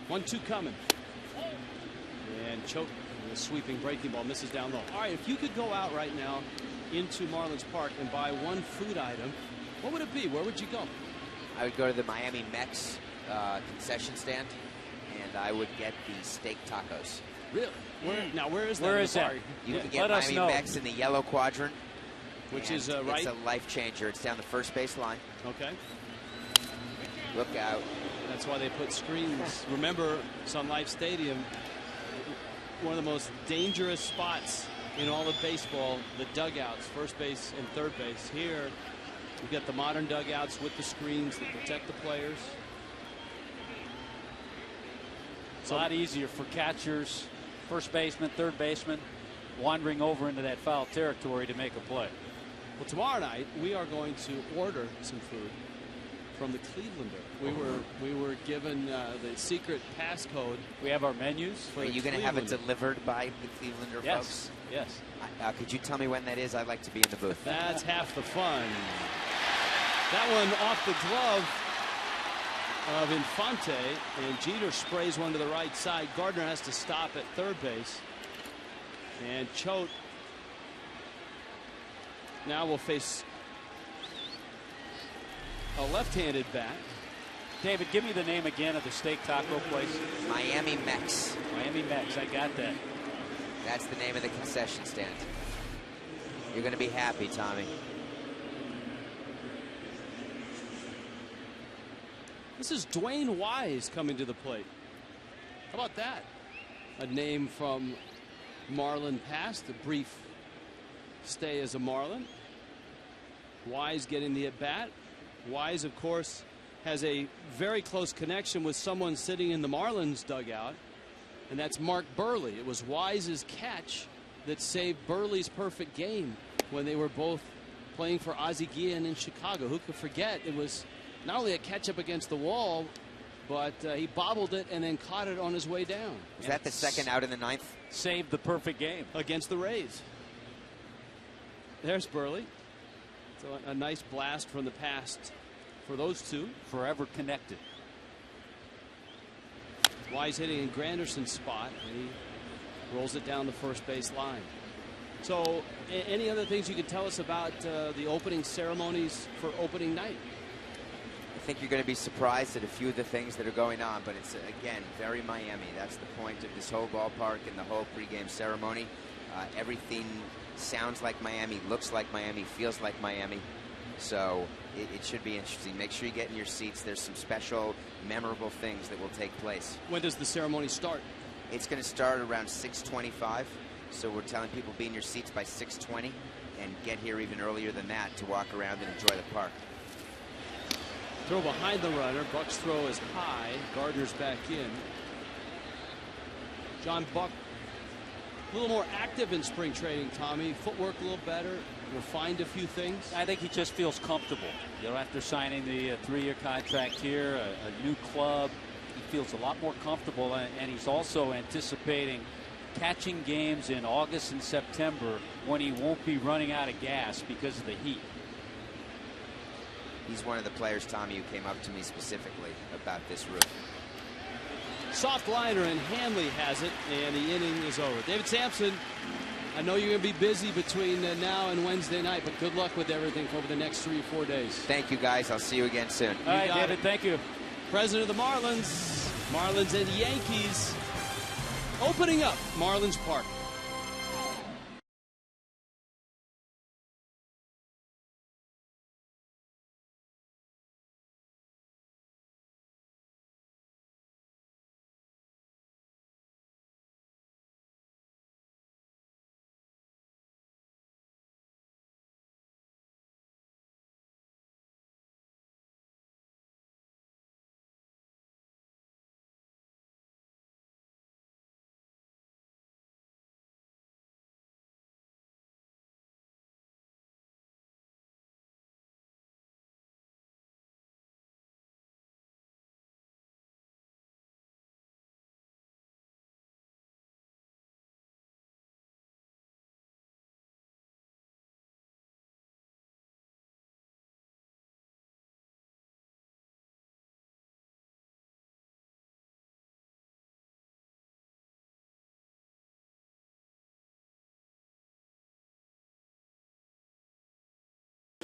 C: 1-2 coming. And Choate, the sweeping breaking ball, misses down low. All right, if you could go out right now into Marlins Park and buy one food item, what would it be? Where would you go?
L: I would go to the Miami Mex concession stand, and I would get the steak tacos.
C: Really? Where is that?
D: Where is that?
L: You can get Miami Mex in the yellow quadrant,
C: which is right.
L: It's a life changer. It's down the first base line.
C: Okay.
L: Look out.
C: That's why they put screens. Remember, Sun Life Stadium, one of the most dangerous spots in all of baseball, the dugouts, first base and third base. Here, you've got the modern dugouts with the screens that protect the players.
D: It's a lot easier for catchers, first baseman, third baseman, wandering over into that foul territory to make a play.
C: Well, tomorrow night we are going to order some food from the Clevelander. We were given the secret passcode.
D: We have our menus.
L: Are you going to have it delivered by the Clevelander folks?
D: Yes.
L: Could you tell me when that is? I'd like to be in the booth.
C: That's half the fun. That one off the glove of Infante, and Jeter sprays one to the right side. Gardner has to stop at third base, and Choate now will face a left-handed bat.
D: David, give me the name again of the steak taco place.
L: Miami Mex.
D: Miami Mex, I got that.
L: That's the name of the concession stand. You're going to be happy, Tommy.
C: This is Dwayne Wise coming to the plate. How about that? A name from Marlin past, a brief stay as a Marlin. Wise getting the at-bat. Wise, of course, has a very close connection with someone sitting in the Marlins dugout, and that's Mark Burley. It was Wise's catch that saved Burley's perfect game when they were both playing for Azie in Chicago. Who could forget? It was not only a catch up against the wall, but he bobbled it and then caught it on his way down.
L: Was that the second out in the ninth?
D: Saved the perfect game
C: against the Rays. There's Burley. So a nice blast from the past for those two.
D: Forever connected.
C: Wise hitting in Granderson's spot, and he rolls it down the first base line. So any other things you could tell us about the opening ceremonies for opening night?
L: I think you're going to be surprised at a few of the things that are going on, but it's, again, very Miami. That's the point of this whole ballpark and the whole pregame ceremony. Everything sounds like Miami, looks like Miami, feels like Miami. So it should be interesting. Make sure you get in your seats. There's some special, memorable things that will take place.
C: When does the ceremony start?
L: It's going to start around 6:25. So we're telling people be in your seats by 6:20 and get here even earlier than that to walk around and enjoy the park.
C: Throw behind the runner. Buck's throw is high. Gardner's back in. John Buck, a little more active in spring training, Tommy. Footwork a little better. Refined a few things.
D: I think he just feels comfortable. You know, after signing the 3-year contract here, a new club, he feels a lot more comfortable, and he's also anticipating catching games in August and September when he won't be running out of gas because of the heat.
L: He's one of the players, Tommy, who came up to me specifically about this route.
C: Soft liner, and Hanley has it, and the inning is over. David Samson, I know you're going to be busy between now and Wednesday night, but good luck with everything over the next 3 or 4 days.
L: Thank you, guys. I'll see you again soon.
D: All right, David, thank you.
C: President of the Marlins and Yankees opening up Marlins Park.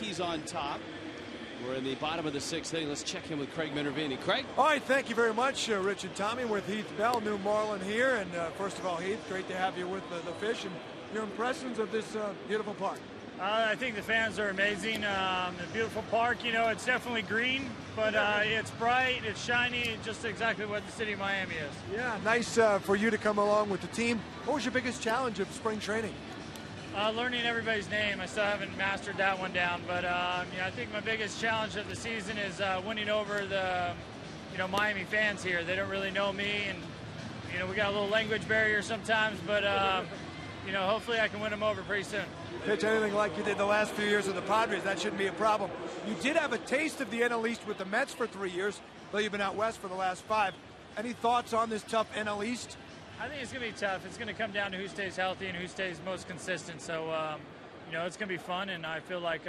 C: He's on top. We're in the bottom of the 6th inning. Let's check in with Craig Minervini. Craig?
E: All right, thank you very much, Rich and Tommy. We're with Heath Bell, new Marlin here. And first of all, Heath, great to have you with the Fish. And your impressions of this beautiful park?
M: I think the fans are amazing. The beautiful park, you know, it's definitely green, but it's bright, it's shiny, just exactly what the city of Miami is.
E: Yeah, nice for you to come along with the team. What was your biggest challenge of spring training?
M: Learning everybody's name. I still haven't mastered that one down, but you know, I think my biggest challenge of the season is winning over the, you know, Miami fans here. They don't really know me, and you know, we got a little language barrier sometimes, but you know, hopefully I can win them over pretty soon.
E: Pitch anything like you did the last few years with the Padres, that shouldn't be a problem. You did have a taste of the NL East with the Mets for 3 years, though you've been out west for the last 5. Any thoughts on this tough NL East?
M: I think it's going to be tough. It's going to come down to who stays healthy and who stays most consistent. So, you know, it's going to be fun, and I feel like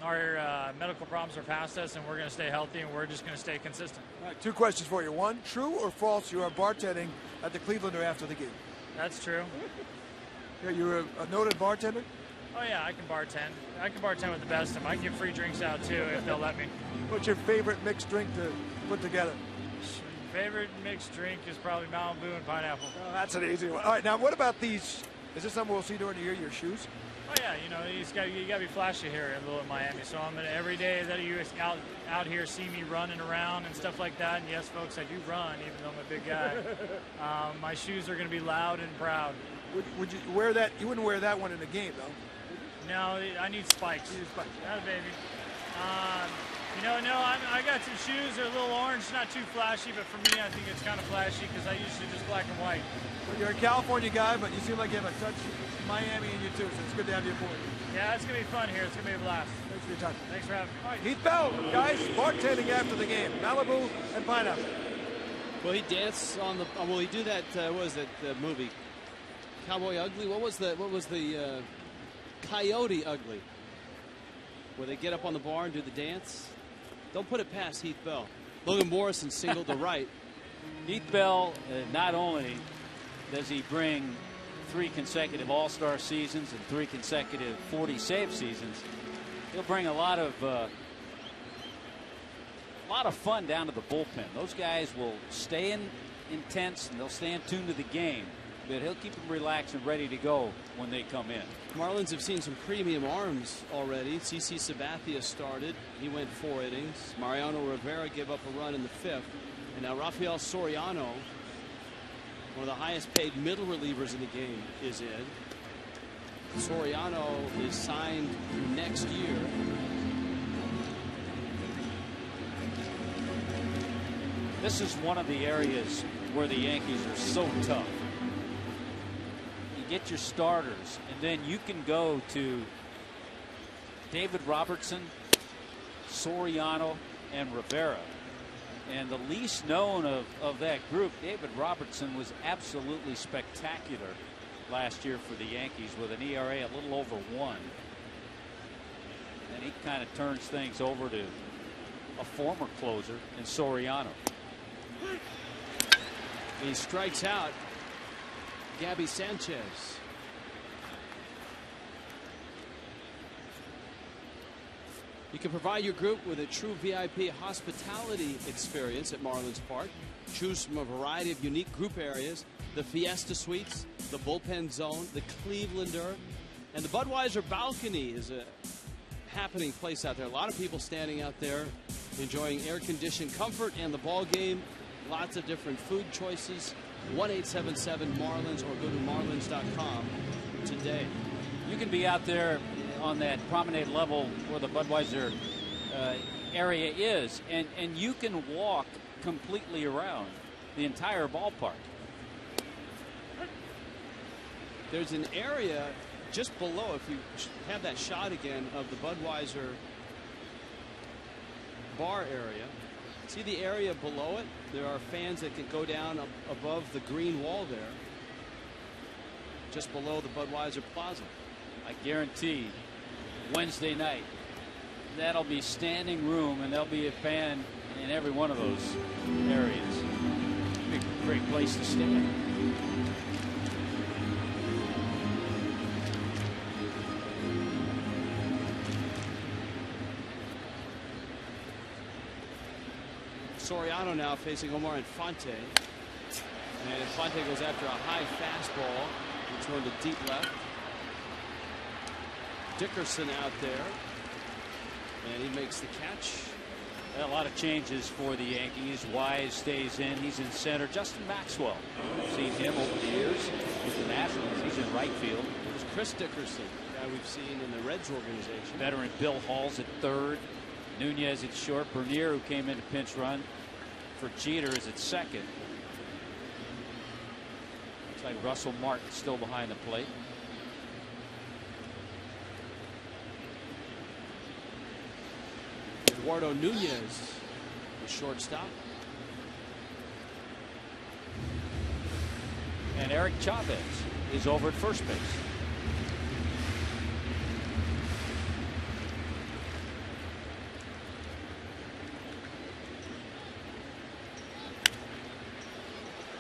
M: our medical problems are past us, and we're going to stay healthy, and we're just going to stay consistent.
E: All right, 2 questions for you. 1, true or false, you are bartending at the Clevelander after the game?
M: That's true.
E: Yeah, you're a noted bartender?
M: Oh, yeah, I can bartend. I can bartend with the best of them. I can give free drinks out, too, if they'll let me.
E: What's your favorite mixed drink to put together?
M: Favorite mixed drink is probably Malibu and pineapple.
E: Oh, that's an easy one. All right, now what about these? Is this something we'll see during the year, your shoes?
M: Oh, yeah, you know, you got to be flashy here in little Miami. So every day that you out here see me running around and stuff like that. And yes, folks, I do run, even though I'm a big guy. My shoes are going to be loud and proud.
E: Would you wear that? You wouldn't wear that one in a game, though.
M: No, I need spikes.
E: You need spikes.
M: That baby. You know, no, I got some shoes. They're a little orange, not too flashy, but for me, I think it's kind of flashy because I usually just black and white.
E: Well, you're a California guy, but you seem like you have a touch of Miami in you, too, so it's good to have you aboard.
M: Yeah, it's going to be fun here. It's going to be a blast.
E: Thanks for your time.
M: Thanks for having me.
E: All right, Heath Bell, guys, bartending after the game. Malibu and pineapple.
C: Well, he danced on the. Well, he do that. What was that movie? Cowboy Ugly. What was the Coyote Ugly? Where they get up on the bar and do the dance. Don't put it past Heath Bell. Logan Morrison singled to right.
D: Heath Bell, not only does he bring 3 consecutive All-Star seasons and 3 consecutive 40-save seasons, he'll bring a lot of fun down to the bullpen. Those guys will stay intense, and they'll stay in tune to the game.
C: but he'll keep them relaxed and ready to go when they come in.
N: Marlins have seen some premium arms already. CC Sabathia started. He went 4 innings. Mariano Rivera gave up a run in the 5th. And now Rafael Soriano, one of the highest paid middle relievers in the game, is in. Soriano is signed next year.
D: This is one of the areas where the Yankees are so tough. You get your starters, and then you can go to David Robertson, Soriano, and Rivera. And the least known of that group, David Robertson, was absolutely spectacular last year for the Yankees with an ERA a little over 1. And he kind of turns things over to a former closer in Soriano.
N: He strikes out Gabby Sanchez. You can provide your group with a true VIP hospitality experience at Marlins Park. Choose from a variety of unique group areas: the Fiesta Suites, the Bullpen Zone, the Clevelander, and the Budweiser Balcony is a happening place out there. A lot of people standing out there enjoying air-conditioned comfort and the ball game. Lots of different food choices. 1-877-MARLINS or go to marlins.com today.
D: You can be out there on that promenade level where the Budweiser area is, and you can walk completely around the entire ballpark.
N: There's an area just below, if you have that shot again, of the Budweiser bar area. See the area below it? There are fans that can go down above the green wall there, just below the Budweiser Plaza.
D: I guarantee Wednesday night that'll be standing room, and there'll be a fan in every one of those areas. Be a great place to stand.
N: Soriano now facing Omar Infante. And Infante goes after a high fastball. It's going to deep left. Dickerson out there. And he makes the catch.
D: A lot of changes for the Yankees. Wise stays in. He's in center. Justin Maxwell. We've seen him over the years with the Nationals. He's in right field.
N: There's Chris Dickerson, the guy we've seen in the Reds organization.
D: Veteran Bill Hall's at third. Nunez at short. Bernier, who came in to pinch run for Jeter, is at second. Looks like Russell Martin still behind the plate.
N: Eduardo Nunez, the shortstop.
D: And Eric Chavez is over at first base.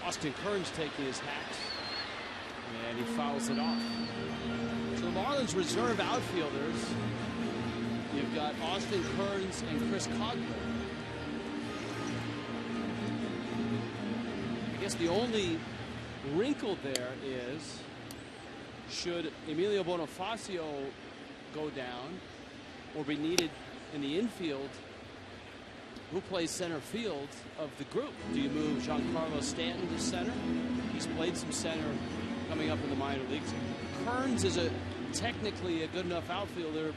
N: Austin Kearns taking his hat, and he fouls it off. So the Marlins reserve outfielders, you've got Austin Kearns and Chris Coghlan. I guess the only wrinkle there is, should Emilio Bonifacio go down or be needed in the infield, who plays center field of the group? Do you move Giancarlo Stanton to center? He's played some center coming up in the minor leagues. Kearns is technically a good enough outfielder.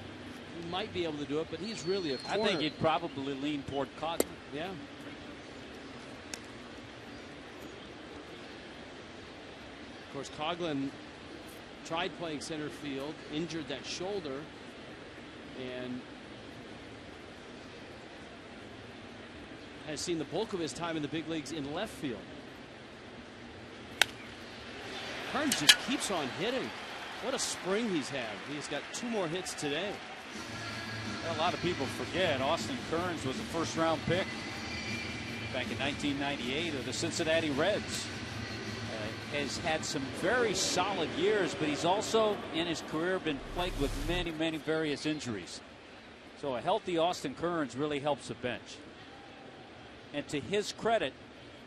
N: He might be able to do it, but he's really a corner.
D: I think he'd probably lean toward Coghlan.
N: Yeah. Of course, Coghlan tried playing center field, injured that shoulder, and has seen the bulk of his time in the big leagues in left field. Kearns just keeps on hitting. What a spring he's had. He's got 2 more hits today.
D: A lot of people forget Austin Kearns was a first-round pick back in 1998 of the Cincinnati Reds. Has had some very solid years, but he's also in his career been plagued with many various injuries. So a healthy Austin Kearns really helps the bench. And to his credit,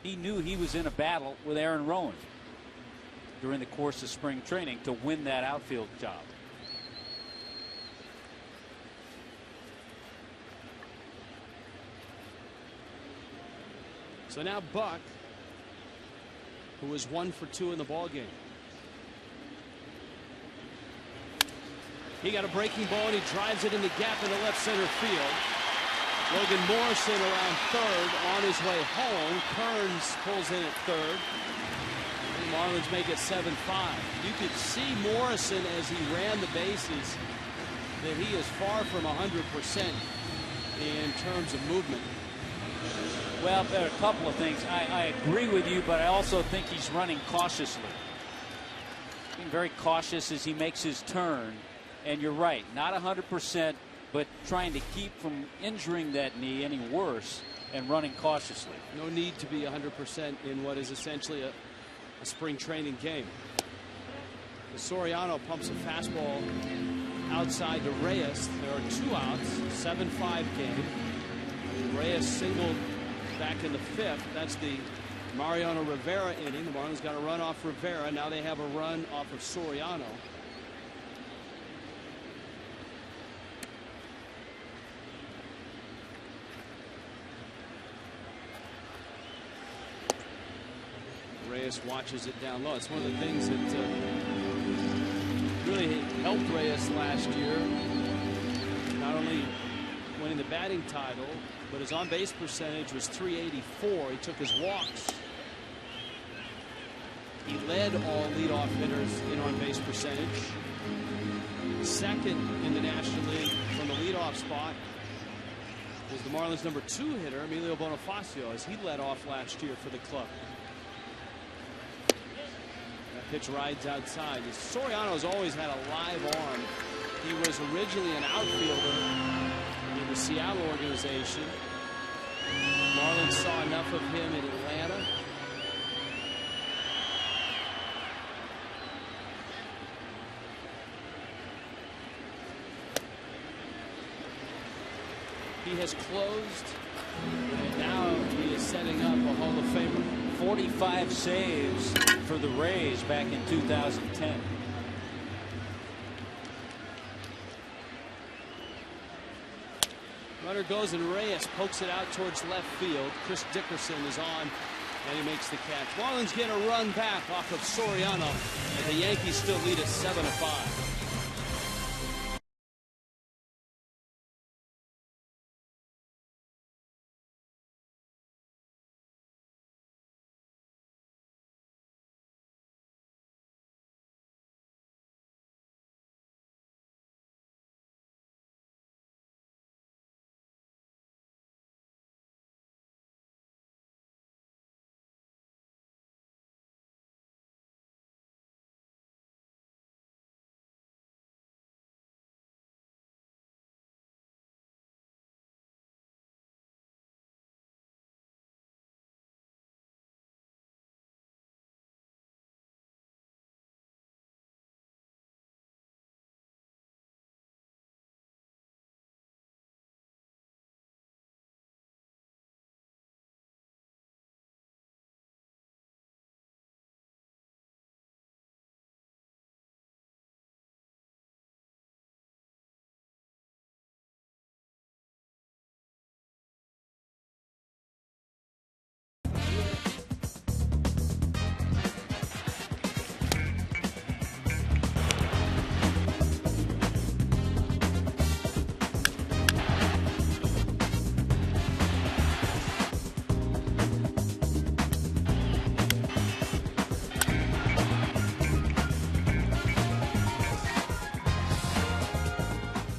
D: he knew he was in a battle with Aaron Rowan. during the course of spring training to win that outfield job.
N: So now Buck, who was 1 for 2 in the ball game. He got a breaking ball and he drives it in the gap in the left center field. Logan Morrison around third on his way home. Kearns pulls in at third. The Marlins make it 7-5. You could see Morrison as he ran the bases that he is far from 100% in terms of movement.
D: Well, there are a couple of things. I agree with you, but I also think he's running cautiously. Being very cautious as he makes his turn. And you're right, not 100%, but trying to keep from injuring that knee any worse and running cautiously.
N: No need to be 100% in what is essentially a spring training game. Soriano pumps a fastball outside to Reyes. There are 2 outs, 7-5 game. Reyes singled back in the 5th. That's the Mariano Rivera inning. The Marlins got a run off Rivera. Now they have a run off of Soriano. Reyes watches it down low. It's one of the things that really helped Reyes last year. Not only winning the batting title, but his on-base percentage was .384. He took his walks. He led all leadoff hitters in on-base percentage. Second in the National League from the leadoff spot was the Marlins' number 2 hitter, Emilio Bonifacio, as he led off last year for the club. Pitch rides outside. Soriano's always had a live arm. He was originally an outfielder in the Seattle organization. Marlins saw enough of him in Atlanta. He has closed, and now he is setting up a Hall of Famer.
D: 45 saves for the Rays back in 2010.
N: Runner goes and Reyes pokes it out towards left field. Chris Dickerson is on and he makes the catch. Marlins get a run back off of Soriano, and the Yankees still lead at 7-5.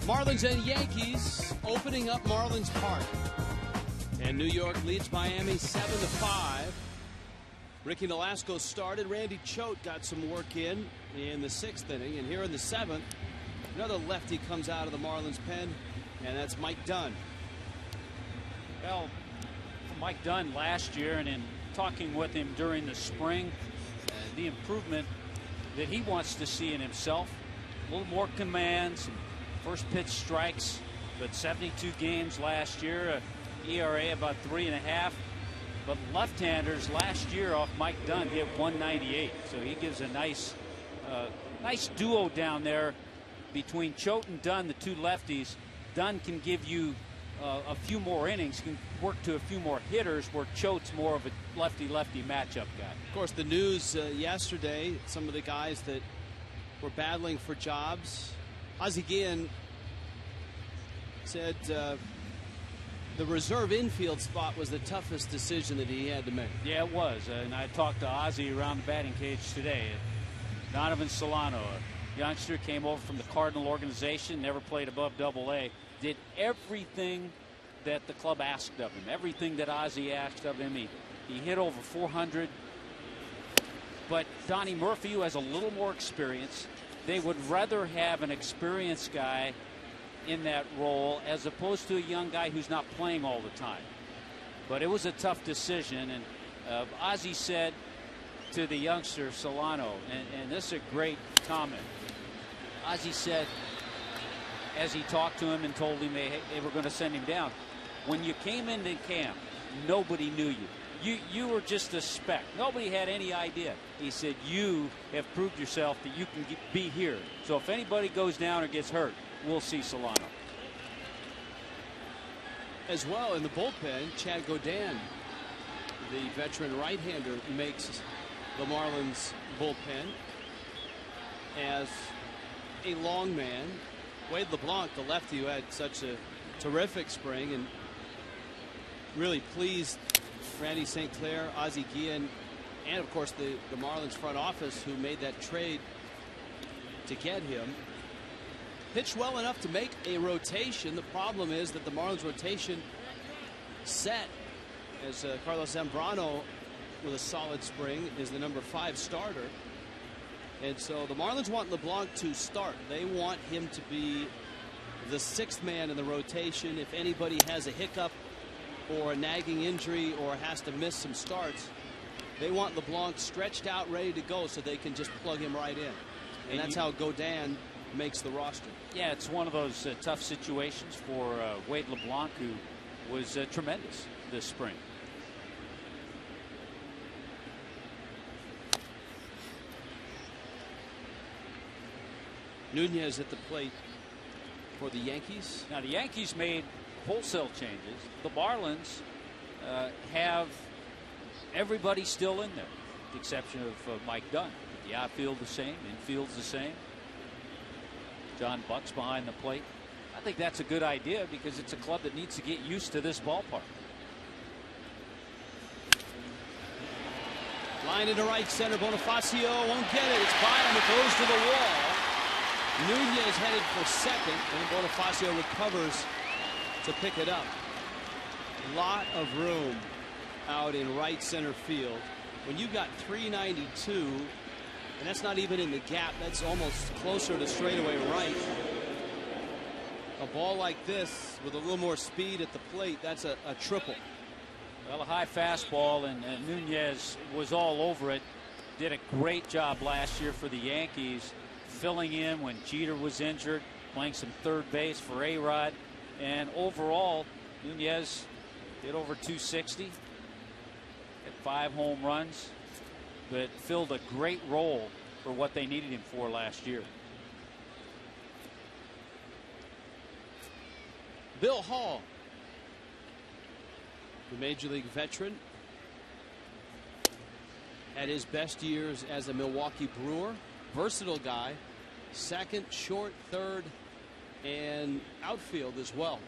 N: Marlins and Yankees opening up Marlins Park. And New York leads Miami 7-5. Ricky Nolasco started. Randy Choate got some work in the 6th inning. And here in the 7th, another lefty comes out of the Marlins pen, and that's Mike Dunn.
D: Well, Mike Dunn last year, and in talking with him during the spring, the improvement that he wants to see in himself. A little more command, some first pitch strikes, but 72 games last year, ERA about 3.5. But left-handers last year off Mike Dunn hit 198, so he gives a nice duo down there between Choate and Dunn, the two lefties. Dunn can give you a few more innings, can work to a few more hitters, where Choate's more of a lefty-lefty matchup guy.
N: Of course, the news yesterday, some of the guys that were battling for jobs. Azie said the reserve infield spot was the toughest decision that he had to make.
D: Yeah, it was. And I talked to Azie around the batting cage today. Donovan Solano, a youngster, came over from the Cardinal organization, never played above Double-A, did everything that the club asked of him, everything that Azie asked of him. He hit over 400. But Donnie Murphy, who has a little more experience, they would rather have an experienced guy in that role as opposed to a young guy who's not playing all the time. But it was a tough decision, and Azie said to the youngster Solano, and this is a great comment. Azie said, as he talked to him and told him they were going to send him down, when you came into camp, nobody knew you. You were just a speck. Nobody had any idea. He said, you have proved yourself that you can be here. So if anybody goes down or gets hurt, we'll see Solano.
N: As well in the bullpen, Chad Godin, the veteran right-hander, makes the Marlins bullpen as a long man. Wade LeBlanc, the lefty who had such a terrific spring and really pleased Randy St. Clair, Azie Guillen, and of course the Marlins front office who made that trade to get him. Pitched well enough to make a rotation. The problem is that the Marlins rotation set as Carlos Zambrano, with a solid spring, is the number 5 starter. And so the Marlins want LeBlanc to start. They want him to be the 6th man in the rotation. If anybody has a hiccup or a nagging injury or has to miss some starts, they want LeBlanc stretched out, ready to go, so they can just plug him right in. And that's how Godin makes the roster.
D: Yeah, it's one of those tough situations for Wade LeBlanc, who was tremendous this spring.
N: Nunez at the plate for the Yankees.
D: Now the Yankees made wholesale changes. The Marlins have everybody still in there, with the exception of Mike Dunn. The outfield the same, infield's the same. John Buck's behind the plate. I think that's a good idea because it's a club that needs to get used to this ballpark.
N: Line into right center. Bonifacio won't get it. It's by him. It goes to the wall. Nunez headed for second, and Bonifacio recovers to pick it up. A lot of room out in right center field. When you've got 392, and that's not even in the gap, that's almost closer to straightaway right. A ball like this with a little more speed at the plate, that's a triple.
D: Well, a high fastball, and Nunez was all over it. Did a great job last year for the Yankees, filling in when Jeter was injured, playing some third base for A-Rod. And overall, Nunez did over 260, had 5 home runs, but filled a great role for what they needed him for last year.
N: Bill Hall, the Major League veteran, had his best years as a Milwaukee Brewer. Versatile guy, second, short, third, and outfield as well.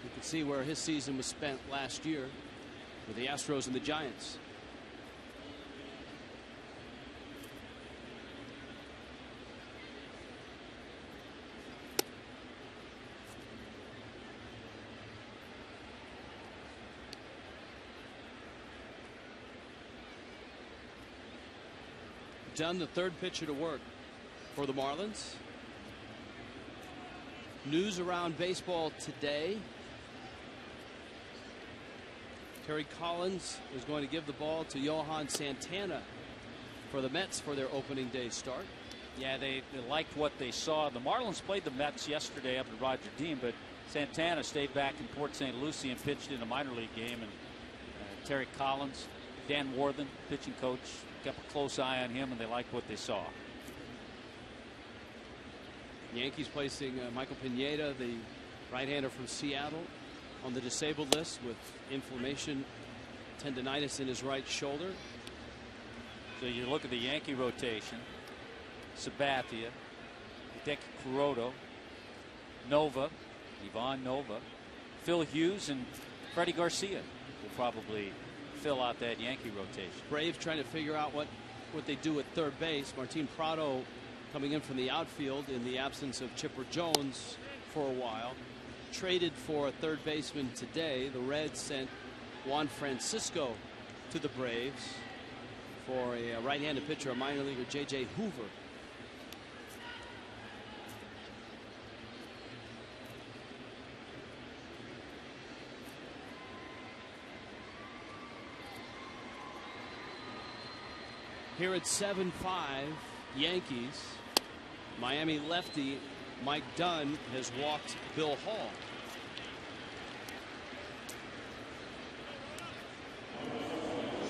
N: You can see where his season was spent last year with the Astros and the Giants. Dunn, the third pitcher to work for the Marlins. News around baseball today. Terry Collins is going to give the ball to Johan Santana for the Mets for their opening day start.
D: Yeah, they liked what they saw. The Marlins played the Mets yesterday up at Roger Dean, but Santana stayed back in Port St. Lucie and pitched in a minor league game and Terry Collins, Dan Worthen, pitching coach, kept a close eye on him, and they liked what they saw.
N: Yankees placing Michael Pineda, the right-hander from Seattle, on the disabled list with inflammation, tendonitis in his right shoulder.
D: So you look at the Yankee rotation: Sabathia, Hideki Kuroda, Nova, Ivan Nova, Phil Hughes, and Freddie Garcia will probably fill out that Yankee rotation.
N: Braves trying to figure out what they do at third base. Martin Prado coming in from the outfield in the absence of Chipper Jones for a while. Traded for a third baseman today. The Reds sent Juan Francisco to the Braves for a right-handed pitcher, a minor leaguer, J.J. Hoover. Here at 7-5, Yankees, Miami lefty Mike Dunn has walked Bill Hall.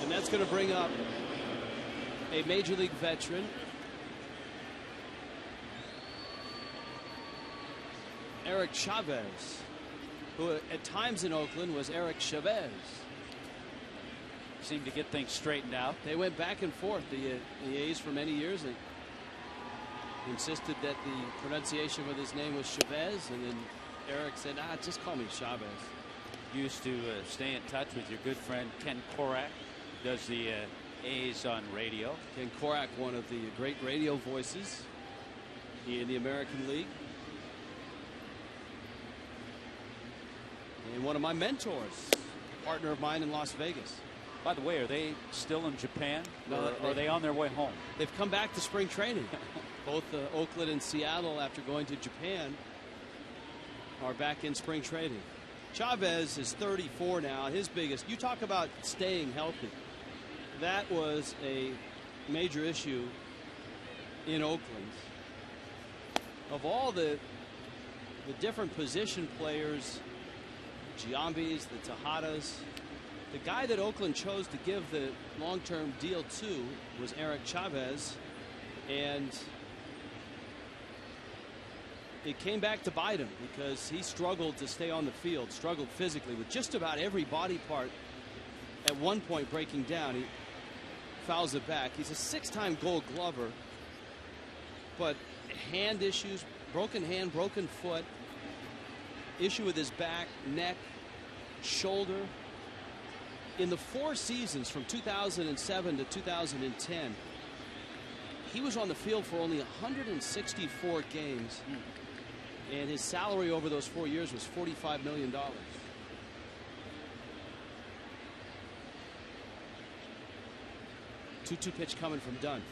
N: And that's going to bring up a major league veteran, Eric Chavez, who at times in Oakland was Eric Chavez.
D: Seemed to get things straightened out.
N: They went back and forth, the A's, for many years. They insisted that the pronunciation of his name was Chavez, and then Eric said, just call me Chavez.
D: Used to stay in touch with your good friend Ken Korak, does the A's on radio.
N: Ken Korak, one of the great radio voices in the American League. And one of my mentors, partner of mine in Las Vegas.
D: By the way, are they still in Japan?
N: No,
D: or are they on their way home?
N: They've come back to spring training. Both Oakland and Seattle, after going to Japan, are back in spring training. Chavez is 34 now. His biggest, you talk about staying healthy. That was a major issue in Oakland. Of all the different position players, Giambis, the Tejadas, the guy that Oakland chose to give the long-term deal to was Eric Chavez, and it came back to bite him because he struggled to stay on the field, struggled physically with just about every body part at one point breaking down. He fouls it back. He's a 6-time Gold Glover, but hand issues, broken hand, broken foot, issue with his back, neck, shoulder. In the 4 seasons from 2007 to 2010, he was on the field for only 164 games, and his salary over those 4 years was $45 million. 2-2 pitch coming from Dunn.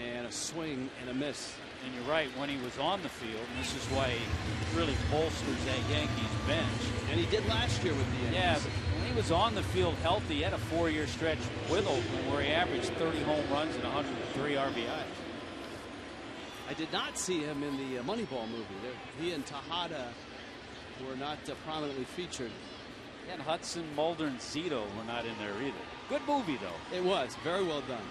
N: And a swing and a miss.
D: And you're right, when he was on the field, and this is why he really bolsters that Yankees bench.
N: And he did last year with the Yankees.
D: Yeah, but when he was on the field healthy, he had a 4-year stretch with Oakland where he averaged 30 home runs and 103 RBIs.
N: I did not see him in the Moneyball movie. He and Tejada were not prominently featured.
D: And Hudson, Mulder, and Zito were not in there either. Good movie, though.
N: It was. Very well done.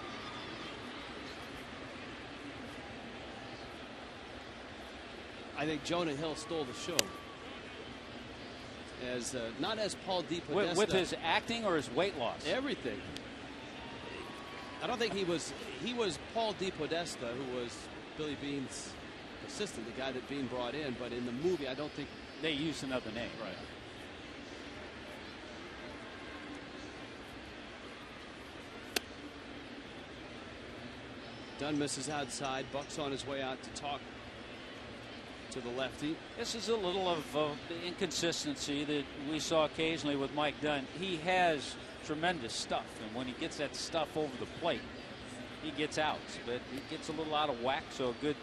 N: I think Jonah Hill stole the show. As not as Paul DePodesta.
D: With his acting or his weight loss?
N: Everything. I don't think he was Paul DePodesta, who was Billy Bean's assistant, the guy that Bean brought in. But in the movie, I don't think
D: they used another name.
N: Right. Dunn misses outside. Buck's on his way out to talk to the lefty.
D: This is a little of the inconsistency that we saw occasionally with Mike Dunn. He has tremendous stuff, and when he gets that stuff over the plate, he gets outs, but he gets a little out of whack. So a good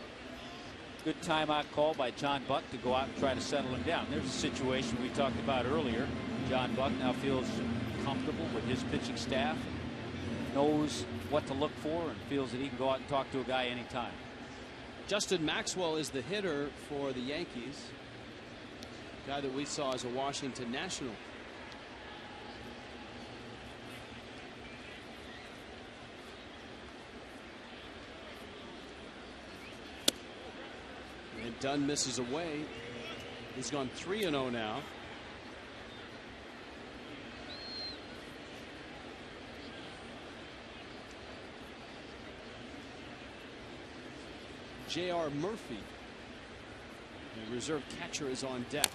D: timeout call by John Buck to go out and try to settle him down. There's a situation we talked about earlier. John Buck now feels comfortable with his pitching staff, knows what to look for, and feels that he can go out and talk to a guy anytime.
N: Justin Maxwell is the hitter for the Yankees, guy that we saw as a Washington National. Dunn misses away. He's gone 3-0 now. J.R. Murphy, the reserve catcher, is on deck.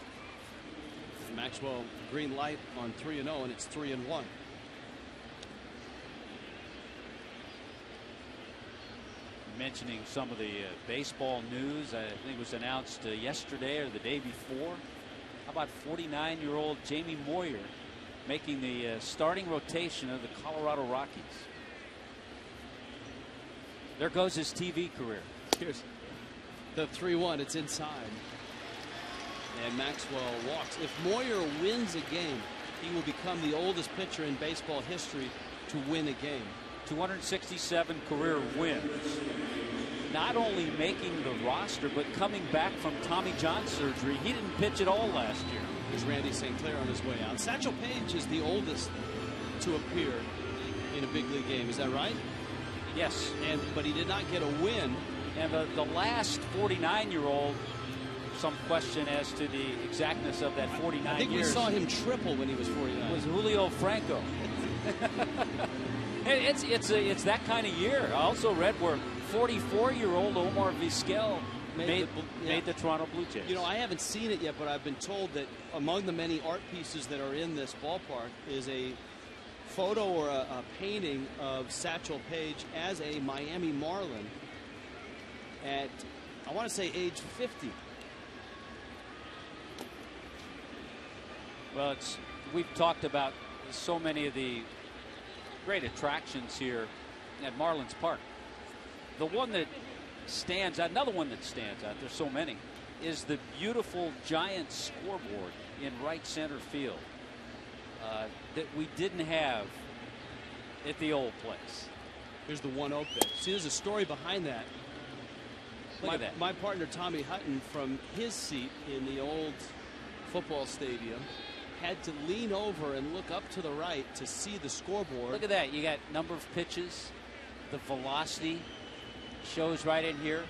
N: Maxwell green light on 3-0, and it's 3-1.
D: Mentioning some of the baseball news, I think it was announced yesterday or the day before. How about 49-year-old Jamie Moyer making the starting rotation of the Colorado Rockies? There goes his TV career.
N: Here's the 3-1. It's inside. And Maxwell walks. If Moyer wins a game, he will become the oldest pitcher in baseball history to win a game. 267
D: career wins. Not only making the roster, but coming back from Tommy John surgery. He didn't pitch at all last year.
N: There's Randy St. Clair on his way out. Satchel Paige is the oldest to appear in a big league game. Is that right?
D: Yes.
N: But he did not get a win.
D: And the last 49-year-old, some question as to the exactness of that 49
N: I think
D: years.
N: We saw him triple when he was 49.
D: It was Julio Franco. It's that kind of year. I also read where 44-year-old Omar Vizquel made the Toronto Blue Jays.
N: You know, I haven't seen it yet, but I've been told that among the many art pieces that are in this ballpark is a photo or a painting of Satchel Paige as a Miami Marlin at, I want to say, age 50.
D: Well, we've talked about so many of the great attractions here at Marlins Park. The one that stands out, another one that stands out, there's so many, is the beautiful giant scoreboard in right center field that we didn't have at the old place.
N: Here's the 1-0 pitch. See, there's a story behind that.
D: Look at that.
N: My partner Tommy Hutton, from his seat in the old football stadium, had to lean over and look up to the right to see the scoreboard.
D: Look at that. You got number of pitches, the velocity shows right in here.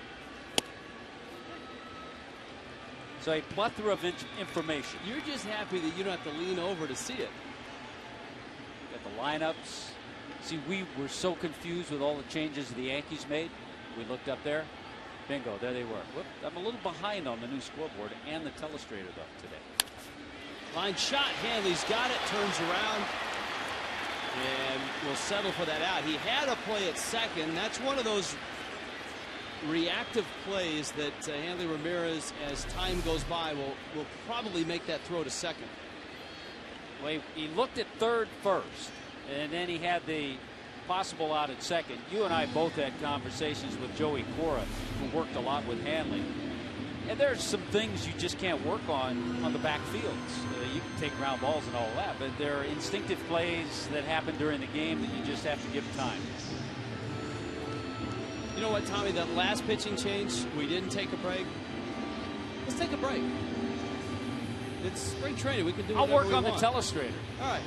D: So a plethora of information.
N: You're just happy that you don't have to lean over to see it.
D: Got the lineups. See, we were so confused with all the changes the Yankees made. We looked up there. Bingo, there they were. Whoop, I'm a little behind on the new scoreboard and the telestrator though today.
N: Line shot. Hanley's got it. Turns around and will settle for that out. He had a play at second. That's one of those reactive plays that Hanley Ramirez, as time goes by, will probably make that throw to second.
D: Well, he looked at third first, and then he had the possible out at second. You and I both had conversations with Joey Cora, who worked a lot with Hanley. And there's some things you just can't work on the backfields. You can take ground balls and all that, but there are instinctive plays that happen during the game that you just have to give time.
N: You know what, Tommy? That last pitching change, we didn't take a break. Let's take a break. It's spring training. We can do whatever we want.
D: I'll work on the telestrator.
N: All right.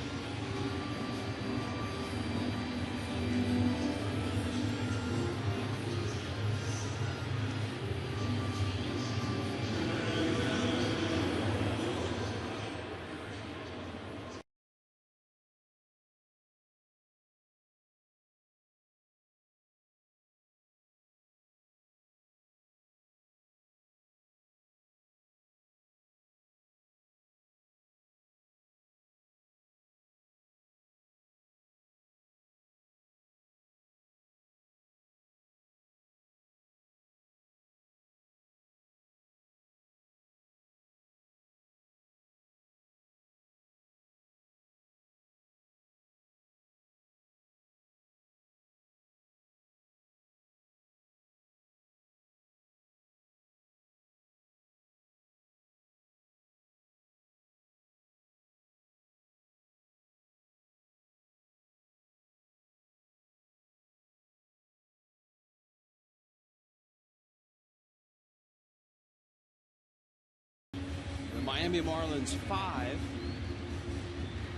N: Miami Marlins 5.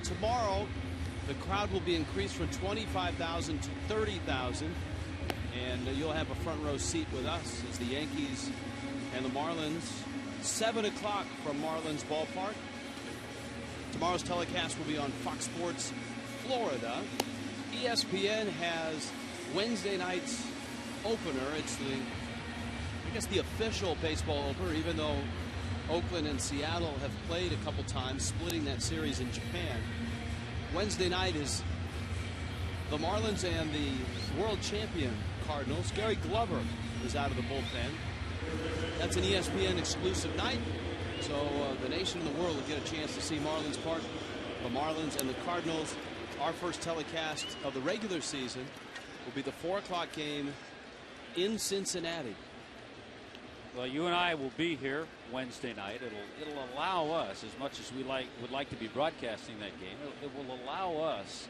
N: Tomorrow, the crowd will be increased from 25,000 to 30,000, and you'll have a front row seat with us as the Yankees And the Marlins, 7 o'clock from Marlins Ballpark. Tomorrow's telecast will be on Fox Sports Florida. ESPN has Wednesday night's opener. It's the official baseball opener, even though Oakland and Seattle have played a couple times, splitting that series in Japan. Wednesday night is the Marlins and the world champion Cardinals. Gary Glover is out of the bullpen. That's an ESPN exclusive night, so the nation and the world will get a chance to see Marlins Park. The Marlins and the Cardinals. Our first telecast of the regular season will be the 4 o'clock game in Cincinnati.
D: Well, you and I will be here Wednesday night. It'll allow us, as much as we would like to be broadcasting that game, it will allow us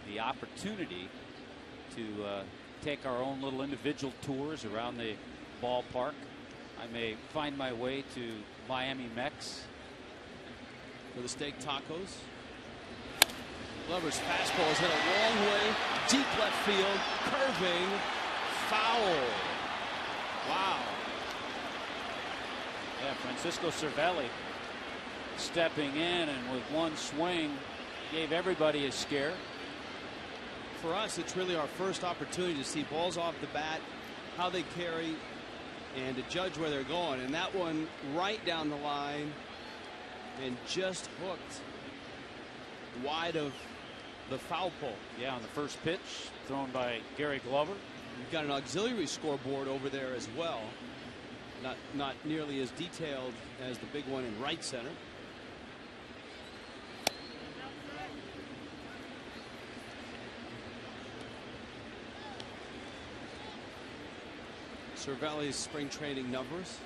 D: the opportunity to take our own little individual tours around the ballpark. I may find my way to Miami Mex
N: for the steak tacos. Glover's fastball is hit a long way, deep left field, curving, foul. Wow.
D: Yeah, Francisco Cervelli stepping in, and with one swing gave everybody a scare.
N: For us, it's really our first opportunity to see balls off the bat, how they carry, and to judge where they're going. And that one right down the line and just hooked wide of the foul pole.
D: Yeah, on the first pitch thrown by Gary Glover.
N: We've got an auxiliary scoreboard over there as well. Not nearly as detailed as the big one in right center. Cervelli's spring training numbers.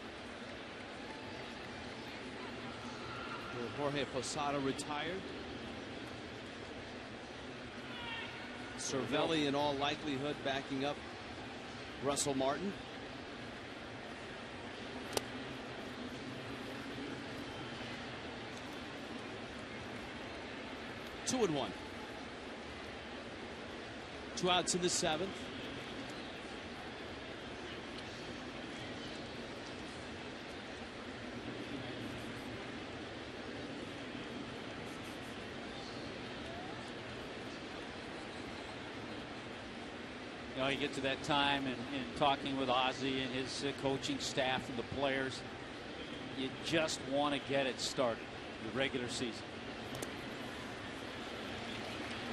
N: Jorge Posada retired. Cervelli in all likelihood backing up Russell Martin. Two and one. 2 outs in the 7th.
D: You know, you get to that time and talking with Azie and his coaching staff and the players, you just want to get it started, the regular season.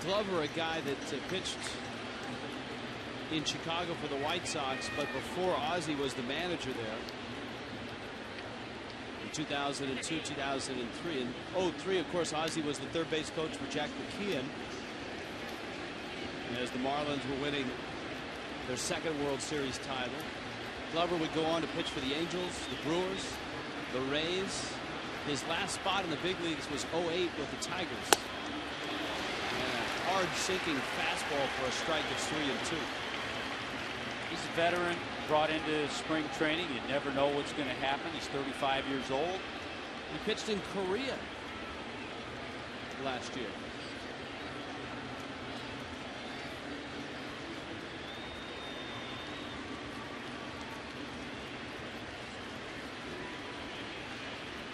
N: Glover, a guy that pitched in Chicago for the White Sox, but before Azie was the manager there in 2002, 2003, and 2003, of course, Azie was the third base coach for Jack McKeon as the Marlins were winning their second World Series title. Glover would go on to pitch for the Angels, the Brewers, the Rays. His last spot in the big leagues was 2008 with the Tigers. Hard sinking fastball for a strike. It's 3-2.
D: He's a veteran brought into spring training. You never know what's going to happen. He's 35 years old.
N: He pitched in Korea last year.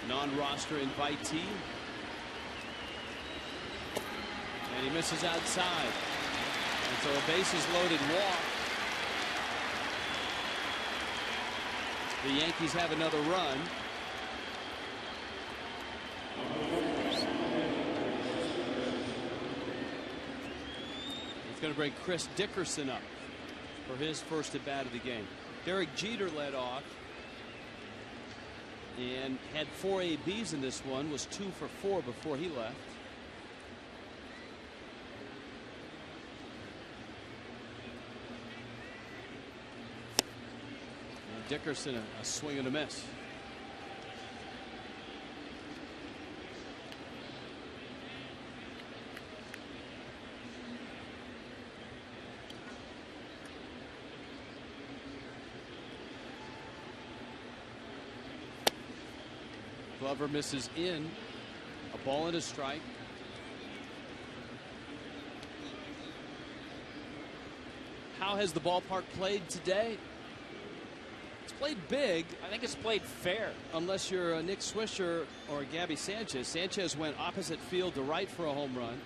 N: Non-roster invitee. And he misses outside. And so a bases loaded walk. The Yankees have another run. It's going to bring Chris Dickerson up for his first at bat of the game. Derek Jeter led off and had 4 ABs in this one, was 2 for 4 before he left. Dickerson a swing and a miss. Glover misses in. A ball and a strike. How has the ballpark played today? It's played big.
D: I think it's played fair.
N: Unless you're Nick Swisher or Gabby Sanchez. Sanchez went opposite field to right for a home run.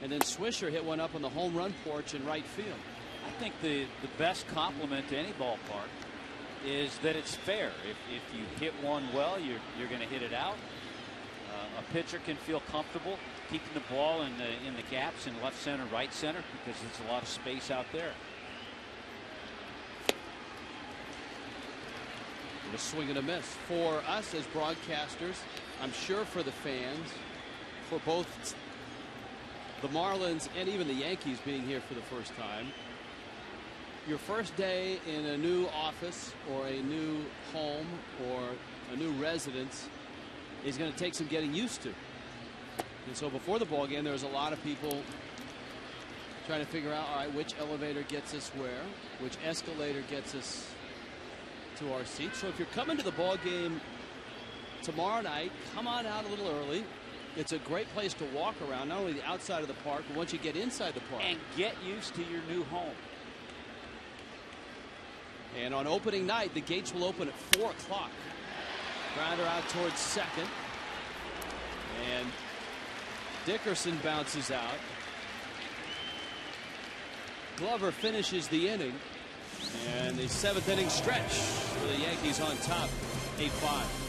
N: And then Swisher hit one up on the home run porch in right field.
D: I think the best compliment to any ballpark is that it's fair. If you hit one well, you're going to hit it out. A pitcher can feel comfortable keeping the ball in the gaps in left center, right center, because there's a lot of space out there.
N: A swing and a miss. For us as broadcasters, I'm sure for the fans, for both the Marlins and even the Yankees being here for the first time, your first day in a new office or a new home or a new residence is going to take some getting used to. And so before the ball game, there's a lot of people trying to figure out, all right, which elevator gets us where, which escalator gets us to our seats. So if you're coming to the ball game tomorrow night, come on out a little early. It's a great place to walk around, not only the outside of the park, but once you get inside the park.
D: And get used to your new home.
N: And on opening night, the gates will open at 4 o'clock. Grounder out towards second. And Dickerson bounces out. Glover finishes the inning. And the 7th inning stretch for the Yankees on top, 8-5.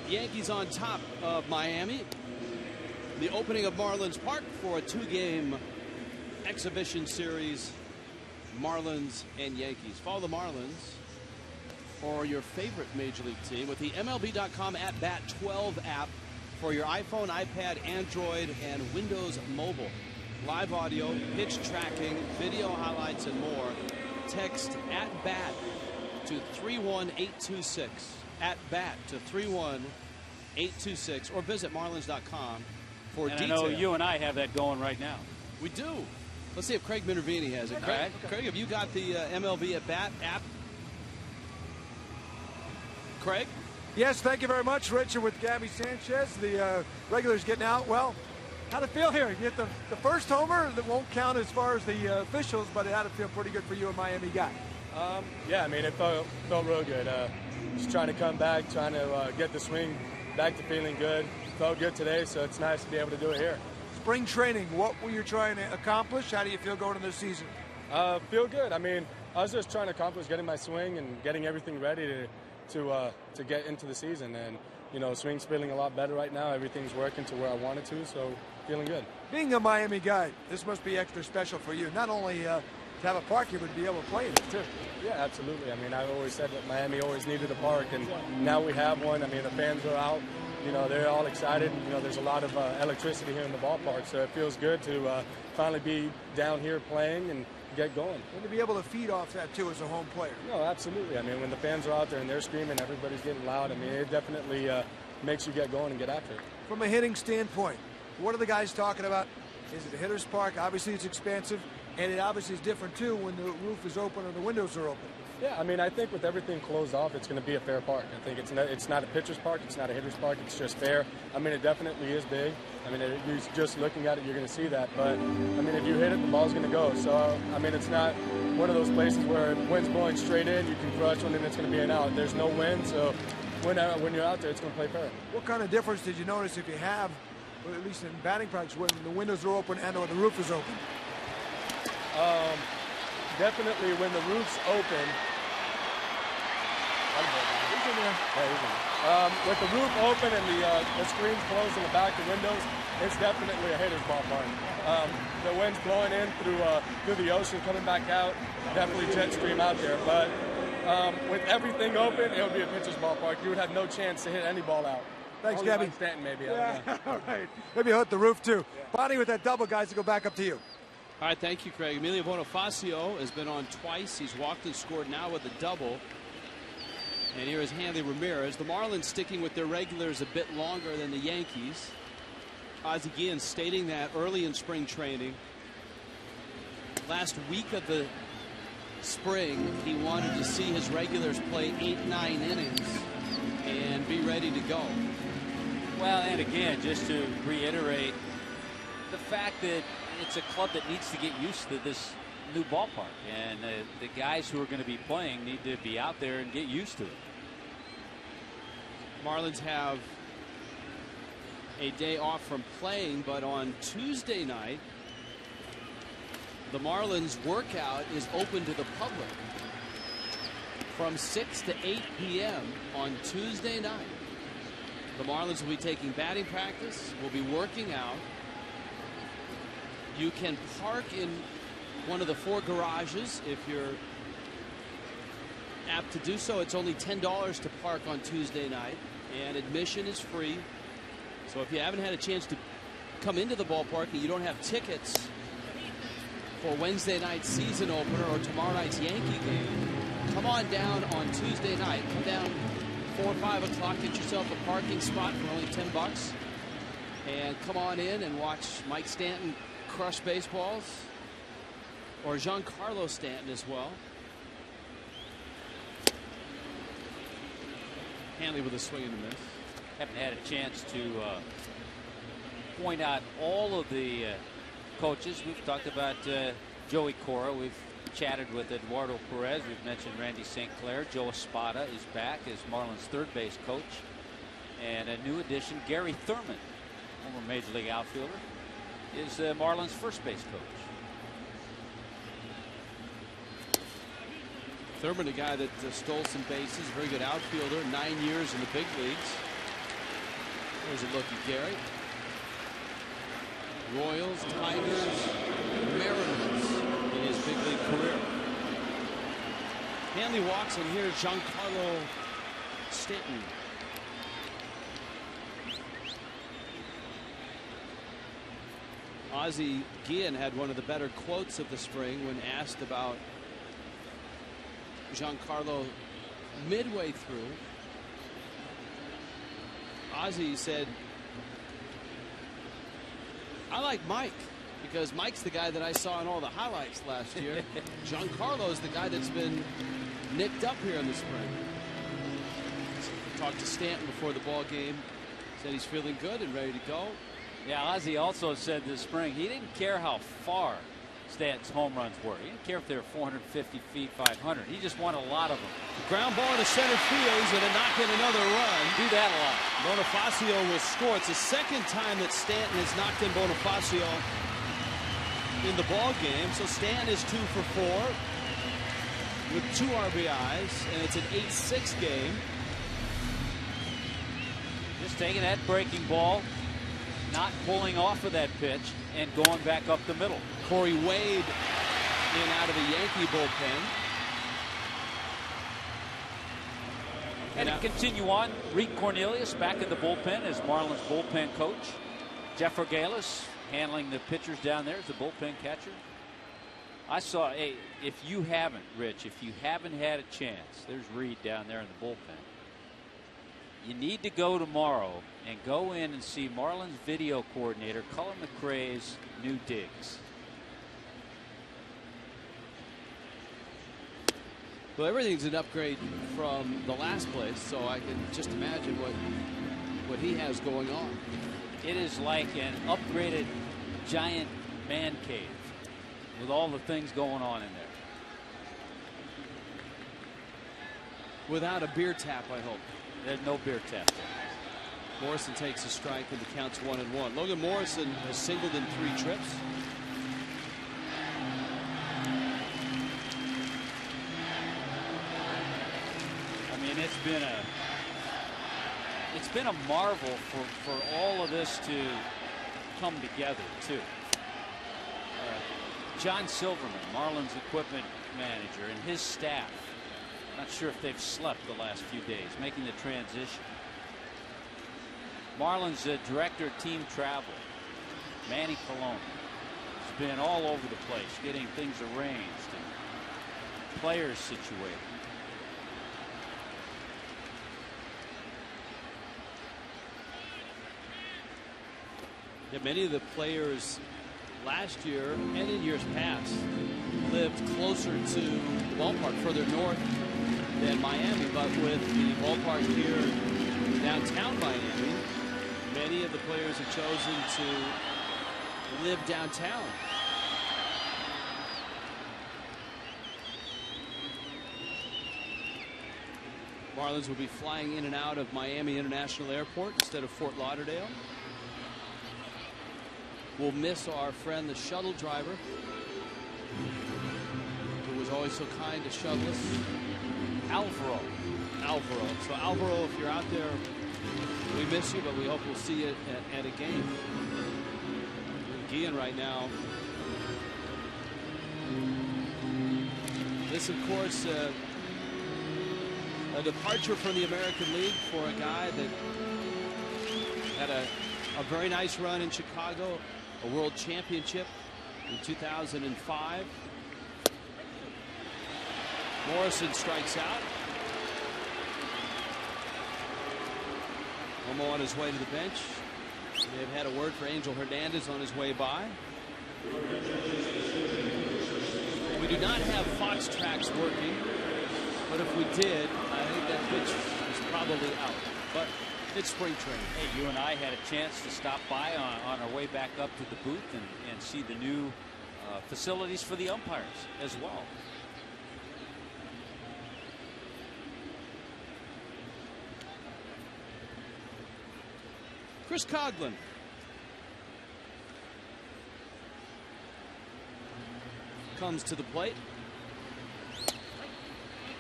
N: Yankees on top of Miami. The opening of Marlins Park for a 2-game exhibition series. Marlins and Yankees. Follow the Marlins or your favorite Major League team with the MLB.com At Bat 12 app for your iPhone, iPad, Android, and Windows Mobile. Live audio, pitch tracking, video highlights, and more. Text At Bat to 31826. At Bat to 31826, or visit Marlins.com for details.
D: I know you and I have that going right now.
N: We do. Let's see if Craig Minervini has it. Craig, Craig, have you got the MLB At Bat app? Craig?
E: Yes, thank you very much, Richard, with Gabby Sanchez. The regulars getting out. Well, how'd it feel here? You get the first homer that won't count as far as the officials, but it had to feel pretty good for you, a Miami guy.
O: Yeah, I mean, it felt real good. Just trying to come back, trying to get the swing back to feeling good. Felt good today, so it's nice to be able to do it here.
E: Spring training, what were you trying to accomplish? How do you feel going into this season?
O: Feel good. I mean, I was just trying to accomplish getting my swing and getting everything ready to get into the season. And, you know, swing's feeling a lot better right now. Everything's working to where I wanted to, so feeling good.
E: Being a Miami guy, this must be extra special for you. Not only to have a park, you would be able to play in it, too.
O: Yeah, absolutely. I mean, I've always said that Miami always needed a park, and now we have one. I mean, the fans are out. You know, they're all excited. You know, there's a lot of electricity here in the ballpark, so it feels good to finally be down here playing and get going.
E: And to be able to feed off that, too, as a home player.
O: No, absolutely. I mean, when the fans are out there and they're screaming, everybody's getting loud, I mean, it definitely makes you get going and get after it.
E: From a hitting standpoint, what are the guys talking about? Is it a hitter's park? Obviously, it's expensive, and it obviously is different, too, when the roof is open or the windows are open.
O: Yeah, I mean, I think with everything closed off, it's going to be a fair park. I think it's not a pitcher's park, it's not a hitter's park, it's just fair. I mean, it definitely is big. I mean, you're just looking at it, you're going to see that. But, I mean, if you hit it, the ball's going to go. So, I mean, it's not one of those places where wind's blowing straight in, you can crush one and it's going to be an out. There's no wind, so when you're out there, it's going to play fair.
E: What kind of difference did you notice if you have, or at least in batting practice, when the windows are open and or the roof is open?
O: Definitely when the roof's open.
E: He's in there.
O: Yeah, he's in there. With the roof open and the screens closed in the back, the windows, it's definitely a hitter's ballpark. The wind's blowing in through the ocean, coming back out, definitely jet stream out there. But with everything open, it would be a pitcher's ballpark. You would have no chance to hit any ball out.
E: Thanks,
O: Only
E: Gabby.
O: Mike Stanton, maybe.
E: Yeah. All right. Maybe he'll hit the roof, too. Yeah. Bonnie with that double, guys, to go back up to you.
N: All right, thank you, Craig. Emilio Bonifacio has been on twice. He's walked and scored now with a double. And here is Hanley Ramirez. The Marlins sticking with their regulars a bit longer than the Yankees. Azie Guillen stating that early in spring training. Last week of the spring, he wanted to see his regulars play 8-9 innings and be ready to go.
D: Well, and again, just to reiterate the fact that it's a club that needs to get used to this new ballpark, and the guys who are going to be playing need to be out there and get used to it.
N: Marlins have a day off from playing, but on Tuesday night, the Marlins workout is open to the public from 6 to 8 p.m. on Tuesday night. The Marlins will be taking batting practice, will be working out. You can park in one of the 4 garages if you're apt to do so. It's only $10 to park on Tuesday night, and admission is free. So if you haven't had a chance to come into the ballpark and you don't have tickets for Wednesday night's season opener or tomorrow night's Yankee game, come on down on Tuesday night. Come down 4 or 5 o'clock, get yourself a parking spot for only $10, and come on in and watch Mike Stanton crush baseballs, or Giancarlo Stanton as well. Hanley with a swing and a miss.
D: Haven't had a chance to point out all of the coaches. We've talked about Joey Cora. We've chatted with Eduardo Perez. We've mentioned Randy St. Clair. Joe Espada is back as Marlins third base coach. And a new addition, Gary Thurman, former Major League outfielder, is Marlins first base coach.
N: Thurman, a guy that stole some bases, very good outfielder, 9 years in the big leagues. There's a look at Gary. Royals, Tigers, Mariners in his big league career. Hanley walks, and here's Giancarlo Stanton. Azie Guillen had one of the better quotes of the spring when asked about Giancarlo midway through. Azie said, I like Mike because Mike's the guy that I saw in all the highlights last year. Giancarlo is the guy that's been nicked up here in the spring. Talked to Stanton before the ball game. Said he's feeling good and ready to go.
D: Yeah, Azie also said this spring he didn't care how far Stanton's home runs were. He didn't care if they were 450 feet, 500. He just wanted a lot of them.
N: Ground ball to center field. He's going to knock in another run.
D: Do that a lot.
N: Bonifacio will score. It's the second time that Stanton has knocked in Bonifacio in the ball game. So Stanton is 2 for 4 with 2 RBIs, and it's an 8-6 game.
D: Just taking that breaking ball, not pulling off of that pitch, and going back up the middle.
N: Corey Wade in out of the Yankee bullpen.
D: And to continue on, Reed Cornelius back in the bullpen as Marlins bullpen coach. Jeff Orgalis handling the pitchers down there as the bullpen catcher. I saw, hey, if you haven't, Rich, if you haven't had a chance, there's Reed down there in the bullpen. You need to go tomorrow and go in and see Marlins video coordinator Cullen McRae's new digs.
N: Well, everything's an upgrade from the last place, so I can just imagine what he has going on.
D: It is like an upgraded giant man cave with all the things going on in there.
N: Without a beer tap, I hope.
D: There's no beer tap there.
N: Morrison takes a strike and the count's 1-1. Logan Morrison has singled in 3 trips.
D: I mean, it's been a marvel for all of this to come together too. John Silverman, Marlins equipment manager, and his staff, not sure if they've slept the last few days making the transition. Marlins director of team travel, Manny Colon, has been all over the place getting things arranged and players situated.
N: Yeah, many of the players last year and in years past lived closer to the ballpark, further north than Miami, but with the ballpark here downtown Miami, many of the players have chosen to live downtown. Marlins will be flying in and out of Miami International Airport instead of Fort Lauderdale. We'll miss our friend, the shuttle driver, who was always so kind to shuttle us, Alvaro. So Alvaro, if you're out there, we miss you, but we hope we'll see you at a game. We're in Guillen right now. This, of course, a departure from the American League for a guy that had a very nice run in Chicago, a world championship in 2005. Morrison strikes out. Romo on his way to the bench. They've had a word for Angel Hernandez on his way by. We do not have Fox tracks working, but if we did, I think that pitch is probably out. But it's spring training.
D: Hey, you and I had a chance to stop by on our way back up to the booth and see the new facilities for the umpires as well.
N: Chris Coghlan. Comes to the plate.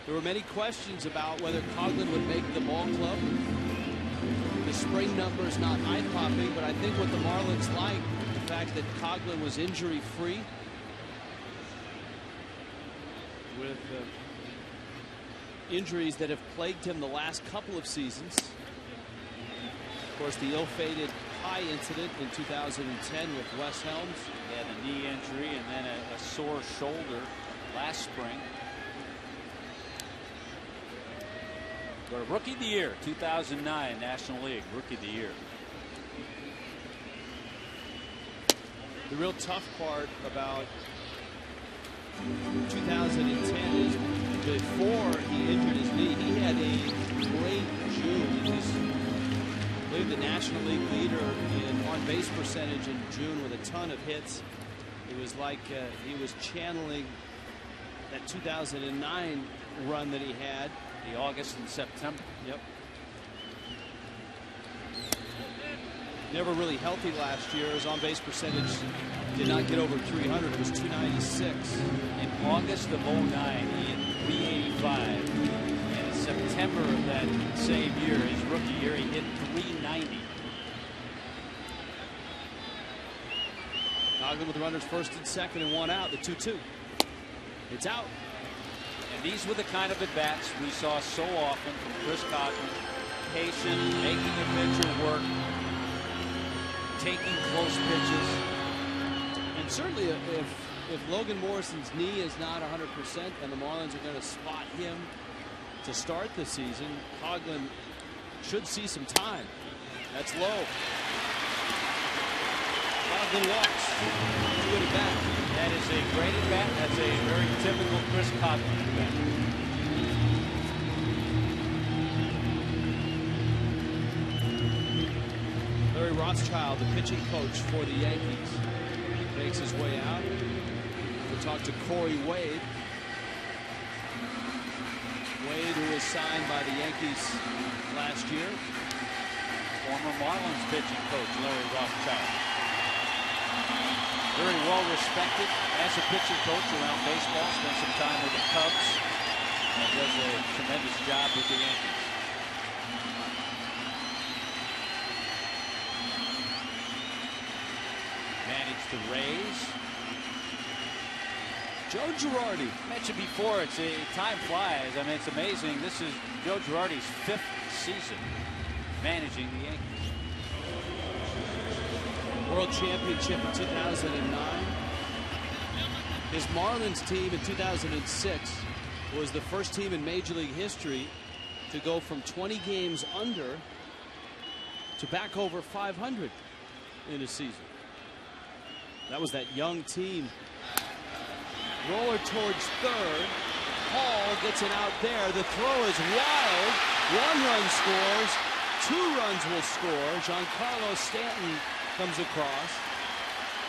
N: There were many questions about whether Coghlan would make the ball club. The spring number is not eye-popping, but I think what the Marlins like, the fact that Coghlan was injury-free, with injuries that have plagued him the last couple of seasons. Of course, the ill-fated high incident in 2010 with Wes Helms.
D: Yeah, the knee injury and then a sore shoulder last spring. But Rookie of the Year, 2009 National League Rookie of the Year.
N: The real tough part about 2010 is before he injured his knee, he had a great June. He was, I believe, the National League leader in on-base percentage in June with a ton of hits. It was like he was channeling that 2009 run that he had.
D: The August and September.
N: Yep. Never really healthy last year. His on-base percentage did not get over 300. It was 296.
D: In August of 09, he hit 385. And in September of that same year, his rookie year, he hit 390.
N: Coghlan with runners first and second and one out. The 2-2. It's out.
D: And these were the kind of at-bats we saw so often from Chris Coghlan. Patient, making the pitcher work, taking close pitches.
N: And certainly if Logan Morrison's knee is not 100% and the Marlins are going to spot him to start the season, Coghlan should see some time. That's low. Coghlan walks. Good at bat.
D: That is a great at bat. That's a very typical Chris Coghlan at bat.
N: Jerry Rothschild, the pitching coach for the Yankees, makes his way out. We'll talk to Corey Wade. Wade, who was signed by the Yankees last year.
C: Former Marlins pitching coach Larry Rothschild. Very well respected as a pitching coach around baseball. Spent some time with the Cubs and does a tremendous job with the Yankees. Managed the Rays.
N: Joe Girardi.
C: Mentioned before, time flies. I mean, it's amazing. This is Joe Girardi's 5th season managing the Yankees.
N: World Championship in 2009. His Marlins team in 2006 was the first team in Major League history to go from 20 games under to back over 500 in a season. That was that young team. Roller towards third. Hall gets it out there. The throw is wild. 1 run scores. 2 runs will score. Giancarlo Stanton comes across,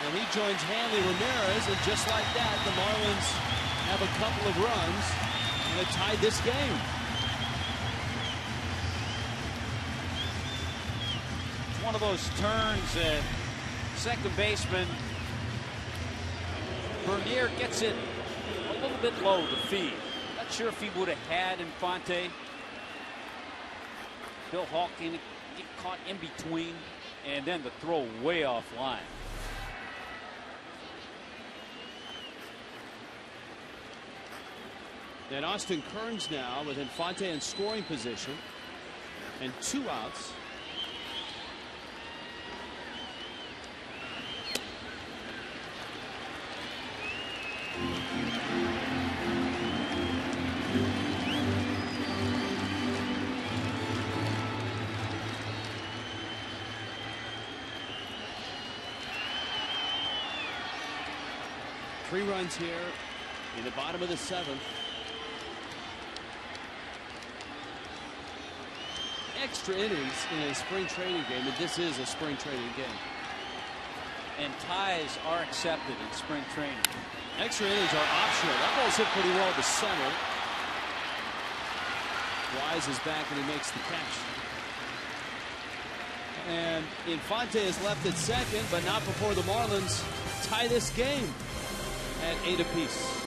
N: and he joins Hanley Ramirez, and just like that, the Marlins have a couple of runs and have tied this game.
C: It's one of those turns that second baseman Bernier gets it a little bit low to feed. Not sure if he would have had Infante. Bill Hawkins get caught in between, and then the throw way offline.
N: And Austin Kearns now with Infante in scoring position and 2 outs. Three runs here in the bottom of the 7th. Extra innings in a spring training game, and this is a spring training game.
C: And ties are accepted in spring training.
N: Extra innings are optional. That ball's hit pretty well to center. Wise is back and he makes the catch. And Infante is left at second, but not before the Marlins tie this game at 8 apiece.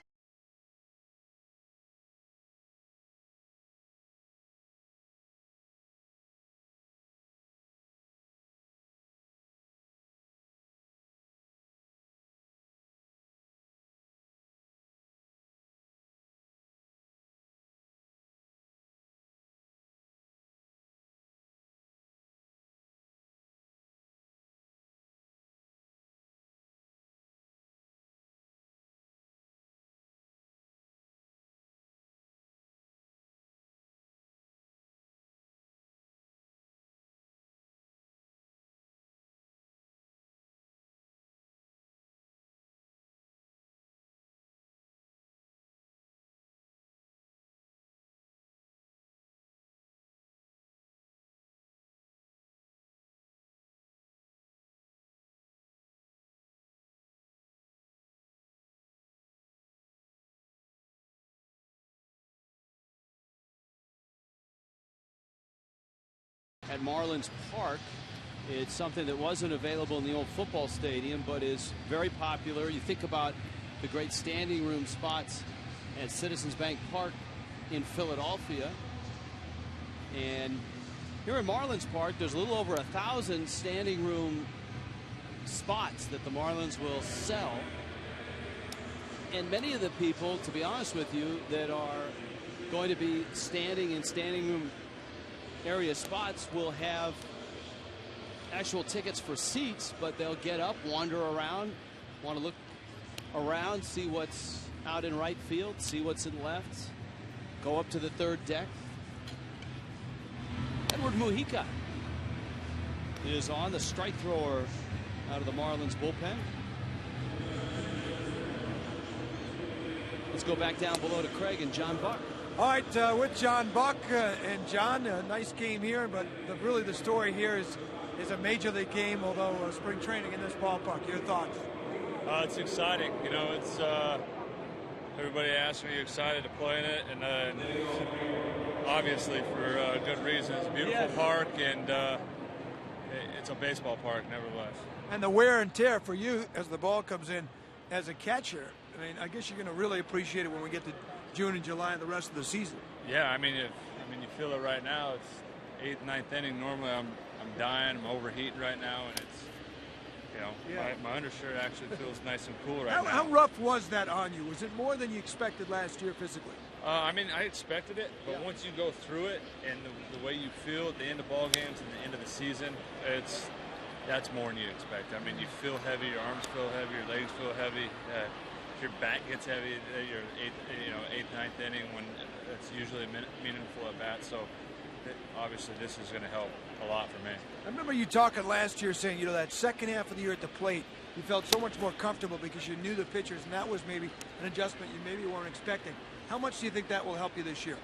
N: At Marlins Park, it's something that wasn't available in the old football stadium, but is very popular. You think about the great standing room spots at Citizens Bank Park in Philadelphia. And here at Marlins Park, there's a little over 1,000 standing room spots that the Marlins will sell. And many of the people, to be honest with you, that are going to be standing in standing room area spots will have actual tickets for seats, but they'll get up, wander around, want to look around, see what's out in right field, see what's in left, go up to the 3rd deck. Edward Mujica is on, the strike thrower out of the Marlins bullpen. Let's go back down below to Craig and John Buck.
E: All right, with John Buck and John, a nice game here, but really the story here is a major league game, although spring training in this ballpark. Your thoughts?
P: It's exciting. You know, it's everybody asks me, excited to play in it, and obviously for good reason. It's a beautiful park, and it's a baseball park, nevertheless.
E: And the wear and tear for you as the ball comes in as a catcher. I mean, I guess you're going to really appreciate it when we get to June and July and the rest of the season.
P: Yeah, I mean, you feel it right now. It's 8th, 9th inning. Normally, I'm dying. I'm overheating right now, and it's, you know, my undershirt actually feels nice and cool right now.
E: How rough was that on you? Was it more than you expected last year physically?
P: I mean, I expected it, but once you go through it and the way you feel at the end of ball games and the end of the season, that's more than you expect. I mean, you feel heavy, your arms feel heavy, your legs feel heavy. Your back gets heavy. Your 8th, 9th inning when it's usually a meaningful at bat. So obviously this is going to help a lot for me.
E: I remember you talking last year saying, you know, that second half of the year at the plate, you felt so much more comfortable because you knew the pitchers, and that was maybe an adjustment you maybe weren't expecting. How much do you think that will help you this year?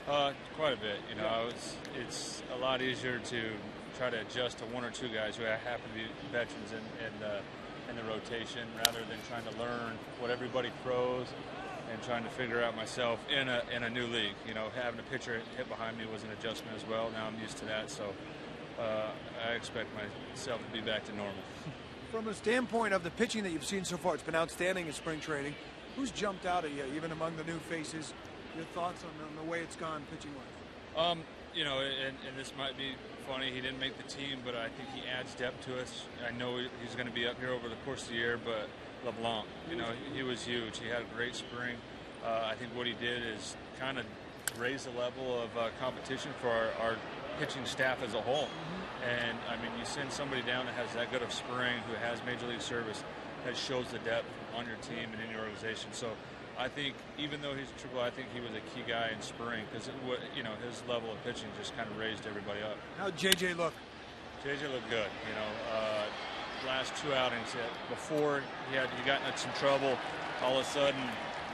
P: Quite a bit. You know, it's a lot easier to try to adjust to one or two guys who happen to be veterans in the rotation, rather than trying to learn what everybody throws and trying to figure out myself in a new league. You know, having a pitcher hit behind me was an adjustment as well. Now I'm used to that, so I expect myself to be back to normal.
E: From a standpoint of the pitching that you've seen so far, it's been outstanding in spring training. Who's jumped out at you, even among the new faces? Your thoughts on the way it's gone pitching-wise?
P: You know, and this might be funny, he didn't make the team, but I think he adds depth to us. I know he's going to be up here over the course of the year, but LeBlanc, you know, he was huge. He had a great spring. I think what he did is kind of raise the level of competition for our pitching staff as a whole. And, I mean, you send somebody down that has that good of spring, who has Major League service, that shows the depth on your team and in your organization. So I think even though he's triple, I think he was a key guy in spring because, you know, his level of pitching just kind of raised everybody up.
E: How'd JJ look?
P: JJ looked good. You know, last two outings, before he got into some trouble, all of a sudden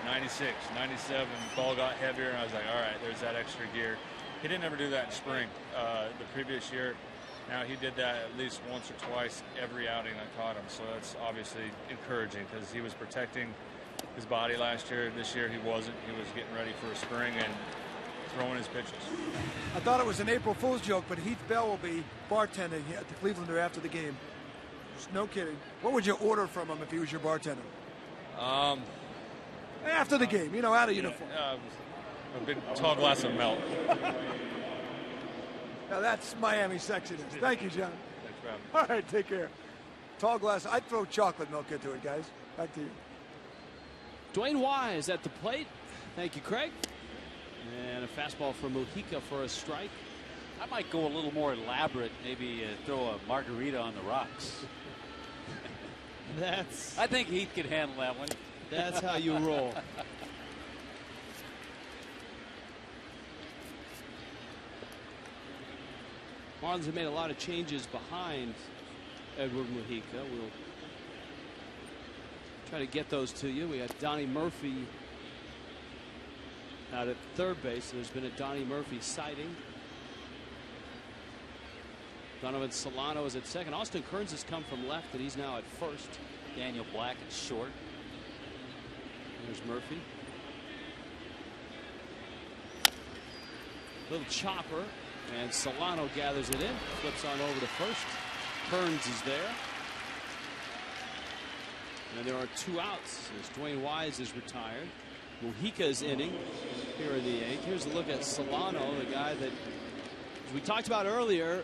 P: 96, 97, ball got heavier, and I was like, all right, there's that extra gear. He didn't ever do that in spring. The previous year, now he did that at least once or twice every outing I caught him. So that's obviously encouraging because he was protecting his body last year. This year he wasn't. He was getting ready for a spring and throwing his pitches.
E: I thought it was an April Fool's joke, but Heath Bell will be bartending at the Clevelander after the game. Just no kidding. What would you order from him if he was your bartender? After the game, you know, out of uniform.
P: A big tall glass of milk.
E: Now that's Miami sexiness. Thank you, John.
P: Thanks for having me.
E: All right, take care. Tall glass. I'd throw chocolate milk into it, guys. Back to you.
N: Dwayne Wise at the plate. Thank you, Craig. And a fastball from Mujica for a strike.
D: I might go a little more elaborate, maybe throw a margarita on the rocks. I think Heath could handle that one.
N: That's how you roll. Marlins have made a lot of changes behind Edward Mujica. We'll try to get those to you. We had Donnie Murphy out at third base. There's been a Donnie Murphy sighting. Donovan Solano is at second. Austin Kearns has come from left, and he's now at first.
D: Daniel Black is short.
N: There's Murphy. Little chopper, and Solano gathers it in, flips on over to first. Kearns is there. And there are two outs as Dwayne Wise is retired. Mujica's inning here in the 8th. Here's a look at Solano, the guy that, as we talked about earlier,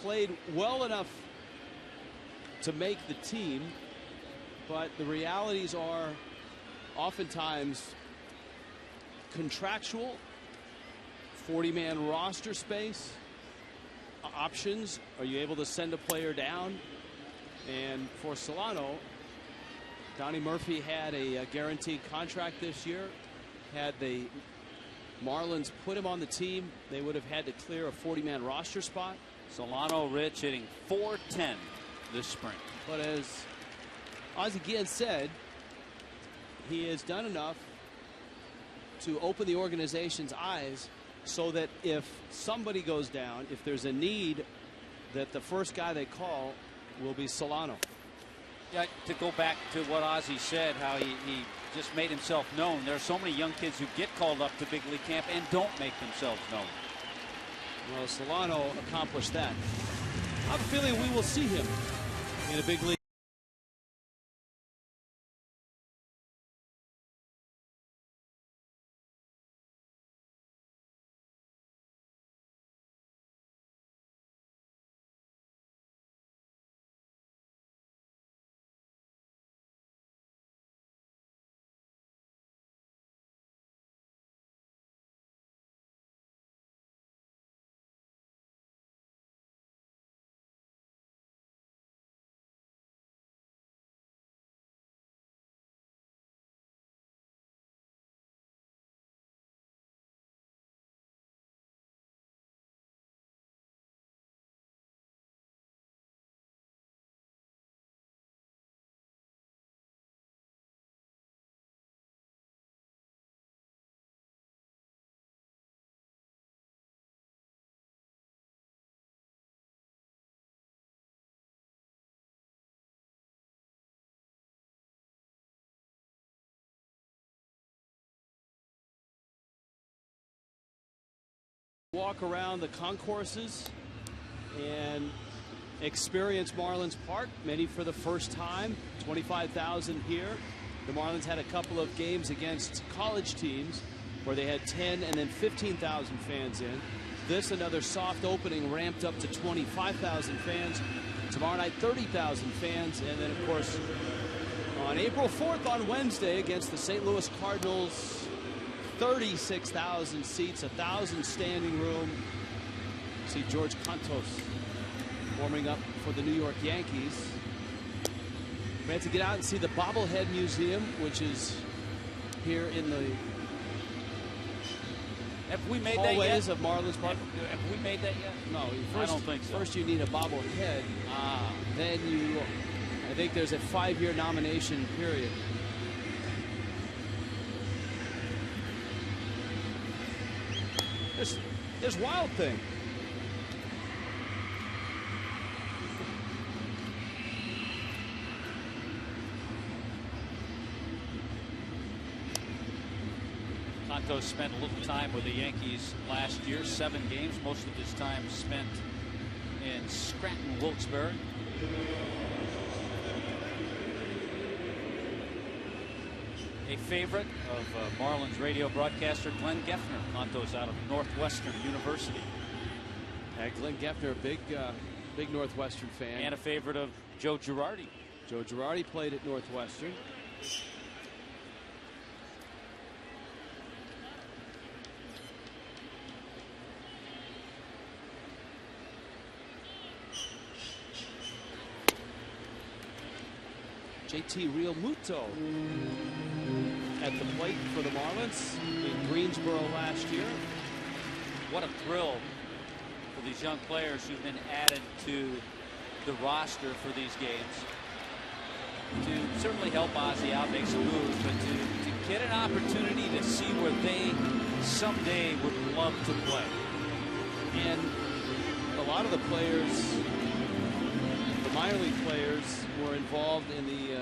N: played well enough to make the team, but the realities are oftentimes contractual, 40-man roster space, options. Are you able to send a player down? And for Solano, Donnie Murphy had a guaranteed contract this year. Had the Marlins put him on the team, they would have had to clear a 40-man roster spot.
D: Solano, Rich, hitting .410 this spring.
N: But as Azie again said, he has done enough to open the organization's eyes so that if somebody goes down, if there's a need, that the first guy they call will be Sorano.
D: Yeah, to go back to what Azie said, how he just made himself known. There are so many young kids who get called up to big league camp and don't make themselves known.
N: Well, Sorano accomplished that. I have a feeling we will see him in a big league. Walk around the concourses and experience Marlins Park, many for the first time. 25,000 here. The Marlins had a couple of games against college teams where they had 10 and then 15,000 fans in. This, another soft opening, ramped up to 25,000 fans. Tomorrow night, 30,000 fans. And then, of course, on April 4th on Wednesday against the St. Louis Cardinals, 36,000 seats, 1,000 standing room. See George Cantos warming up for the New York Yankees. We had to get out and see the Bobblehead Museum, which here in the hallways of Marlins Park.
D: Have we made that yet?
N: No.
D: I don't think so.
N: First you need a bobblehead. Then I think there's a 5-year nomination period. There's Wild Thing.
D: Cantos spent a little time with the Yankees last year, 7 games, most of his time spent in Scranton, Wilkes-Barre. A favorite of Marlins radio broadcaster Glenn Geffner. Cantos out of Northwestern University.
N: Glenn Geffner, big Northwestern fan.
D: And a favorite of Joe Girardi.
N: Joe Girardi played at Northwestern. JT Realmuto at the plate for the Marlins in Greensboro last year.
D: What a thrill for these young players who've been added to the roster for these games. To certainly help Azie out, make some moves, but to get an opportunity to see where they someday would love to play.
N: And a lot of the players, the minor league players, were involved in the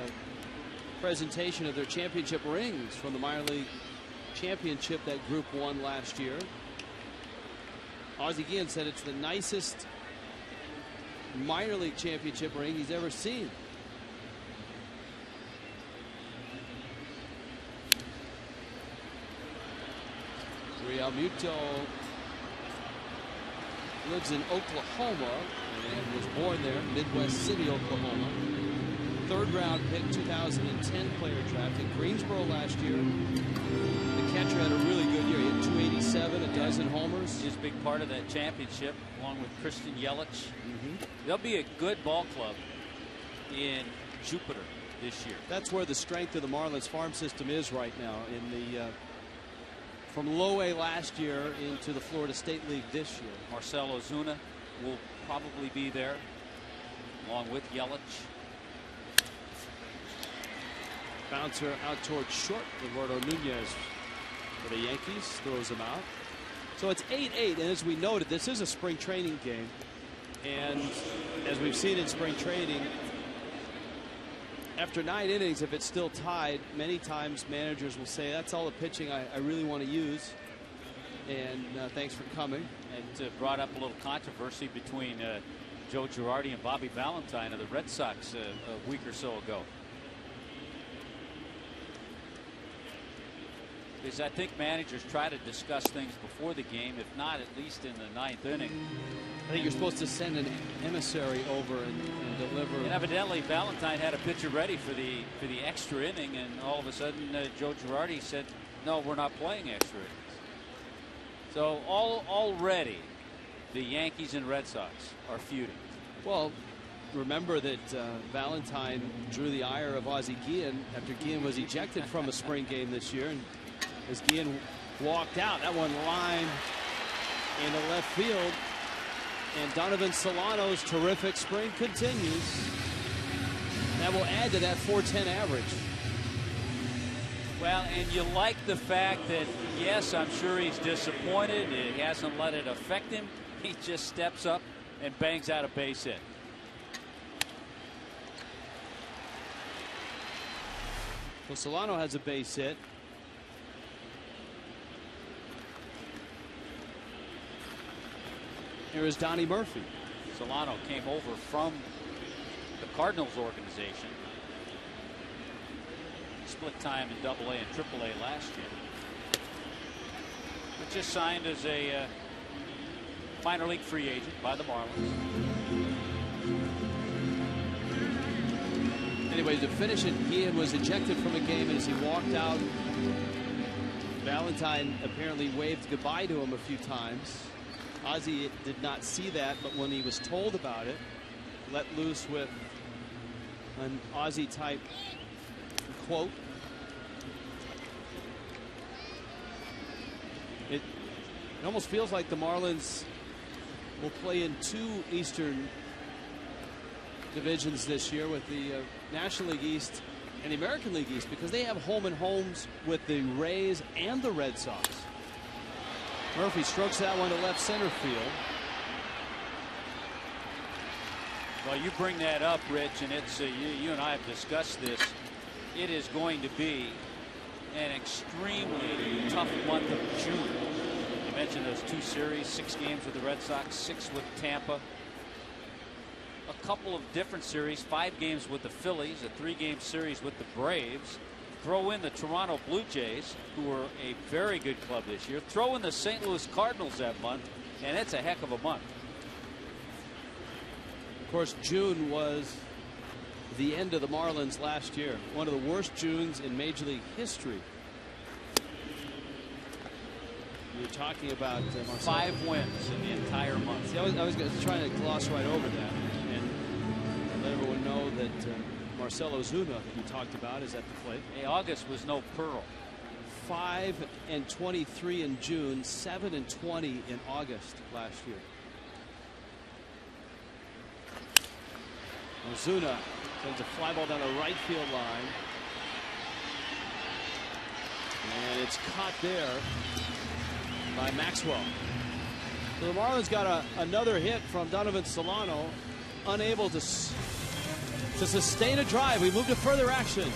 N: presentation of their championship rings from the minor league championship that group won last year. Azie Guillen said it's the nicest minor league championship ring he's ever seen. Realmuto lives in Oklahoma and was born there, Midwest City, Oklahoma. 3rd round pick, 2010 player drafted. Greensboro last year. The catcher had a really good year. He had 287, a dozen homers.
D: He's a big part of that championship, along with Christian Yelich. They'll be a good ball club in Jupiter this year.
N: That's where the strength of the Marlins farm system is right now. In the from low A last year into the Florida State League this year.
D: Marcell Ozuna will probably be there, along with Yelich.
N: Bouncer out towards short. Eduardo Nunez for the Yankees, throws him out. So it's 8-8, and as we noted, this is a spring training game. And as we've seen in spring training, after 9 innings, if it's still tied, many times managers will say, that's all the pitching I really want to use. And thanks for coming.
D: It brought up a little controversy between Joe Girardi and Bobby Valentine of the Red Sox a week or so ago. Because I think managers try to discuss things before the game, if not at least in the 9th inning.
N: I think you're supposed to send an emissary over and deliver.
D: And evidently Valentine had a pitcher ready for the extra inning, and all of a sudden Joe Girardi said, no, we're not playing extra innings. So already the Yankees and Red Sox are feuding.
N: Well, remember that Valentine drew the ire of Azie after Guillen was ejected from a spring game this year, and as Guillen walked out, that one lined into left field, and Donovan Solano's terrific spring continues. That will add to that .410 average.
D: Well, and you like the fact that, yes, I'm sure he's disappointed. He hasn't let it affect him. He just steps up and bangs out a base hit.
N: Well, Solano has a base hit. Here is Donnie Murphy.
D: Solano came over from the Cardinals organization. Split time in AA and AAA last year. But just signed as a minor league free agent by the Marlins.
N: Anyway, to finish it, Guillen was ejected from a game, and as he walked out, Valentine apparently waved goodbye to him a few times. Azie did not see that, but when he was told about it, let loose with an Azie type quote. It almost feels like the Marlins will play in 2 Eastern divisions this year, with the National League East and the American League East, because they have home and homes with the Rays and the Red Sox. Murphy strokes that one to left center field.
D: Well, you bring that up, Rich, and it's you and I have discussed this. It is going to be an extremely tough month of June. You mentioned those 2 series, 6 games with the Red Sox, 6 with Tampa. A couple of different series, 5 games with the Phillies, a 3-game series with the Braves. Throw in the Toronto Blue Jays, who are a very good club this year. Throw in the St. Louis Cardinals that month, and it's a heck of a month.
N: Of course, June was the end of the Marlins last year. One of the worst Junes in Major League history. You're talking about
D: 5 wins in the entire month.
N: See, I was trying to gloss right over that and let everyone know that Marcell Ozuna, that you talked about, is at the plate.
D: Hey, August was no Pearl.
N: 5-23 in June, 7-20 in August last year. Ozuna sends a fly ball down the right field line, and it's caught there by Maxwell. So the Marlins got another hit from Donovan Solano, unable to sustain a drive. We move to further action.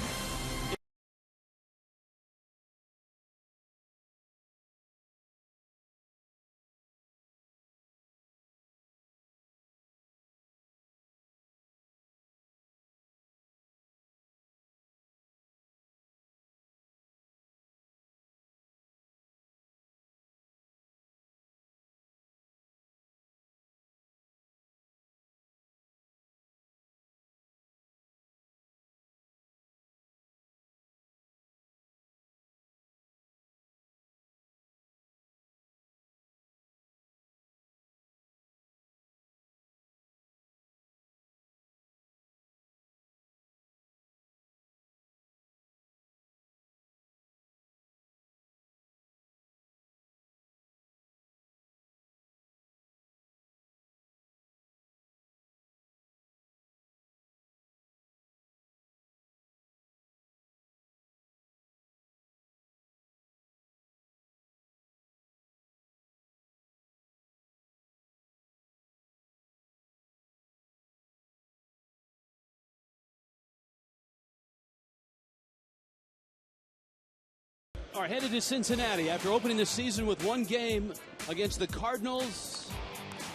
N: are headed to Cincinnati after opening the season with one game against the Cardinals.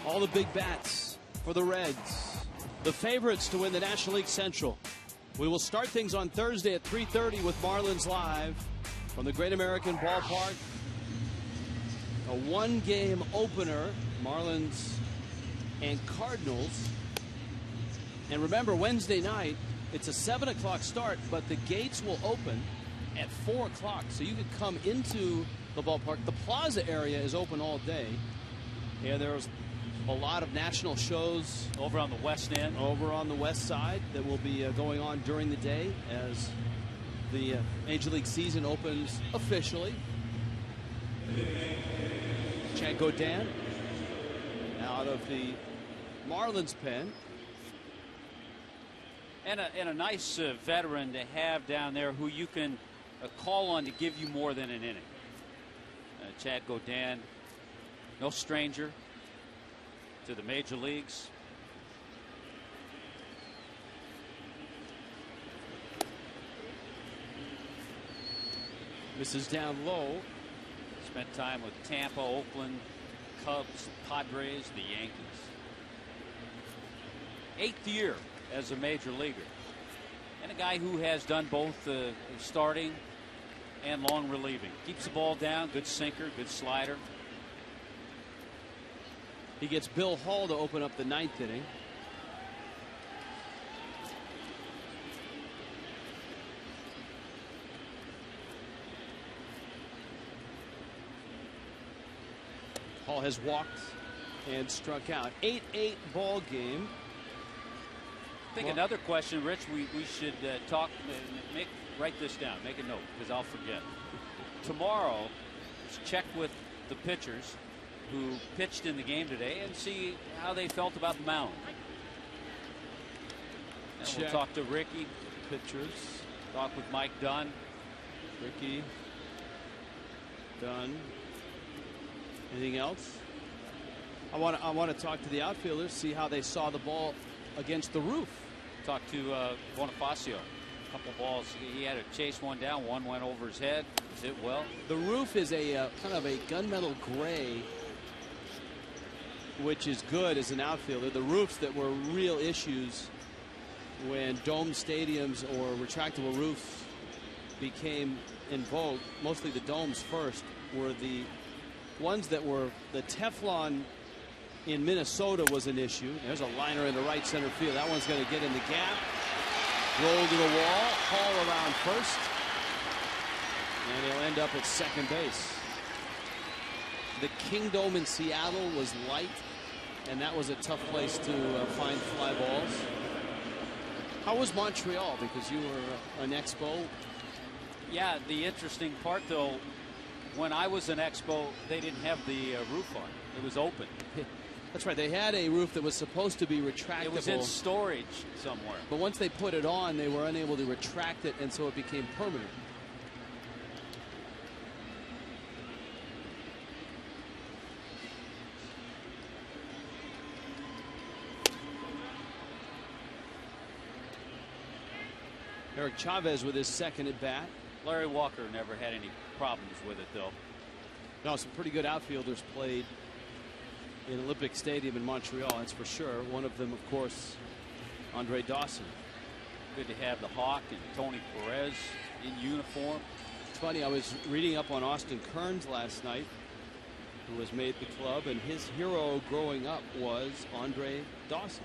N: All the big bats for the Reds, the favorites to win the National League Central. We will start things on Thursday at 3:30 with Marlins Live from the Great American Ballpark. A one-game opener, Marlins and Cardinals. And remember, Wednesday night, it's a 7 o'clock start, but the gates will open at 4 o'clock. So you could come into the ballpark. The plaza area is open all day. And there's a lot of national shows
D: over on the west end,
N: over on the west side, that will be going on during the day as the Major League season opens officially. Chad Godin out of the Marlins pen.
D: And a nice veteran to have down there who you can call on to give you more than an inning. Chad Godin, no stranger to the major leagues.
N: This is down low.
D: Spent time with Tampa, Oakland, Cubs, Padres, the Yankees. 8th year as a major leaguer, and a guy who has done both starting and long relieving. Keeps the ball down, good sinker, good slider.
N: He gets Bill Hall to open up the 9th inning. Hall has walked and struck out. 8-8 ball game.
D: I think another question, Rich, we should talk, write this down, make a note, because I'll forget. Tomorrow, let's check with the pitchers who pitched in the game today and see how they felt about the mound. And we'll talk to Ricky.
N: Pitchers.
D: Talk with Mike Dunn.
N: Ricky. Dunn. Anything else? I want to talk to the outfielders, see how they saw the ball against the roof.
D: Talk to Bonifacio. A couple balls. He had to chase one down. One went over his head. Hit well.
N: The roof is a kind of a gunmetal gray, which is good as an outfielder. The roofs that were real issues when dome stadiums or retractable roofs became in vogue, mostly the domes first, were the ones that were the Teflon. In Minnesota was an issue. There's a liner in the right center field. That one's going to get in the gap. Roll to the wall. Hall around first. And he'll end up at second base. The Kingdome in Seattle was light, and that was a tough place to find fly balls. How was Montreal? Because you were an Expo.
D: Yeah, the interesting part, though, when I was an Expo, they didn't have the roof on. It was open.
N: That's right. They had a roof that was supposed to be retractable.
D: It was in storage somewhere.
N: But once they put it on, they were unable to retract it, and so it became permanent. Eric Chavez with his second at bat.
D: Larry Walker never had any problems with it, though.
N: No, some pretty good outfielders played in Olympic Stadium in Montreal, that's for sure. One of them, of course, Andre Dawson.
D: Good to have the Hawk and Tony Perez in uniform.
N: It's funny, I was reading up on Austin Kearns last night, who has made the club, and his hero growing up was Andre Dawson.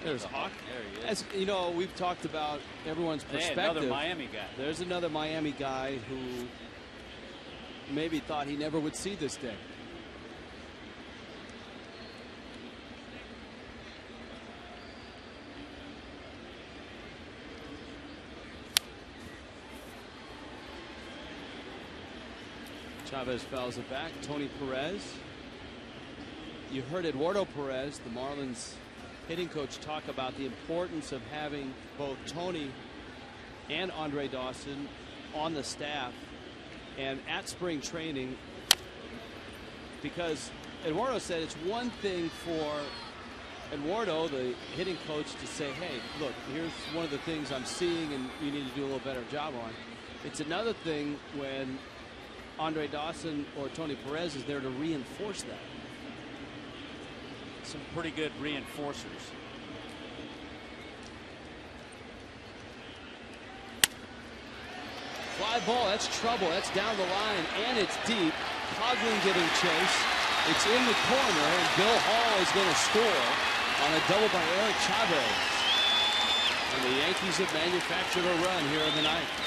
N: There's Hawk.
D: There he is.
N: As you know, we've talked about everyone's perspective.
D: Another Miami guy.
N: There's another Miami guy who maybe thought he never would see this day. Chavez fouls it back. Tony Perez. You heard Eduardo Perez, the Marlins hitting coach, talk about the importance of having both Tony and Andre Dawson on the staff and at spring training, because Eduardo said it's one thing for Eduardo, the hitting coach, to say, hey, look, here's one of the things I'm seeing and you need to do a little better job on. It's another thing when Andre Dawson or Tony Perez is there to reinforce that.
D: Some pretty good reinforcers.
N: Fly ball, that's trouble. That's down the line, and it's deep. Coughlin getting chased. It's in the corner, and Bill Hall is going to score on a double by Eric Chavez. And the Yankees have manufactured a run here in the ninth.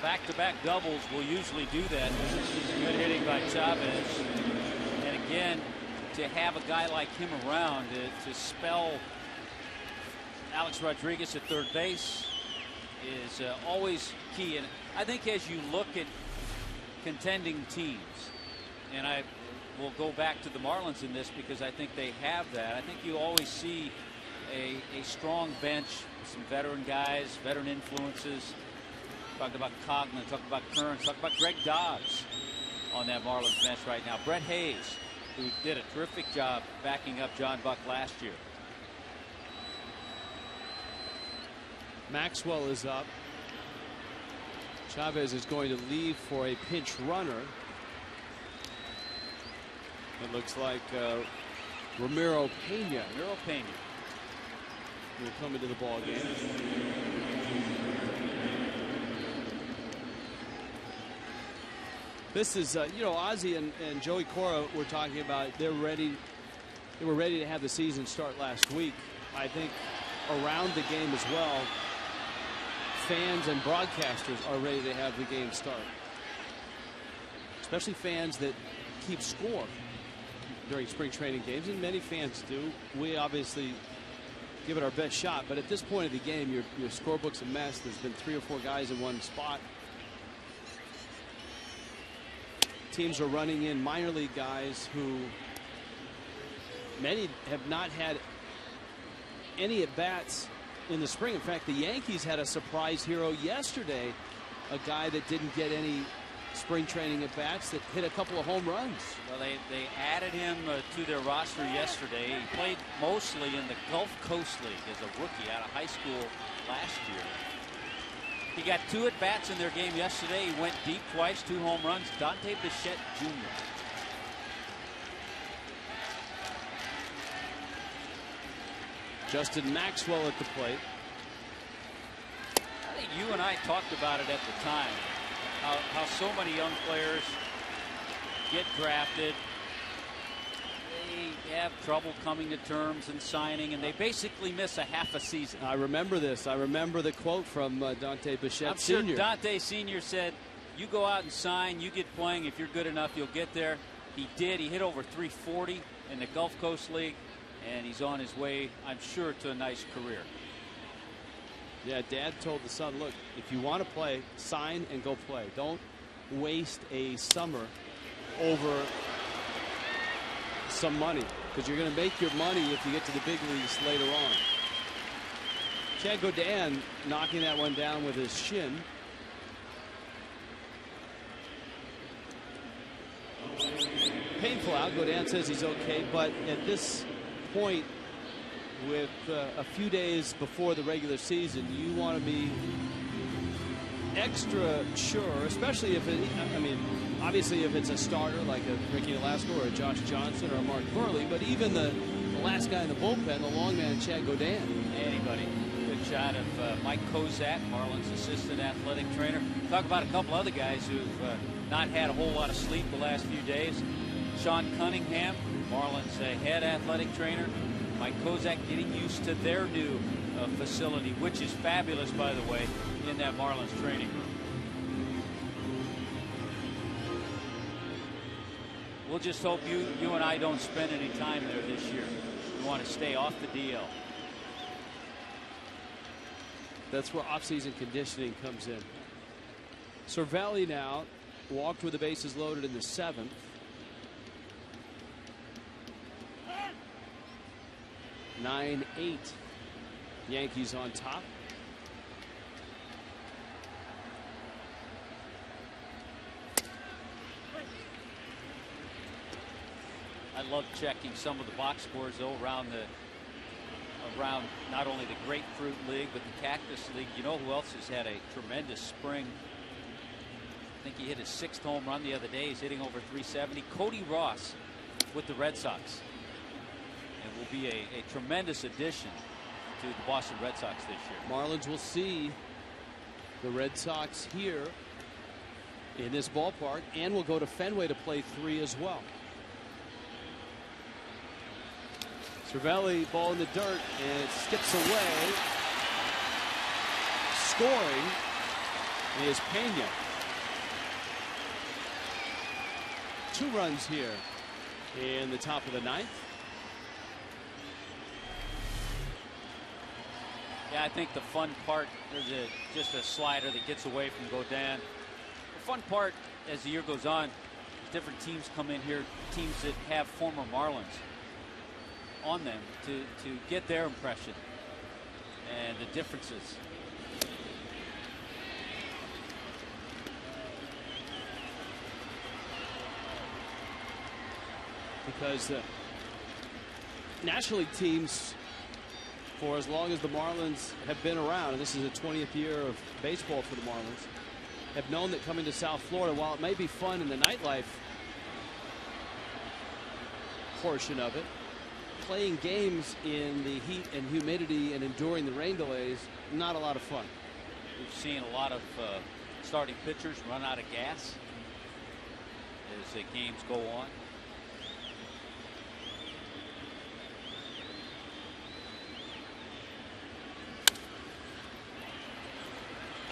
D: Back-to-back doubles will usually do that. Good hitting by Chavez. And again, to have a guy like him around to spell Alex Rodriguez at third base is always key. And I think as you look at contending teams, and I will go back to the Marlins in this because I think they have that. I think you always see a strong bench, some veteran guys, veteran influences. Talked about Coughlin, talked about Kearns, talked about Greg Dodds on that Marlins bench right now. Brett Hayes, who did a terrific job backing up John Buck last year.
N: Maxwell is up. Chavez is going to leave for a pinch runner. It looks like Ramiro Pena. Will come into the ball game. This is, you know, Azie and Joey Cora were talking about they were ready to have the season start last week. I think around the game as well, fans and broadcasters are ready to have the game start. Especially fans that keep score during spring training games, and many fans do. We obviously give it our best shot, but at this point of the game, your scorebook's a mess. There's been 3 or 4 guys in one spot. Teams are running in minor league guys who many have not had any at-bats in the spring. In fact, the Yankees had a surprise hero yesterday, a guy that didn't get any spring training at-bats that hit a couple of home runs.
D: Well, they added him to their roster yesterday. He played mostly in the Gulf Coast League as a rookie out of high school last year. He got 2 at-bats in their game yesterday. He went deep twice, 2 home runs. Dante Bichette Jr.
N: Justin Maxwell at the plate.
D: I think you and I talked about it at the time. How so many young players get drafted. They have trouble coming to terms and signing, and they basically miss a half a season.
N: I remember this. I remember the quote from Dante Bichette Sr.
D: I'm sure Dante Sr. said, you go out and sign, you get playing. If you're good enough, you'll get there. He did. He hit over 340 in the Gulf Coast League, and he's on his way, I'm sure, to a nice career.
N: Yeah, Dad told the son, look, if you want to play, sign and go play. Don't waste a summer over some money, because you're going to make your money if you get to the big leagues later on. Chad Godin knocking that one down with his shin. Painful out. Godin says he's okay, but at this point, with a few days before the regular season, you want to be extra sure, especially if it, I mean, obviously if it's a starter like a Ricky Nolasco or a Josh Johnson or a Mark Burley, but even the last guy in the bullpen, the long man Chad Godin.
D: Anybody. Good shot of Mike Kozak, Marlins assistant athletic trainer. Talk about a couple other guys who've not had a whole lot of sleep the last few days. Sean Cunningham, Marlins head athletic trainer. Mike Kozak getting used to their new facility, which is fabulous, by the way, in that Marlins training room. We'll just hope you and I don't spend any time there this year. We want to stay off the DL.
N: That's where off-season conditioning comes in. Cervelli now walked with the bases loaded in the 7th. Nine, 8. Yankees on top.
D: I love checking some of the box scores though around not only the Grapefruit League but the Cactus League. You know who else has had a tremendous spring? I think he hit his 6th home run the other day. He's hitting over 370. Cody Ross with the Red Sox. And will be a tremendous addition to the Boston Red Sox this year.
N: Marlins will see the Red Sox here in this ballpark, and will go to Fenway to play 3 as well. Cervelli, ball in the dirt, and it skips away. Scoring is Pena. 2 runs here in the top of the 9th.
D: Yeah, I think the fun part, there's just a slider that gets away from Godin. The fun part as the year goes on, different teams come in here, teams that have former Marlins on them to get their impression and the differences.
N: Because National League teams, for as long as the Marlins have been around, and this is the 20th year of baseball for the Marlins, have known that coming to South Florida, while it may be fun in the nightlife portion of it, playing games in the heat and humidity and enduring the rain delays, not a lot of fun.
D: We've seen a lot of starting pitchers run out of gas as the games go on.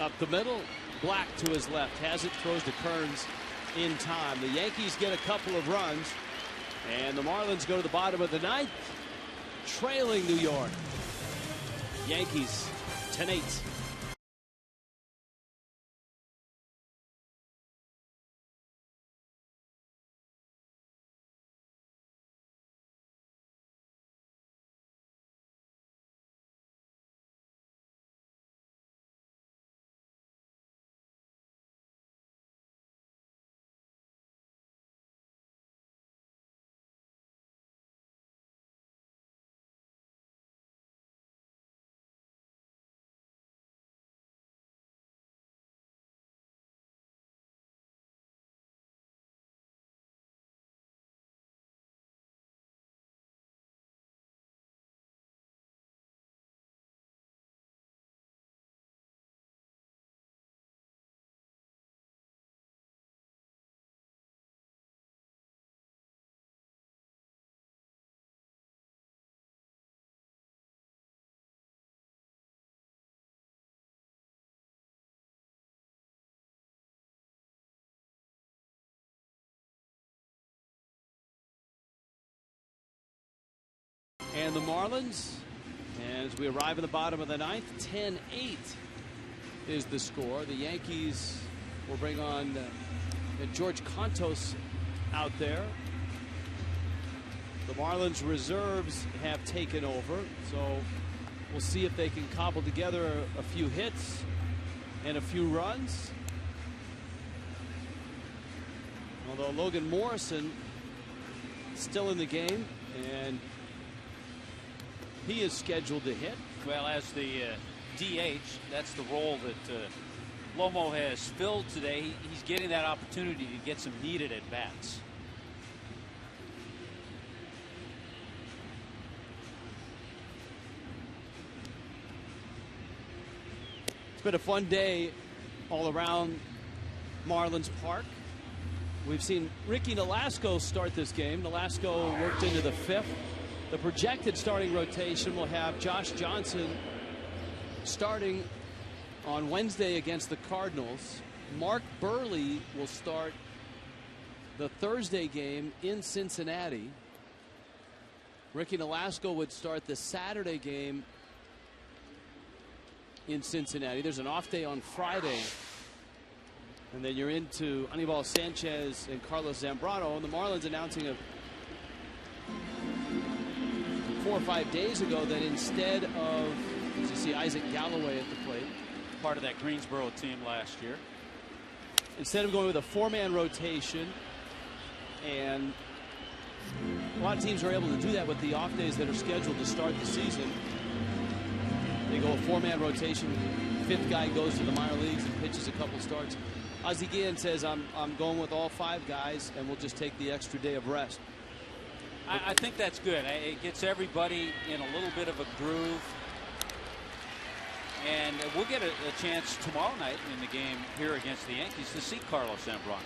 N: Up the middle, Black to his left, has it, throws to Kearns in time. The Yankees get a couple of runs, and the Marlins go to the bottom of the 9th, trailing New York. Yankees 10-8. And the Marlins, as we arrive at the bottom of the 9th, 10-8 is the score. The Yankees will bring on George Contos out there. The Marlins reserves have taken over, so we'll see if they can cobble together a few hits and a few runs. Although Logan Morrison still in the game, and he is scheduled to hit.
D: Well, as the DH, that's the role that Lomo has filled today. He's getting that opportunity to get some needed at bats.
N: It's been a fun day all around Marlins Park. We've seen Ricky Nolasco start this game. Nolasco worked into the 5th. The projected starting rotation will have Josh Johnson starting on Wednesday against the Cardinals. Mark Burley will start the Thursday game in Cincinnati. Ricky Nolasco would start the Saturday game in Cincinnati. There's an off day on Friday. And then you're into Anibal Sanchez and Carlos Zambrano. And the Marlins announcing 4 or 5 days ago that instead of, as you see, Isaac Galloway at the plate,
D: part of that Greensboro team last year,
N: instead of going with a 4-man rotation and A lot of teams are able to do that with the off days that are scheduled to start the season. They go a 4-man rotation. 5th guy goes to the minor leagues and pitches a couple starts. Azie says, I'm going with all 5 guys, and we'll just take the extra day of rest.
D: I think that's good. It gets everybody in a little bit of a groove. And we'll get a chance tomorrow night in the game here against the Yankees to see Carlos Zambrano.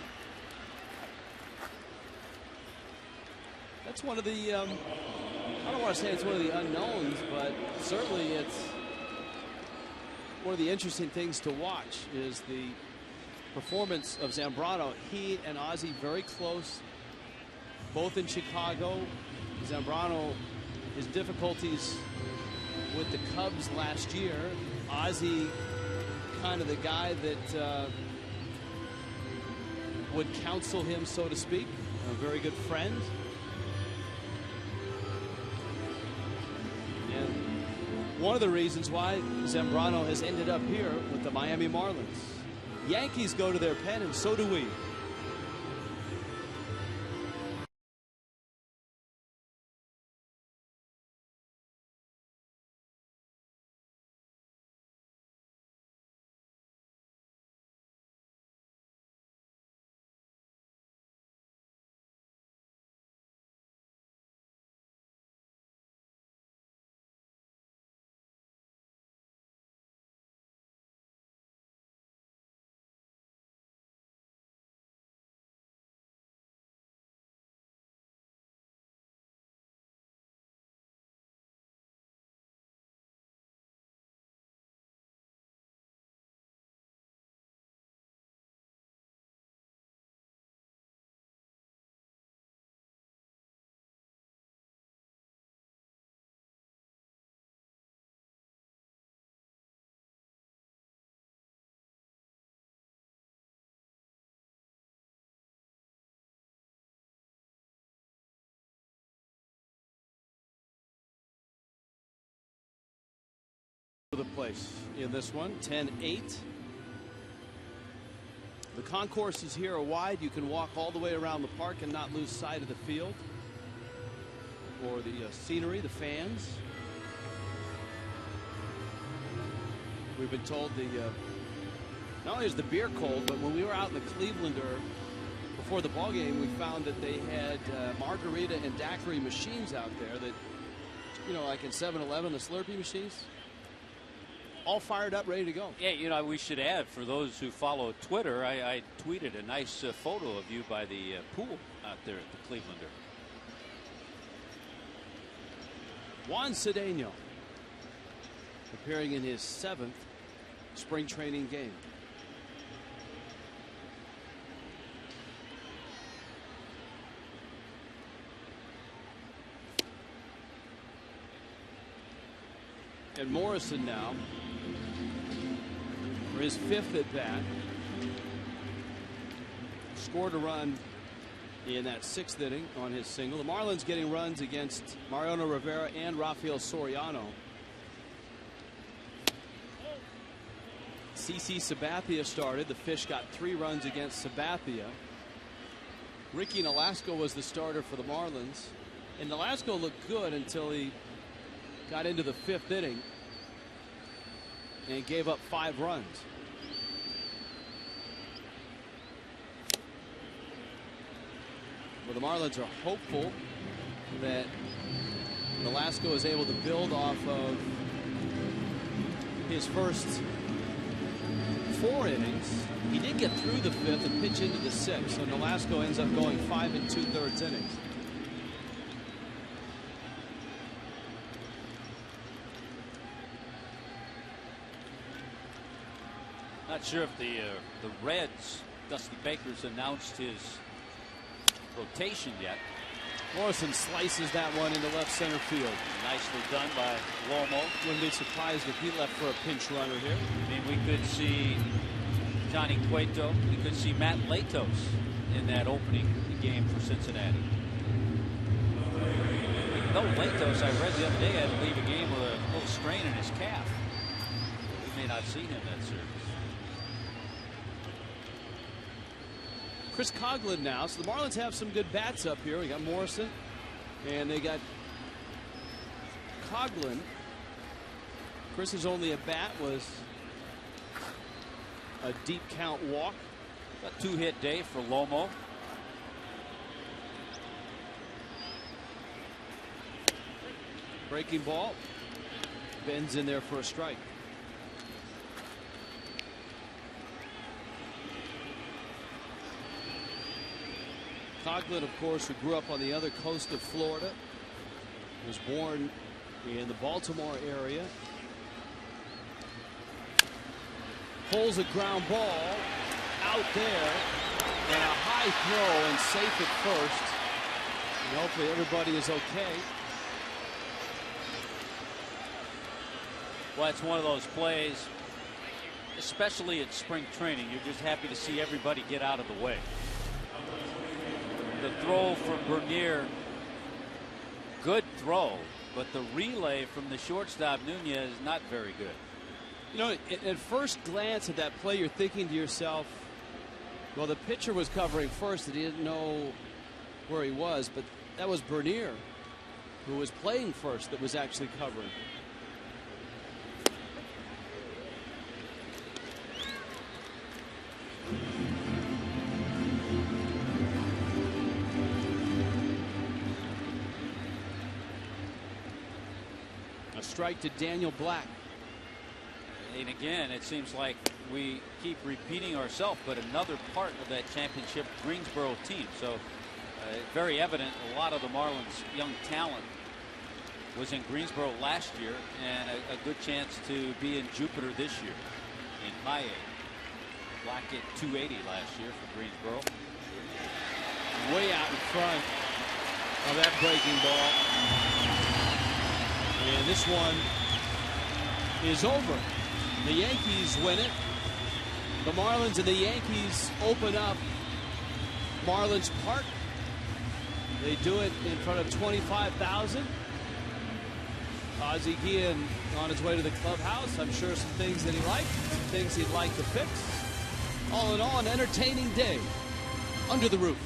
N: That's one of the, I don't want to say it's one of the unknowns, but certainly it's one of the interesting things to watch is the performance of Zambrano. He and Azie very close, both in Chicago. Zambrano, his difficulties with the Cubs last year. Azie, kind of the guy that would counsel him, so to speak. A very good friend. And one of the reasons why Zambrano has ended up here with the Miami Marlins. Yankees go to their pen, and so do we. The place in this one, 10-8. The concourses here are wide. You can walk all the way around the park and not lose sight of the field or the scenery, the fans. We've been told not only is the beer cold, but when we were out in the Clevelander before the ball game, we found that they had margarita and daiquiri machines out there that, you know, like in 7-Eleven, the Slurpee machines. All fired up, ready to go.
D: Yeah, you know, we should add, for those who follow Twitter, I tweeted a nice photo of you by the pool out there at the Clevelander.
N: Juan Cedeno appearing in his 7th spring training game. And Morrison now for his 5th at bat. Scored a run in that 6th inning on his single. The Marlins getting runs against Mariano Rivera and Rafael Sorano. CC Sabathia started. The Fish got 3 runs against Sabathia. Ricky Nolasco was the starter for the Marlins. And Nolasco looked good until he got into the 5th inning and gave up 5 runs. Well, the Marlins are hopeful that Nolasco is able to build off of his first 4 innings. He did get through the 5th and pitch into the 6th, so Nolasco ends up going 5 2/3 innings.
D: Not sure if the Reds, Dusty Baker's announced his rotation yet.
N: Morrison slices that one into left center field.
D: Nicely done by Lomo.
N: Wouldn't be surprised if he left for a pinch runner here.
D: I mean, we could see Johnny Cueto. We could see Matt Latos in that opening game for Cincinnati. No, Latos, I read the other day, had to leave a game with a little strain in his calf. We may not see him that series.
N: Chris Coughlin now. So the Marlins have some good bats up here. We got Morrison, And they got Coughlin. Chris's only at bat was a deep count walk.
D: A 2-hit day for Lomo.
N: Breaking ball. Bends in there for a strike. Coughlin, of course, who grew up on the other coast of Florida, was born in the Baltimore area. Pulls a ground ball out there, and a high throw and safe at first. And hopefully everybody is okay.
D: Well, it's one of those plays, especially at spring training, you're just happy to see everybody get out of the way. The throw from Bernier, good throw, but the relay from the shortstop Nunez is not very good.
N: You know, at first glance at that play, you're thinking to yourself, well, the pitcher was covering first and he didn't know where he was, but that was Bernier who was playing first that was actually covering. A strike to Daniel Black.
D: And again, it seems like we keep repeating ourselves, but another part of that championship Greensboro team. So very evident a lot of the Marlins young talent was in Greensboro last year, and a good chance to be in Jupiter this year in high A. Black hit 280 last year for Greensboro.
N: Way out in front of that breaking ball. And this one is over. The Yankees win it. The Marlins and the Yankees open up Marlins Park. They do it in front of 25,000. Azie Guillen on his way to the clubhouse. I'm sure some things that he liked, some things he'd like to fix. All in all, an entertaining day under the roof.